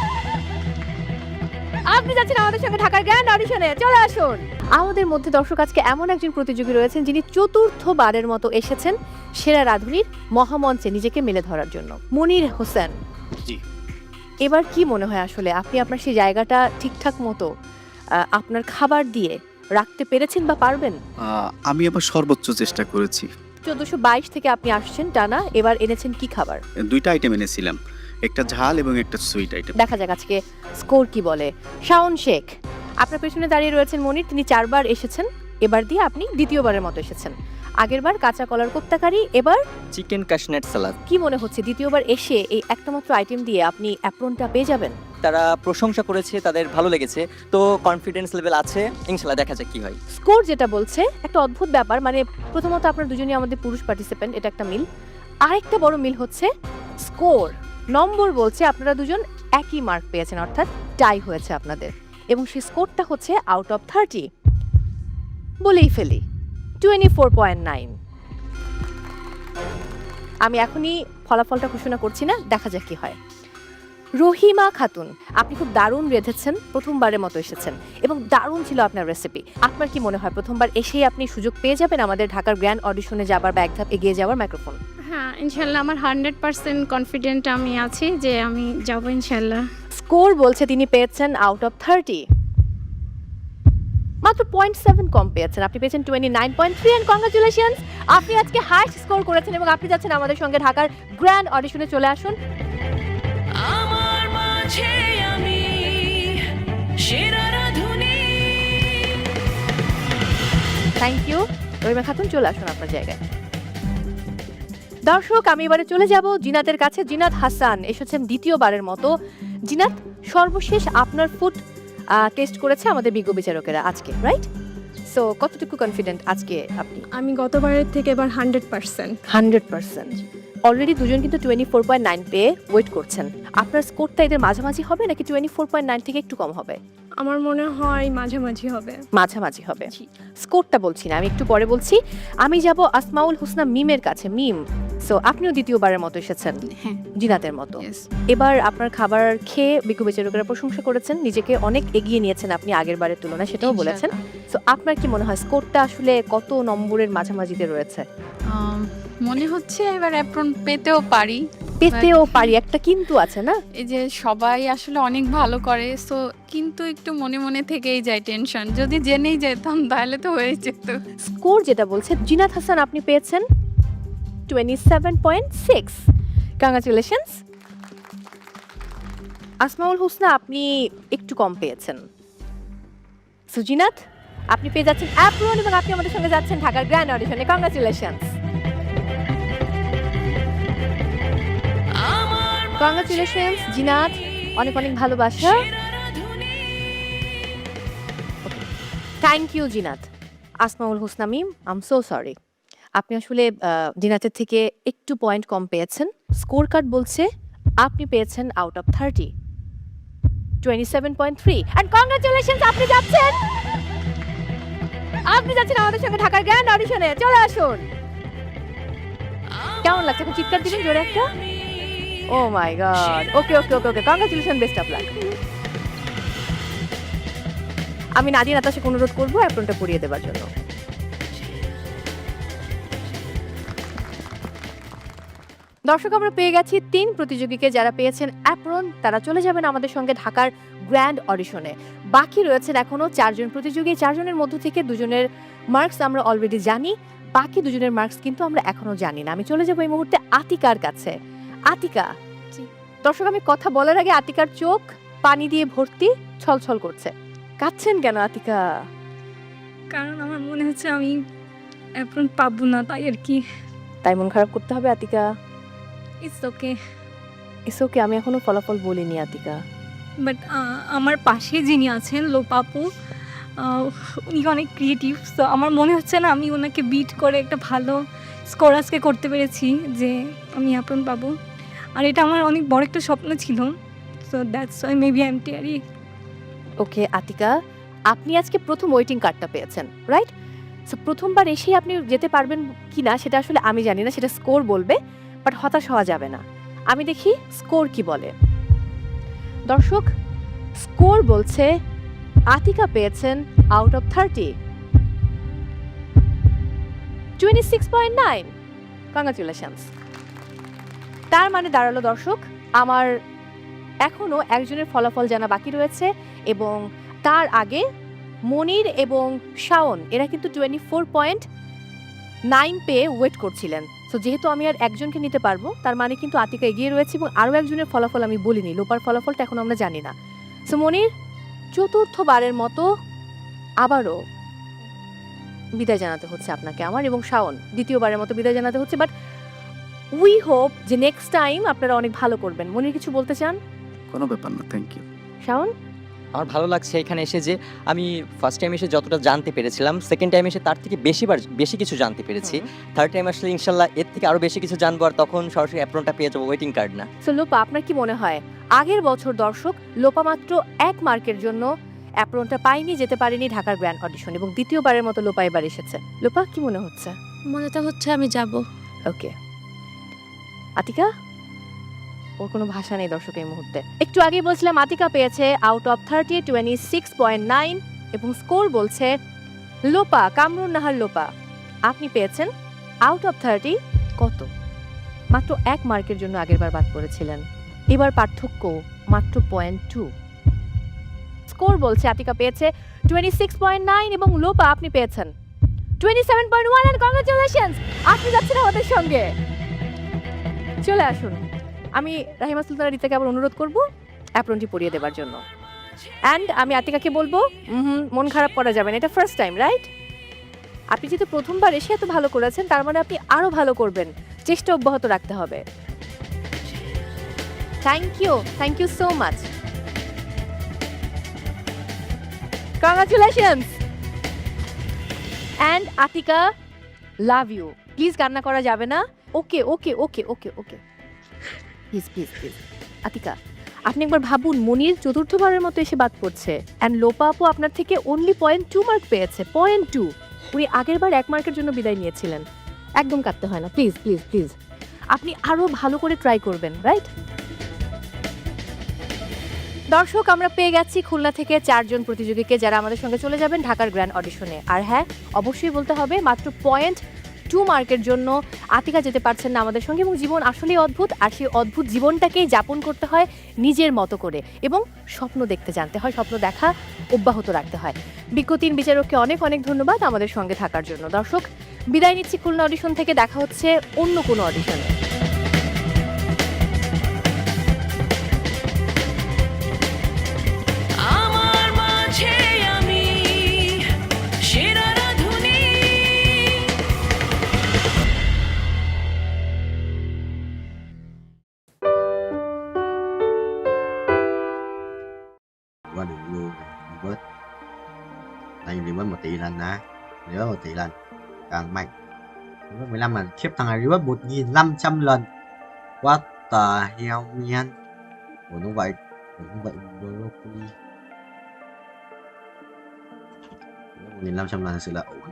আমাদের সঙ্গে ঢাকার গ্র্যান্ড অডিশনে। চলে আসুন। আমাদের মধ্যে দর্শক আজকে এমন একজন প্রতিযোগী রয়েছেন যিনি চতুর্থবারের মতো এসেছেন সেরা রাঁধুনির মহামঞ্চে নিজেকে মেলে ধরার জন্য, মনির হোসেন। জি। এবার কি মনে হয় আসলে আপনি আপনার সেই জায়গাটা ঠিকঠাক মতো আপনার খাবার দিয়ে রাখতে পেরেছেন বা পারবেন? আমি আমার সর্বোচ্চ চেষ্টা করেছি। 1422 থেকে আপনি আসছেন টানা, এবার এনেছেন কি খাবার? দুইটা আইটেম এনেছিলাম, একটা ঝাল এবং একটা সুইট আইটেম। দেখা যাক আজকে স্কোর কি বলে। শাওন শেখ, আপনার পেছনে দাঁড়িয়ে রয়েছেন মনির, তিনি 4 বার এসেছেন, এবার দিয়ে আপনি দ্বিতীয়বারের মতো এসেছেন। আগেরবার কাঁচা কলার কোপ্তাকারি, এবার চিকেন কাশনেট সালাদ। কি মনে হচ্ছে দ্বিতীয়বার এসে এই একটা মাত্র আইটেম দিয়ে আপনি অ্যাপ্রনটা পেয়ে যাবেন? তারা প্রশংসা করেছে, তাদের ভালো লেগেছে, তো কনফিডেন্স লেভেল আছে, ইনশাআল্লাহ দেখা যাক কি হয়। স্কোর যেটা বলছে একটা অদ্ভুত ব্যাপার, মানে প্রথমত আপনার দুজনই আমাদের পুরুষ পার্টিসিপেন্ট, এটা একটা মিল। আরেকটা বড় মিল হচ্ছে স্কোর নম্বর বলছে আপনারা দুজন একই মার্ক পেয়েছেন, অর্থাৎ টাই হয়েছে আপনাদের, এবং সেই স্কোরটা হচ্ছে আউট অফ 30। বলেই ফেলি 24.9। আমি এখনই ফলাফলটা ঘোষণা করছি না, দেখা যাক কি হয়। রহিমা খাতুন, আপনি খুব দারুণ রেঁধেছেন, প্রথমবারের মতো এসেছেন এবং দারুণ ছিল আপনার রেসিপি। আপনার কি মনে হয় প্রথমবার এসেই আপনি সুযোগ পেয়ে যাবেন আমাদের ঢাকার গ্র্যান্ড অডিশনে যাবার বা এক ধাপ এগিয়ে যাওয়ার মাইক্রোফোন? হ্যাঁ, ইনশাল্লাহ আমার 100% কনফিডেন্ট আমি আছি যে আমি যাবো ইনশাল্লাহ। স্কোর বলছে তিনি পেয়েছেন আউট অফ 30, মাত্র 0.7 কম পেয়েছেন, আপনি পেয়েছেন 29.3 এন্ড কংগ্রাচুলেশনস, আপনি আজকে হাইস্ট স্কোর করেছেন এবং আপনি যাচ্ছেন আমাদের সঙ্গে ঢাকার গ্র্যান্ড অডিশনে। চলে আসুন। আমার মাঝে আমি সেরা রাঁধুনি। থ্যাংক ইউ রহিমা খাতুন, চলে আসুন আপনার জায়গায়। দর্শক, আমি এবারে চলে যাব জিনাতের কাছে। জিনাত হাসান এসেছেন দ্বিতীয়বারের মতো। জিনাত, সর্বশেষ আপনার ফুড টেস্ট করেছে আমাদের বিজ্ঞ বিচারকেরা আজকে, রাইট? সো কতটুকু কনফিডেন্ট আজকে আপনি? আমি গতবারের থেকে এবার 100%। 100%। অলরেডি দুজন কিন্তু 24.9 পেয়ে ওয়েট করছেন। আপনার স্কোরটা এদের মাঝামাঝি হবে নাকি 24.9 থেকে একটু কম হবে? আমার মনে হয় মাঝামাঝি হবে। মাঝামাঝি হবে। স্কোরটা বলছি না, আমি একটু পরে বলছি। আমি যাব আসমাউল হোসনা মিমের কাছে। মিম, সো আপনিও দ্বিতীয়বারের মতো এসেছেন জিনাতের মতো। এবার আপনার খাবার খেয়ে বিজ্ঞ বিচারকেরা প্রশংসা করেছেন, নিজেকে অনেক এগিয়ে নিয়েছেন আপনি আগের বারের তুলনায়, সেটাও বলেছেন। সো আপনার কি মনে হয় স্কোরটা আসলে কত নম্বরের মাঝামাঝিতে রয়েছে? মনে হচ্ছে এবার অ্যাপ্রন পেতেও পারি। একটা কিন্তু আছে না, এই যে সবাই আসলে অনেক ভালো করে, সো কিন্তু একটু মনে মনে থেকেই যায় টেনশন, যদি জেনেই যেতাম তাহলে তো হয়ে যেত। স্কোর যেটা বলছে জিনাত হাসান আপনি পেয়েছেন 27.6, কংগ্রাচুলেশনস। আসমাউল হোসনা আপনি একটু কম পেয়েছেন। সুজিনাত, আপনি পেয়ে যাচ্ছেন অ্যাপ্রন এবং আপনি আমাদের সঙ্গে যাচ্ছেন ঢাকার গ্র্যান্ড অডিশনে। কংগ্রাচুলেশনস। কংগ্রাচুলেশনস জিনাত, অনেক অনেক ভালোবাসা। Thank you Zinat. Asmaul Hosna Mim, I am so sorry, আপনি আসলে জিনাতের থেকে একটু পয়েন্ট কম পেয়েছেন। স্কোর কার্ড বলছে আপনি পেয়েছেন আউট অফ 30, 27.3 অ্যান্ড কংগ্রাচুলেশনস, আপনি যাচ্ছেন আমাদের সঙ্গে ঢাকার গ্র্যান্ড অডিশনে। চলে আসুন। কেমন লাগছে? এখন চিৎকার দিবেন জোরে একটা। Oh my God, okay okay okay okay, congratulation, best of luck. আমি নাদিয়া নাতাশাকে অনুরোধ করবো অ্যাপ্রনটা পরিয়ে দেওয়ার জন্য। দর্শক, আমরা পেয়ে গেছি 3 প্রতিযোগীকে যারা পেয়েছেন অ্যাপ্রন, তারা চলে যাবেন আমাদের সঙ্গে ঢাকার গ্র্যান্ড অডিশনে। বাকি রয়েছেন এখনো 4 জন প্রতিযোগী। 4 জনের মধ্য থেকে 2 জনের মার্কস আমরা অলরেডি জানি, বাকি 2 জনের মার্কস কিন্তু আমরা এখনো জানি না। আমি চলে যাবো এই মুহূর্তে আতিকার কাছে। আতিকা, দর্শক আমি কথা বলার আগে আতিকার চোখ পানি দিয়ে ভর্তি, ছলছল করছে। কাঁদছেন কেন আতিকা? কারণ আমার মনে হচ্ছে আমি অ্যাপ্রন পাবো না, তাই আর কি। তাই মন খারাপ করতে হবে Atika? It's okay. It's okay, আমি এখনো ফলাফল বলিনি আতিকা। বাট আমার পাশে যিনি আছেন লোপাপু, উনি অনেক ক্রিয়েটিভ। সো আমার মনে হচ্ছে না আমি ওনাকে বিট করে একটা ভালো স্কোর আজকে করতে পেরেছি যে আমি অ্যাপ্রন পাবো। আর এটা আমার অনেক বড় একটা স্বপ্ন ছিল। So that's why maybe I am teary. Okay Atika, আপনি আজকে প্রথম ওয়েটিং কার্ডটা পেয়েছেন, রাইট? সো প্রথমবার এসেই আপনি যেতে পারবেন কি না সেটা আসলে আমি জানি না, সেটা স্কোর বলবে, বাট হতাশ হওয়া যাবে না। আমি দেখি স্কোর কি বলে। দর্শক, স্কোর বলছে আতিকা পেয়েছেন আউট অফ 30 26.9। কংগ্রাচুলেশনস। তার মানে দাঁড়ালো দর্শক, আমার এখনো একজনের ফলাফল জানা বাকি রয়েছে এবং তার আগে মনির এবং শাওন এরা কিন্তু 24.9 পেয়ে ওয়েট করছিলেন। সো যেহেতু আমি আর একজনকে নিতে পারবো, তার মানে কিন্তু আতিকা এগিয়ে রয়েছে এবং আরও একজনের ফলাফল আমি বলিনি, লোপার ফলাফলটা এখন আমরা জানি না। সো মনির, চতুর্থবারের মতো আবারও বিদায় জানাতে হচ্ছে আপনাকে আমার, এবং শাওন দ্বিতীয়বারের মতো বিদায় জানাতে হচ্ছে। বাট উই হোপ যে নেক্সট টাইম আপনারা অনেক ভালো করবেন। মনির কিছু বলতে চান? কোনো ব্যাপার না, থ্যাংক ইউ। শাওন? আমার ভালো লাগছে এখানে এসে যে আমি ফার্স্ট টাইম এসে যতটা জানতে পেরেছিলাম, সেকেন্ড টাইম এসে তার থেকে বেশি কিছু জানতে পেরেছি। থার্ড টাইম আসলে ইনশাল্লাহ এর থেকে আরও বেশি কিছু জানবো, আর তখন সরাসরি অ্যাপ্রনটা পেয়ে যাবো, ওয়েটিং কার্ড না। সো লোপা, আপনার কি মনে হয় আগের বছর দর্শক লোপা মাত্র 1 মার্কের জন্য অ্যাপ্রনটা পাইনি, যেতে পারেনি ঢাকার গ্র্যান্ড অডিশন, এবং দ্বিতীয়বারের মতো লোপা এবার এসেছে। লোপা, কি মনে হচ্ছে? মনেটা হচ্ছে আমি যাব। ওকে আতিকা? ওর কোনো ভাষা নেই দর্শক এই মুহূর্তে। একটু আগেই বলছিলাম আতিকা পেয়েছে আউট অফ 30 26.9 এবং স্কোর বলছে লোপা, কামরুন নাহার লোপা, আপনি পেয়েছেন আউট অফ 30 কত? মাত্র 1 মার্কের জন্য আগেরবার বাদ পড়েছিলেন, এবার পার্থক্য মাত্র 0.2। স্কোর বলছে আতিকা পেয়েছে 26.9 এবং লোপা আপনি পেয়েছেন 27.1। এন্ড কংগ্রাচুলেশনস, আপনি যাচ্ছেন আমাদের সঙ্গে। চলে আসুন। আমি রাহিমা সুলতানা রিতাকে আবার অনুরোধ করব অ্যাপ্রনটি পরিয়ে দেবার জন্য। অ্যান্ড আমি আতিকাকে বলবো মন খারাপ করা যাবে না, এটা ফার্স্ট টাইম, রাইট? আপনি যেহেতু প্রথমবার এসে এত ভালো করেছেন, তার মানে আপনি আরও ভালো করবেন, চেষ্টা অব্যাহত রাখতে হবে। Thank you so much. Congratulations. And Atika, love you. Please কান্না করা যাবে না। Okay okay okay okay okay please please please. Atika, আপনি একবার ভাবুন, মনির চতুর্থবারের মতো এসে বাদ পড়ছে, অ্যান্ড লোপা আপু আপনার থেকে অনলি 0.2 মার্ক পেয়েছে। 0.2। উনি আগের বার 1 মার্কের জন্য বিদায় নিয়েছিলেন। একদম কাঁদতে হয় না, প্লিজ প্লিজ প্লিজ। আপনি আরও ভালো করে ট্রাই করবেন, রাইট? দর্শক, আমরা পেয়ে গেছি খুলনা থেকে 4 জন প্রতিযোগীকে, যারা আমাদের সঙ্গে চলে যাবেন ঢাকার গ্র্যান্ড অডিশনে। আর হ্যাঁ, অবশ্যই বলতে হবে মাত্র 0.2 মার্কের জন্য আতিকা যেতে পারছেন না আমাদের সঙ্গে, এবং জীবন আসলেই অদ্ভুত, আর সেই অদ্ভুত জীবনটাকেই যাপন করতে হয় নিজের মতো করে, এবং স্বপ্ন দেখতে জানতে হয়, স্বপ্ন দেখা অব্যাহত রাখতে হয়। বিজ্ঞ 3 বিচারককে অনেক অনেক ধন্যবাদ আমাদের সঙ্গে থাকার জন্য। দর্শক, বিদায় নিচ্ছি খুলনা অডিশন থেকে, দেখা হচ্ছে অন্য কোনো অডিশনে। আমার মাঝে আমি সেরা রাধুনী। Qua đường luôn reward. Đây reward 1 tỷ lần nè, reward 1 tỷ lần càng mạnh. Reward 15 lần, khiếp, thằng này reward 1500 lần. What the hell man. Ủa nó vậy Broccoli 1500 lần thật sự là ổn.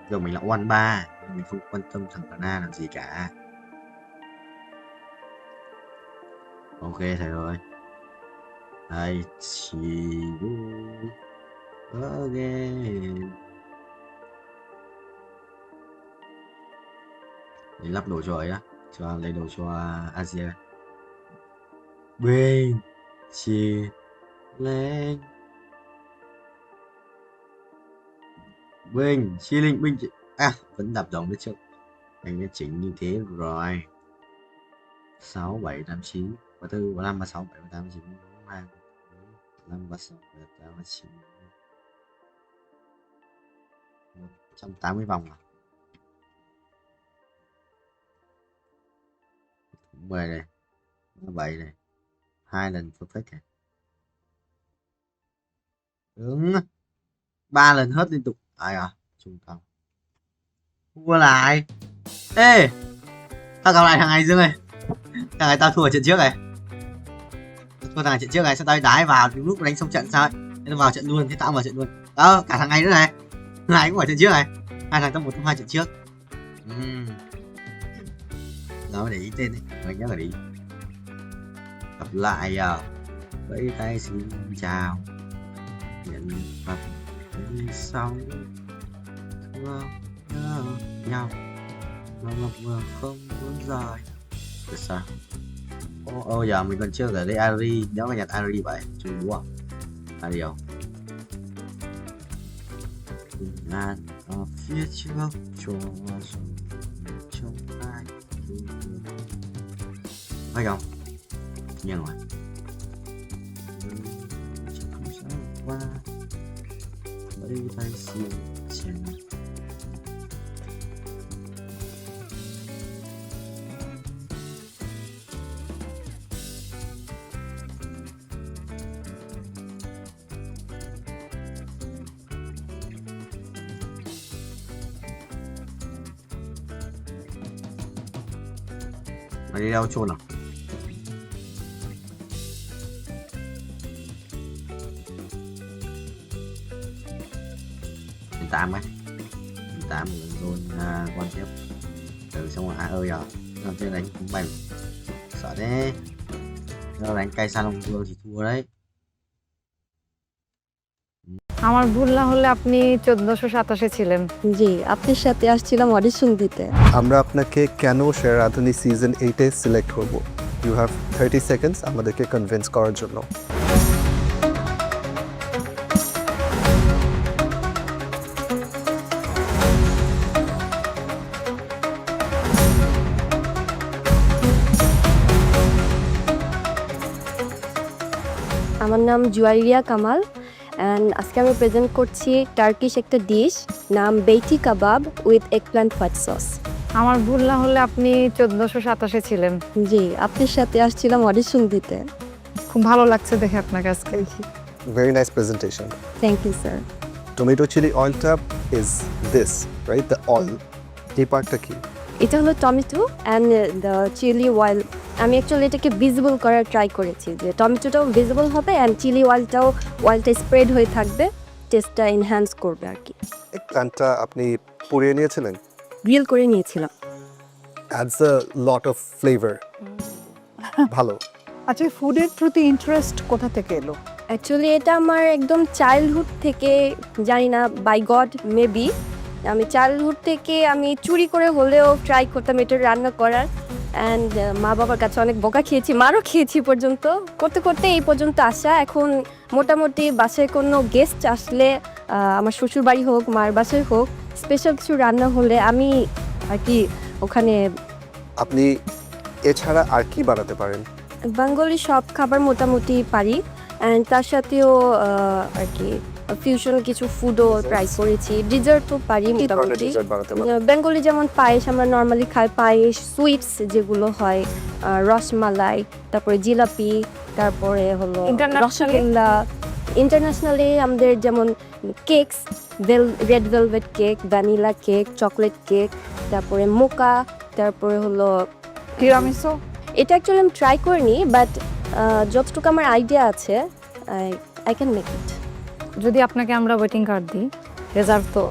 Giờ mình là one 3, mình không quan tâm thằng Tana làm gì cả. Ok thầy rồi. I see you again. Để lắp đồ cho ấy á, cho lấy đồ cho Asia. Bên chi lên Bình chi linh binh vẫn đập đồng đấy chứ. Anh đã chỉnh như thế rồi. 6 7 8 9 34 35 36 37 38 39 42 45 36 37 39 180 vòng à. 10 này, 7 này, 2 lần perfect à? Đúng. 3 lần hớt liên tục. Ai à? Trung tâm. Thua lại. Ê! Tao gặp lại thằng này Dương ơi. Thằng này tao thua ở trận trước này. Thua thằng này trận trước này, sao tao đái vào thì lúc đánh xong trận sao ấy. Thế nó vào trận luôn, thế tao vào trận luôn. Đó, cả thằng này nữa này. Thằng này cũng ở trận trước này. Hai thằng trong 1 trong 2 trận trước. Nó để ý tên đấy, mình nhớ để ý. Gặp lại à. Vẫy tay xin chào. Nhận phật đi sau. Thua nhau. Mà ngọc ngờ không muốn rời. Được sao? Ô giờ mình còn chưa ở đây Ari. Nếu mà nhặt Ari vậy, chung đúng không? Ari không? Ngàn ở phía trước cho trong ai phải không? Nhưng mà chẳng không sao qua bởi tay xin chèn mày đi đâu chôn à? Mình tạm ấy. Mình tạm luôn quan tiếp. Từ xong rồi ơi à. Làm chơi đánh cũng bành. Sợ thế. Nếu đánh cay xa Long Vương thì thua đấy. আমার ভুল না হলে আপনি 1427 ছিলেন। জি, আপনার সাথে আসছিলাম audition দিতে। আমরা আপনাকে কেন সেরা রাঁধুনি সিজন 8-এ সিলেক্ট করব? ইউ হ্যাভ 30 সেকেন্ডস আমাদেরকে কনভিন্স করার জন্য। আমার নাম জুয়ারিয়া কামাল অ্যান্ড আজকে আমি প্রেজেন্ট করছি টার্কিশ একটা ডিশ নাম বেইটি কাবাব উইথ এগপ্ল্যান্ট হোয়াইট সস। আমার ভুল না হলে আপনি 1427 ছিলেন। জি, আপনার সাথে আসছিলাম অডিশন দিতে। খুব ভালো লাগছে দেখে আপনাকে আজকে। Very nice presentation. Thank you sir. Tomato chili oil tap is this, right? The oil. এই পার্টটা কি? এটা হলো tomato and the chili oil. আমি অ্যাকচুয়ালি এটাকে ভিজিবল করার ট্রাই করেছি যে টমেটোটাও ভিজিবল হবে অ্যান্ড চিলি অয়েলটা স্প্রেড হয়ে থাকবে, টেস্টটা এনহ্যান্স করবে আর কি। এই প্ল্যান্টটা আপনি পুড়িয়ে নিয়েছিলেন? গ্রিল করে নিয়েছিলাম। Adds a lot of flavor. ভালো। আচ্ছা, ফুডের প্রতি ইন্টারেস্ট কোথা থেকে এলো? অ্যাকচুয়ালি এটা আমার একদম চাইল্ডহুড থেকে, জানি না বাই গড মেবি, আমি চাইল্ডহুড থেকে আমি চুরি করে হলেও ট্রাই করতাম এটা রান্না করার অ্যান্ড মা বাবার কাছে অনেক বকা খেয়েছি, মারও খেয়েছি পর্যন্ত। করতে করতে এই পর্যন্ত আসা। এখন মোটামুটি বাসায় কোনো গেস্ট আসলে আমার শ্বশুর বাড়ি হোক, মার বাসায় হোক, স্পেশাল কিছু রান্না হলে আমি আর কি ওখানে। আপনি এছাড়া আর কি বানাতে পারেন? বেঙ্গলি সব খাবার মোটামুটি পারি অ্যান্ড তার সাথেও আর কি ফিউশন কিছু ফুডও ট্রাই করেছি। ডিজার্টও পারি মোটামুটি। বেঙ্গলি যেমন পায়েস আমরা নর্মালি খাই, পায়েস, সুইটস যেগুলো হয়, রসমালাই, তারপরে জিলাপি, তারপরে হলো রসগোল্লা। ইন্টারন্যাশনালি আমাদের যেমন cakes, red velvet cake, vanilla cake, chocolate cake, তারপরে মোকা, তারপরে হলো তিরামিসু। এটা অ্যাকচুয়ালি আমি ট্রাই করিনি, বাট যতটুকু আমার আইডিয়া আছে আই ক্যান মেক ইট। যদি আপনাকে আমরা ওয়েটিং কার্ড দিই, রেজাল্ট তো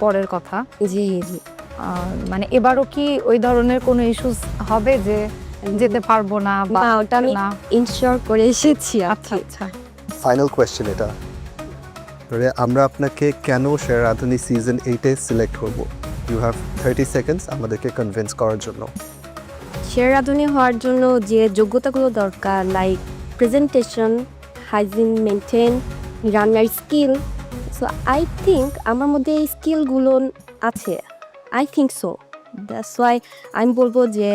পরের কথা। জি জি। মানে এবারও কি ওই ধরনের কোনো ইস্যুস হবে যে যেতে পারবো না বা ওটা আমি ইনশিওর করে এসেছি। আচ্ছা আচ্ছা। ফাইনাল কোয়েশ্চেন এটা। আমরা আপনাকে কেন সেরা রাঁধুনি সিজন 8-এ সিলেক্ট করব? ইউ হ্যাভ 30 সেকেন্ডস আমাদেরকে কনভিন্স করার জন্য। সেরা রাঁধুনি হওয়ার জন্য যে যোগ্যতাগুলো দরকার, লাইক প্রেজেন্টেশন, হাইজিন মেনটেন, রান্নার স্কিল। সো আই থিঙ্ক আমার মধ্যে এই স্কিলগুলো আছে। I think so. That's Y আমি বলবো যে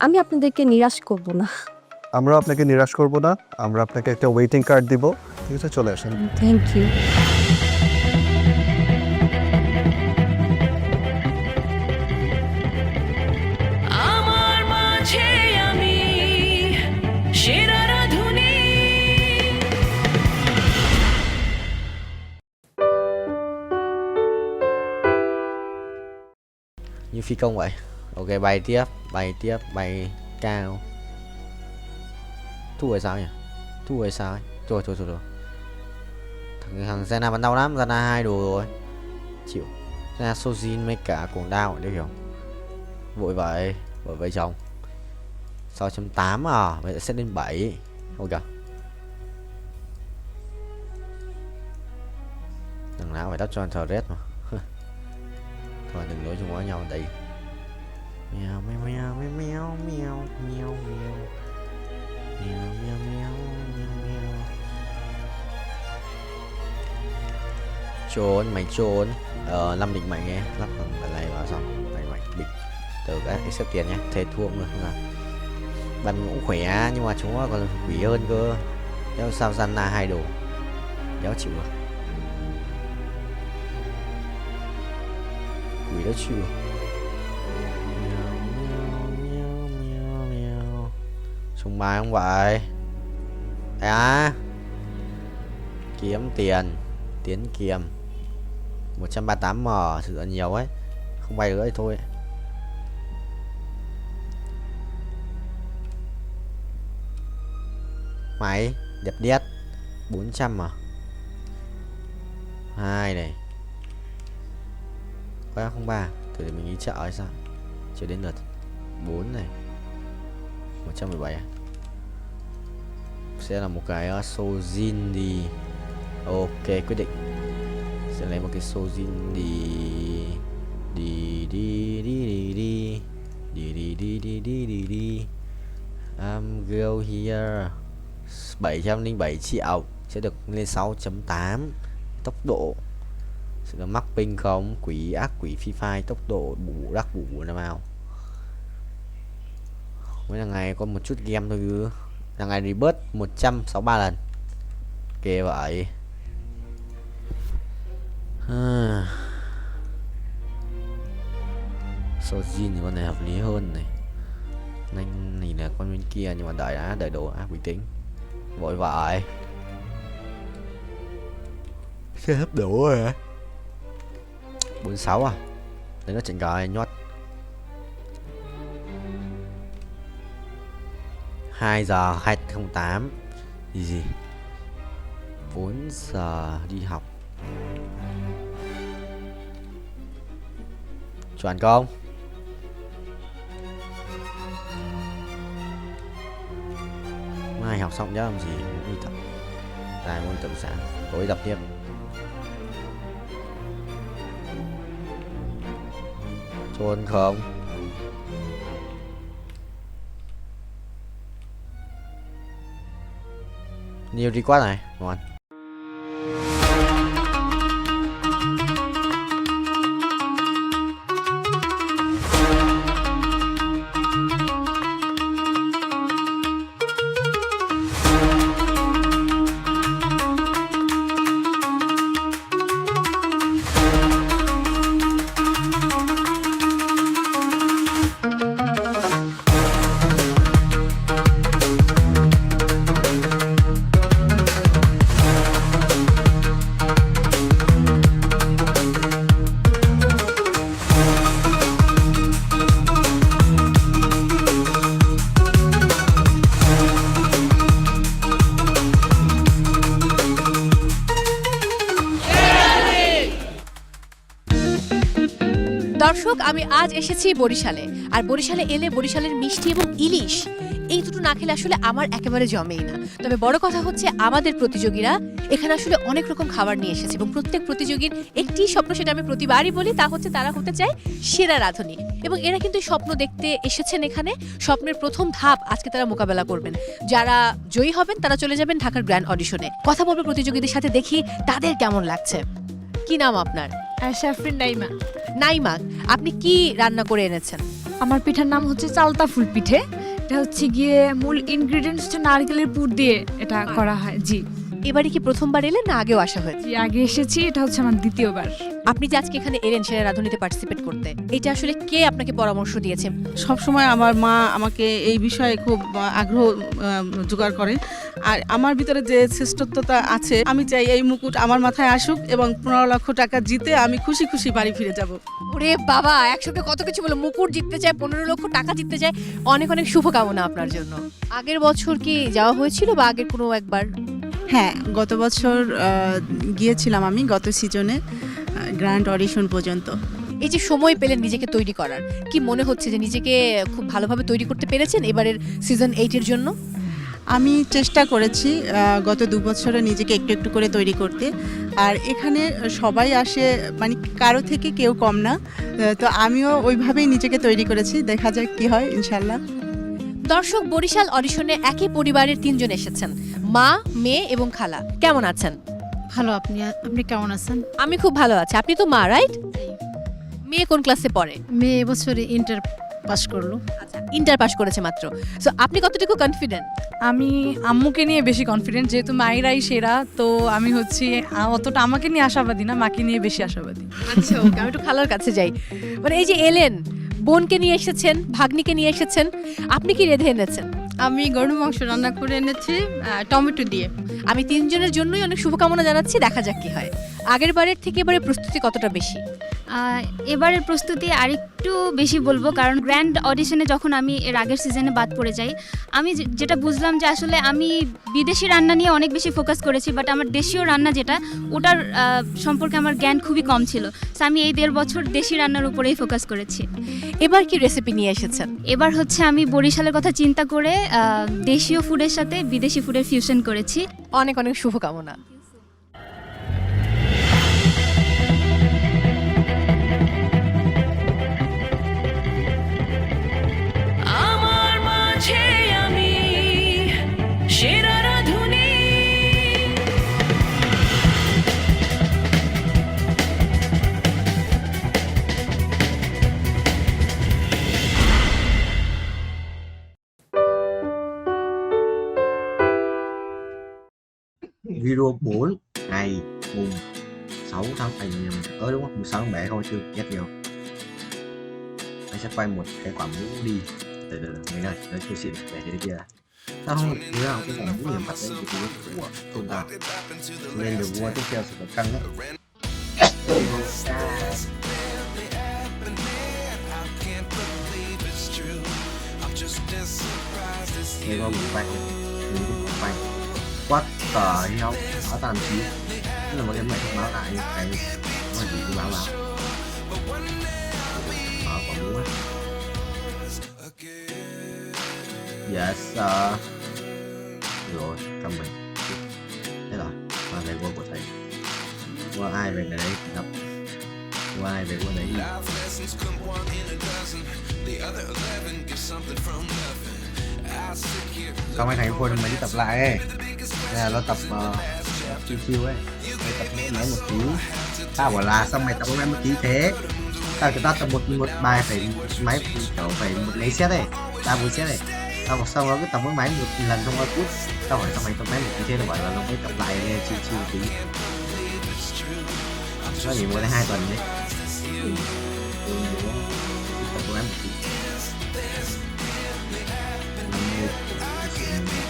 আমি আপনাদেরকে নিরাশ করব না। আমরা আপনাকে নিরাশ করব না, আমরা আপনাকে একটা ওয়েটিং কার্ড দিব। ঠিক আছে, চলে আসেন। Thank you. আমার মাঝে আমি সেরা রাঁধুনি। phi công vậy. Ok, bay tiếp, bay cao. Thua hay sao nhỉ? Thua hay sao ấy? Thôi. Thằng Zena bắn đau lắm, Zena 2 đồ rồi. Chịu. Zena Sojin mấy cả cuồng đao đều hiểu. Vội vậy chồng. 6.8 à, vậy sẽ lên 7. Ok. Đằng nào phải đắp cho thờ red mà. Thôi đừng nói chung với nhau đây. Mèo mèo mèo mèo mèo mèo mèo mèo mèo mèo mèo mèo. Trốn mày trốn. Lâm định mày nghe, lắp phần này vào xong mày định từ cái xếp tiền nhé, thề thua cũng được là bắn cũng khỏe nhưng mà chúng nó còn quỷ hơn cơ. Nếu sao gian là 2 đồ đéo chịu được, quỷ đéo chịu. Trùng bài không vậy à? Kiếm tiền, tiến kiềm 138m, sự nhiều ấy, không bay nữa thì thôi. Máy đẹp đét 400 mà 2 này 303, thử để mình nghĩ chợ hay sao, chưa đến lượt 4 này 117 à? Sẽ là một cái Sojin đi. Ok, quyết định sẽ lấy một cái Sojin đi. I'm go here. 707 triệu sẽ được lên 6.8. Tốc độ sẽ được mắc ping không? Quỷ ác quỷ phi phai, tốc độ bù đắc bù nào nào. Mỗi ngày có một chút game thôi cứ. Là ngày rebirth 163 lần. Kê vậy. Sojin thì con này hợp lý hơn này. Nhanh này là con bên kia nhưng mà đợi đồ bình tĩnh. Vội vậy. Sẽ hấp đủ rồi hả? 46 à? Để nó chỉnh cài nhót. 2 giờ 208 gì 4 giờ đi học. Chuẩn không? Mai học xong nhá làm gì đi tập. Tại môn tự sáng tối tập tiếp. Trốn không? Nhiều đi quá này, ngon. দর্শক, আমি আজ এসেছি বরিশালে, আর বরিশালে এলে বরিশালের মিষ্টি এবং ইলিশ এই দুটো না খেলে আসলে আমার একেবারে জমেই না। তবে বড় কথা হচ্ছে আমাদের প্রতিযোগীরা এখানে আসলে অনেক রকম খাবার নিয়ে এসেছে এবং প্রত্যেক প্রতিযোগীর একটি স্বপ্ন, সেটা আমি প্রতিবারই বলি, তা হচ্ছে তারা হতে চায় সেরা রাঁধুনি। এবং এরা কিন্তু স্বপ্ন দেখতে এসেছেন এখানে। স্বপ্নের প্রথম ধাপ আজকে তারা মোকাবেলা করবেন। যারা জয়ী হবেন তারা চলে যাবেন ঢাকার গ্র্যান্ড অডিশনে। কথা বলবো প্রতিযোগীদের সাথে, দেখি তাদের কেমন লাগছে। কি নাম আপনার? শাফরিন নাইমা। নাইমা, আপনি কি রান্না করে এনেছেন? আমার পিঠার নাম হচ্ছে চালতা ফুল পিঠে। এটা হচ্ছে গিয়ে মূল ইনগ্রেডিয়েন্টস হচ্ছে নারকেলের পুর দিয়ে এটা করা হয়। জি। এবারে কি প্রথমবার এলেন না আগেও আসা হয়েছে? আগে এসেছি, এটা হচ্ছে আমার দ্বিতীয়বার। আপনি যে আজকে এখানে এলেন সেরা রাঁধুনিতে পার্টিসিপেট করতে, এটা আসলে কে আপনাকে পরামর্শ দিয়েছে? সব সময় আমার মা আমাকে এই বিষয়ে খুব আগ্রহ জোগাড় করে, আর আমার ভিতরে যে শ্রেষ্ঠত্বতা আছে, আমি চাই এই মুকুট আমার মাথায় আসুক এবং 15 লক্ষ টাকা জিতে আমি খুশি খুশি বাড়ি ফিরে যাব। ওরে বাবা, একসঙ্গে কত কিছু বলো! মুকুট জিততে চায়, 15 লক্ষ টাকা জিততে চায়, অনেক অনেক শুভকামনা আপনার জন্য। আগের বছর কি যাওয়া হয়েছিল বা আগের কোনো একবার? হ্যাঁ, গত বছর গিয়েছিলাম আমি, গত সিজনে গ্র্যান্ড অডিশন পর্যন্ত। এই যে সময় পেলেন নিজেকে তৈরি করার, কি মনে হচ্ছে যে নিজেকে খুব ভালোভাবে তৈরি করতে পেরেছেন এবারের সিজন 8 এর জন্য? আমি চেষ্টা করেছি গত 2 বছরে নিজেকে একটু একটু করে তৈরি করতে, আর এখানে সবাই আসে, মানে কারো থেকে কেউ কম না, তো আমিও ওইভাবেই নিজেকে তৈরি করেছি। দেখা যাক কি হয়, ইনশাল্লাহ। দর্শক, বরিশাল অডিশনে একই পরিবারের 3 জন এসেছেন, মা, মেয়ে এবং খালা। কেমন আছেন? ভালো। আপনি কেমন আছেন? আমি খুব ভালো আছি। আপনি তো মা, রাইট? মেয়ে কোন ক্লাসে পড়ে? মেয়ে এবছরে ইন্টার পাস করলো। আচ্ছা, ইন্টার পাস করেছে মাত্র। সো আপনি কতটুকু কনফিডেন্ট? আমি আম্মুকে নিয়ে বেশি কনফিডেন্ট, যেহেতু মায়েরাই সেরা, তো আমি হচ্ছি অতটা আমাকে নিয়ে আশাবাদী না, মাকে নিয়ে বেশি আশাবাদী। আচ্ছা, ওকে, আমি একটু খালার কাছে যাই। মানে এই যে এলেন, বোনকে নিয়ে এসেছেন, ভাগ্নিকে নিয়ে এসেছেন, আপনি কি রেঁধে এনেছেন? আমি গরুর মাংস রান্না করে এনেছি টমেটো দিয়ে। আমি 3 জনের জন্যই অনেক শুভকামনা জানাচ্ছি, দেখা যাক কি হয়। আগের বারের থেকে এবারে প্রস্তুতি কতটা বেশি? এবারের প্রস্তুতি আরেকটু বেশি বলবো, কারণ গ্র্যান্ড অডিশনে যখন আমি এর আগের সিজনে বাদ পড়ে যাই, আমি যেটা বুঝলাম যে আসলে আমি বিদেশি রান্না নিয়ে অনেক বেশি ফোকাস করেছি, বাট আমার দেশীয় রান্না যেটা, ওটার সম্পর্কে আমার জ্ঞান খুবই কম ছিল। সো আমি এই 1.5 বছর দেশি রান্নার উপরেই ফোকাস করেছি। এবার কি রেসিপি নিয়ে এসেছেন? এবার হচ্ছে আমি বরিশালের কথা চিন্তা করে দেশীয় ফুডের সাথে বিদেশি ফুডের ফিউশন করেছি। অনেক অনেক শুভকামনা। আমার মাঝে আমি সেরা রাঁধুনি। Video 4 ngày mùng 6 tháng nhầm đúng không? Mùng 6 tháng 7 thôi, chưa nhắc nhiều. Anh sẽ quay một cái quả mũ đi. Từ người này, đấy tôi xịn về thế kia. Tao không nhớ nào cái quả mũ hiểm bắt đấy thì của tồn tại. Nên được mua tiếp theo sẽ có căng đấy. Đây có một vài what the hell, báo tạm chí tức là một cái mày thông báo lại cái mà gì cứ báo vào báo quả mũ á. Yes rồi cầm mình thế rồi và về quân của thầy, qua ai về người đấy đập, qua ai về quân đấy đi. Xong anh thầy quân mới đi tập lại ấy. Đây là nó tập chiêu chiêu ấy, mày tập mỗi máy một tí. Tao bảo là xong mày tập mỗi máy một tí thế. Tao cho tao tập một bài phải máy kiểu phải một lấy set ấy, 3-4 set này. Tao bảo xong nó cứ tập mỗi máy một lần trong 3 phút. Tao hỏi xong mày tập máy một tí thế là bảo là nó mới tập lại nghe chiêu chiêu một tí. Nó chỉ mỗi 2 tuần đấy. Tập mỗi máy một tí.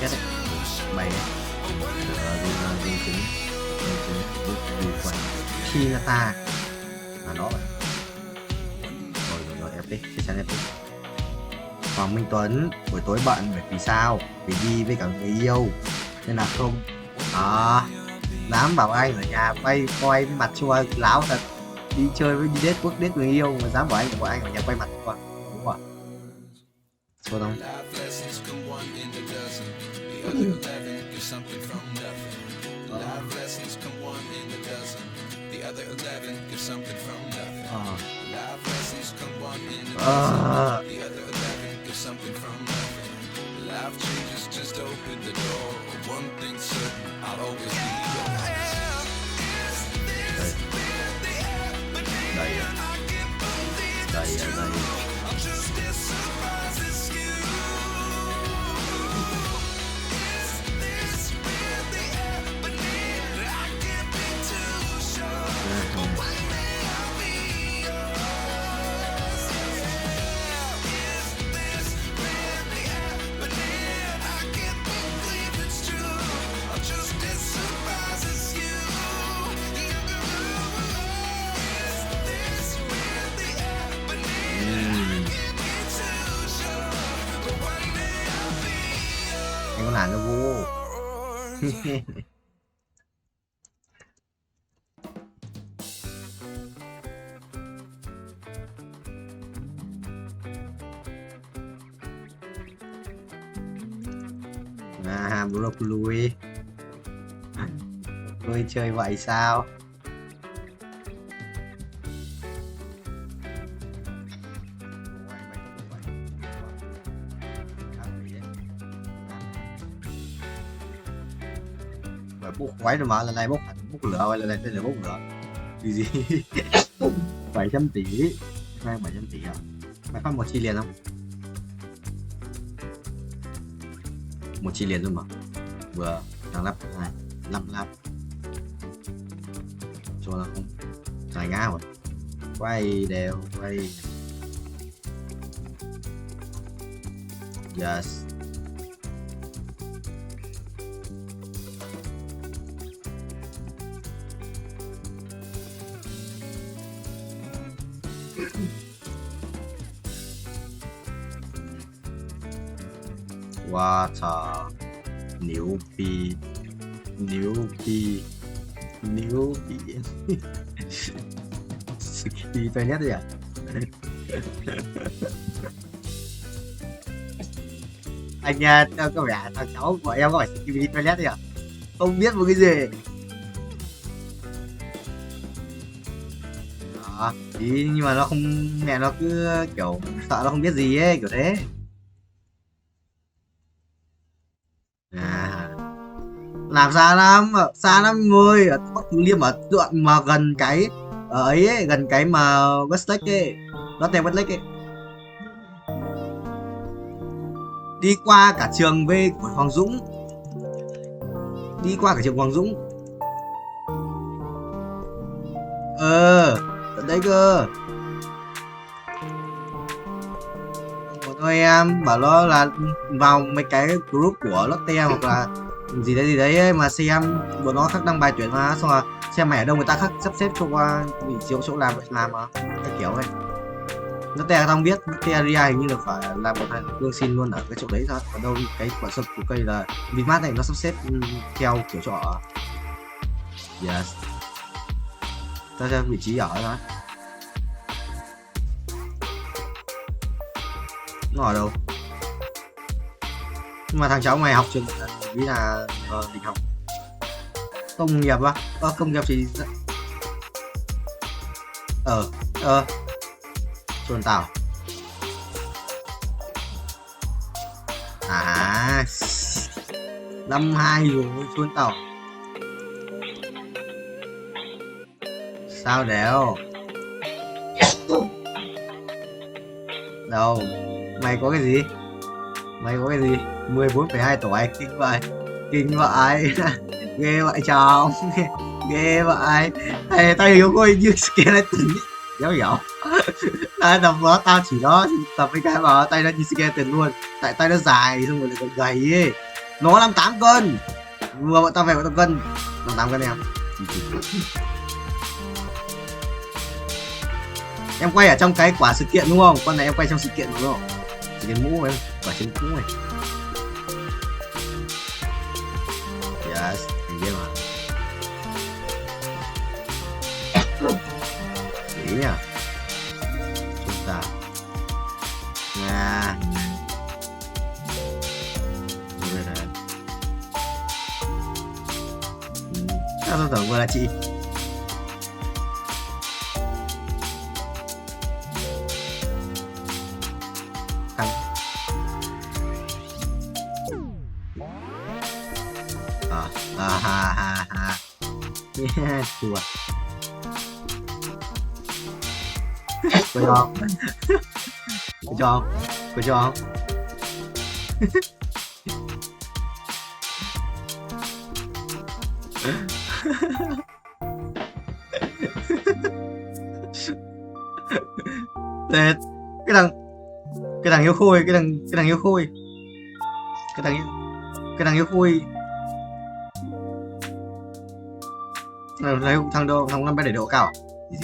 Kết đấy. Mày ấy. Khi người ta là nó rồi ép đi, chắc chắn ép đi. Hoàng Minh Tuấn buổi tối bận bởi vì sao? Vì đi với cả người yêu nên là không dám bảo anh ở nhà quay coi mặt chua láo thật, đi chơi với đi date người yêu mà dám bảo anh ở nhà quay mặt chua, đúng không? Số đâu? Đây. có làm nó vô. Broccoli. Tôi chơi vậy sao? Mà bốc khói rồi mà lần này bốc lửa hay lần này tên là bốc lửa gì 700 tỷ mang 700 tỷ à? Mày phát một chi liền không? Một chi liền luôn mà vừa đang lắp này 5 lắp cho nó không xài ngã rồi, quay đều quay. Yes. Water.牛逼牛逼牛逼đi toilet đi à? Anh có vẻ thằng cháu của em có phải đi toilet đi à? Không biết một cái gì. Đó, ý, nhưng mà nó không, mẹ nó cứ kiểu sợ nó không biết gì ấy, kiểu thế. Làm xa lắm ơi, ở Bắc Từ Liêm, ở đoạn mà gần cái ở ấy, gần cái mà Westlake ấy, Lotte Westlake ấy, đi qua cả trường V của Hoàng Dũng, đi qua cả trường Hoàng Dũng, ở đấy cơ. Một người em bảo nó là vào mấy cái group của Lotte hoặc là gì đấy ấy, mà xem bọn nó khắc đăng bài tuyển mà, xong rồi xem mày ở đâu người ta khắc sắp xếp cho qua vị trí chỗ làm mà cái kiểu này. Nó tè không biết, Teria hình như là phải làm một thằng Cương xin luôn ở cái chỗ đấy thôi. Ở đâu cái quả sập của cây là Vinmart này nó sắp xếp theo kiểu chỗ ở. Yes. Ta ra vị trí ở đó. Nó ở đâu? Nhưng mà thằng cháu mày học trường nghĩ là định học công nghiệp á? Công nghiệp thì chuồn tàu à? Năm 2 rồi chuồn tàu sao đéo đâu? Mày có cái gì? 14,2 tuổi, kinh vậy ghê vậy chồng. Ghê vậy. Ê, tao hiểu coi như skeleton dấu dạo. Tầm đó tao chỉ đó tập với cái mà tay nó như skeleton luôn, tại tay nó dài xong rồi lại còn gầy ấy. Nó 58 cân, vừa bọn tao về bọn tao cân 58 cân em. Em quay ở trong cái quả sự kiện đúng không? Con này em quay trong sự kiện đúng không? Sự kiện mũ em, quả trứng cũ này. Yes, hình như mà. Ý nhỉ? Chúng ta Nga sao tôi tưởng vừa là chị. Yeah, chùa có cho không Tết cái thằng yêu khôi, cái thằng yêu khôi, cái thằng yêu khôi. Lấy thằng đâu, thằng năm bé để độ cao à? Gì?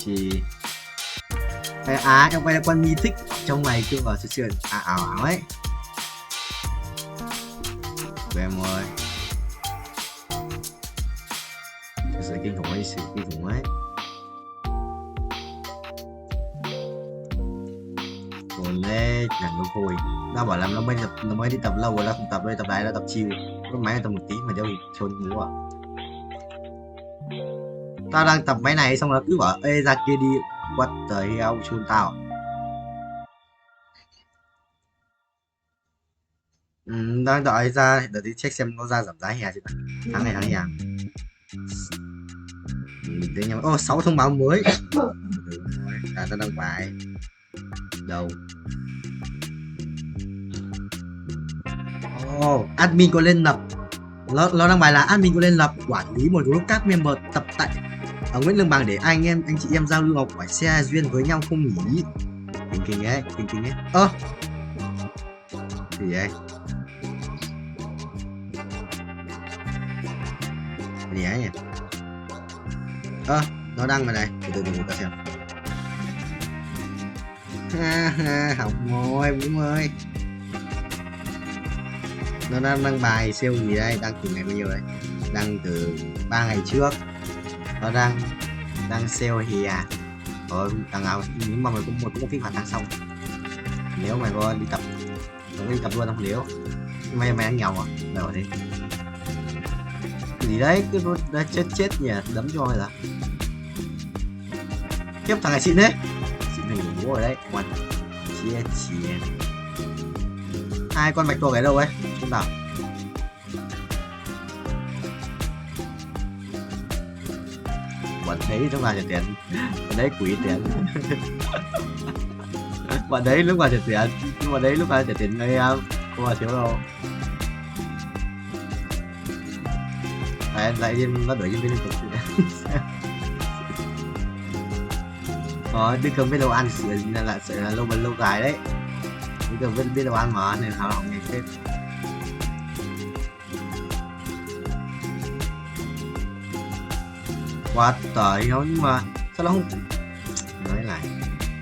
Chị em quay là con mythic trong này chưa vào chuyện ảo ấy. Em ơi, sự kinh khủng ấy, sự kinh khủng ấy. Còn lê chẳng đâu thôi, nó bảo là nó mới đi tập lâu rồi, nó không tập đây, tập lại, nó tập chiều, có máy tập một tí mà giao chôn ngủ à. Tao đang tập máy này xong nó cứ bảo ê ra kia đi, what the hell, chôn tao. Đang đợi ra để đi check xem nó ra giảm giá hè chứ. Tháng này hàng mình thấy nhau. 6 thông báo mới. Ta đăng bài đâu. Admin có lên lập, nó đăng bài là admin có lên lập quản lý một group các member tập tại ở Nguyễn Lương Bằng để anh chị em giao lưu học hỏi xe duyên với nhau không nhỉ? Kinh ấy. Gì vậy? Gì ấy nhỉ? Nó đăng vào này, từ ta xem. Học rồi Vũ ơi. Nó đang đăng bài sale gì đây, đăng từ ngày bao nhiêu đấy? Đăng từ 3 ngày trước. Nó đang sale hè. Đằng nào nếu mà mày cũng kích hoạt tháng xong. Nếu mày có đi tập, mày đi tập luôn không nếu. Mày ăn nhậu à? Đâu thế? Gì đấy, cứ đã chết nhỉ, đấm cho mày là. Tiếp thằng này xịn đấy. Xịn này ngủ rồi đấy, ngoan. Chia. Hai con bạch tuộc ở đâu ấy? Không nào. Bọn đấy lúc nào trả tiền. Bọn đấy quỷ tiền. Bọn đấy lúc nào trả tiền. Nhưng mà đấy lúc nào trả tiền ngay không mà thiếu đâu. Lại nó đổi nhân viên liên tục. Đừng cầm biết đồ ăn là sẽ là lâu dài đấy. Đừng cầm biết đồ ăn mà nên hào hỏng ngày phết. Quá tời nó, nhưng mà sao nó không nói lại.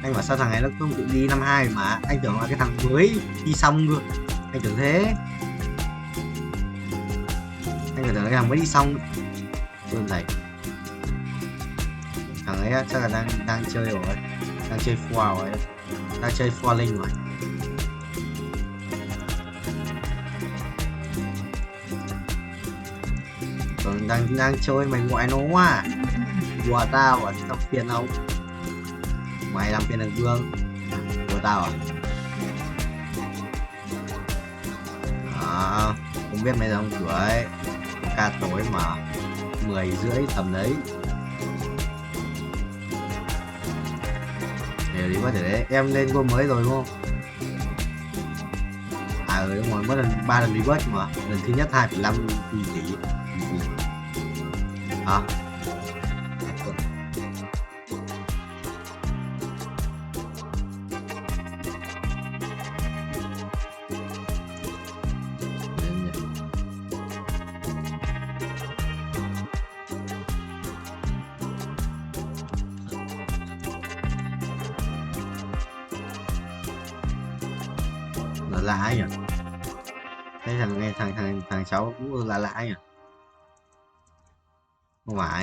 Anh bảo sao thằng này nó không tự đi năm 2 mà anh tưởng là cái thằng mới đi xong cơ. Anh tưởng thế. Anh tưởng là cái thằng mới đi xong luôn này. Thằng ấy chắc là đang chơi rồi, đang chơi foil rồi, đang chơi falling rồi. Còn đang chơi mày ngoại nó quá, của tao à, tao phiền không? Mày làm phiền thằng Vương, của tao à? Không biết mày ra không cửa ấy, ca tối mà 10 rưỡi tầm đấy. Đi có thể đấy, em lên cô mới rồi đúng không? Đúng rồi, mất 3 lần reward mà. Lần thứ nhất 2,5 tỷ. Lạ ấy nhỉ? Thấy thằng cháu cũng lạ nhỉ? Không phải.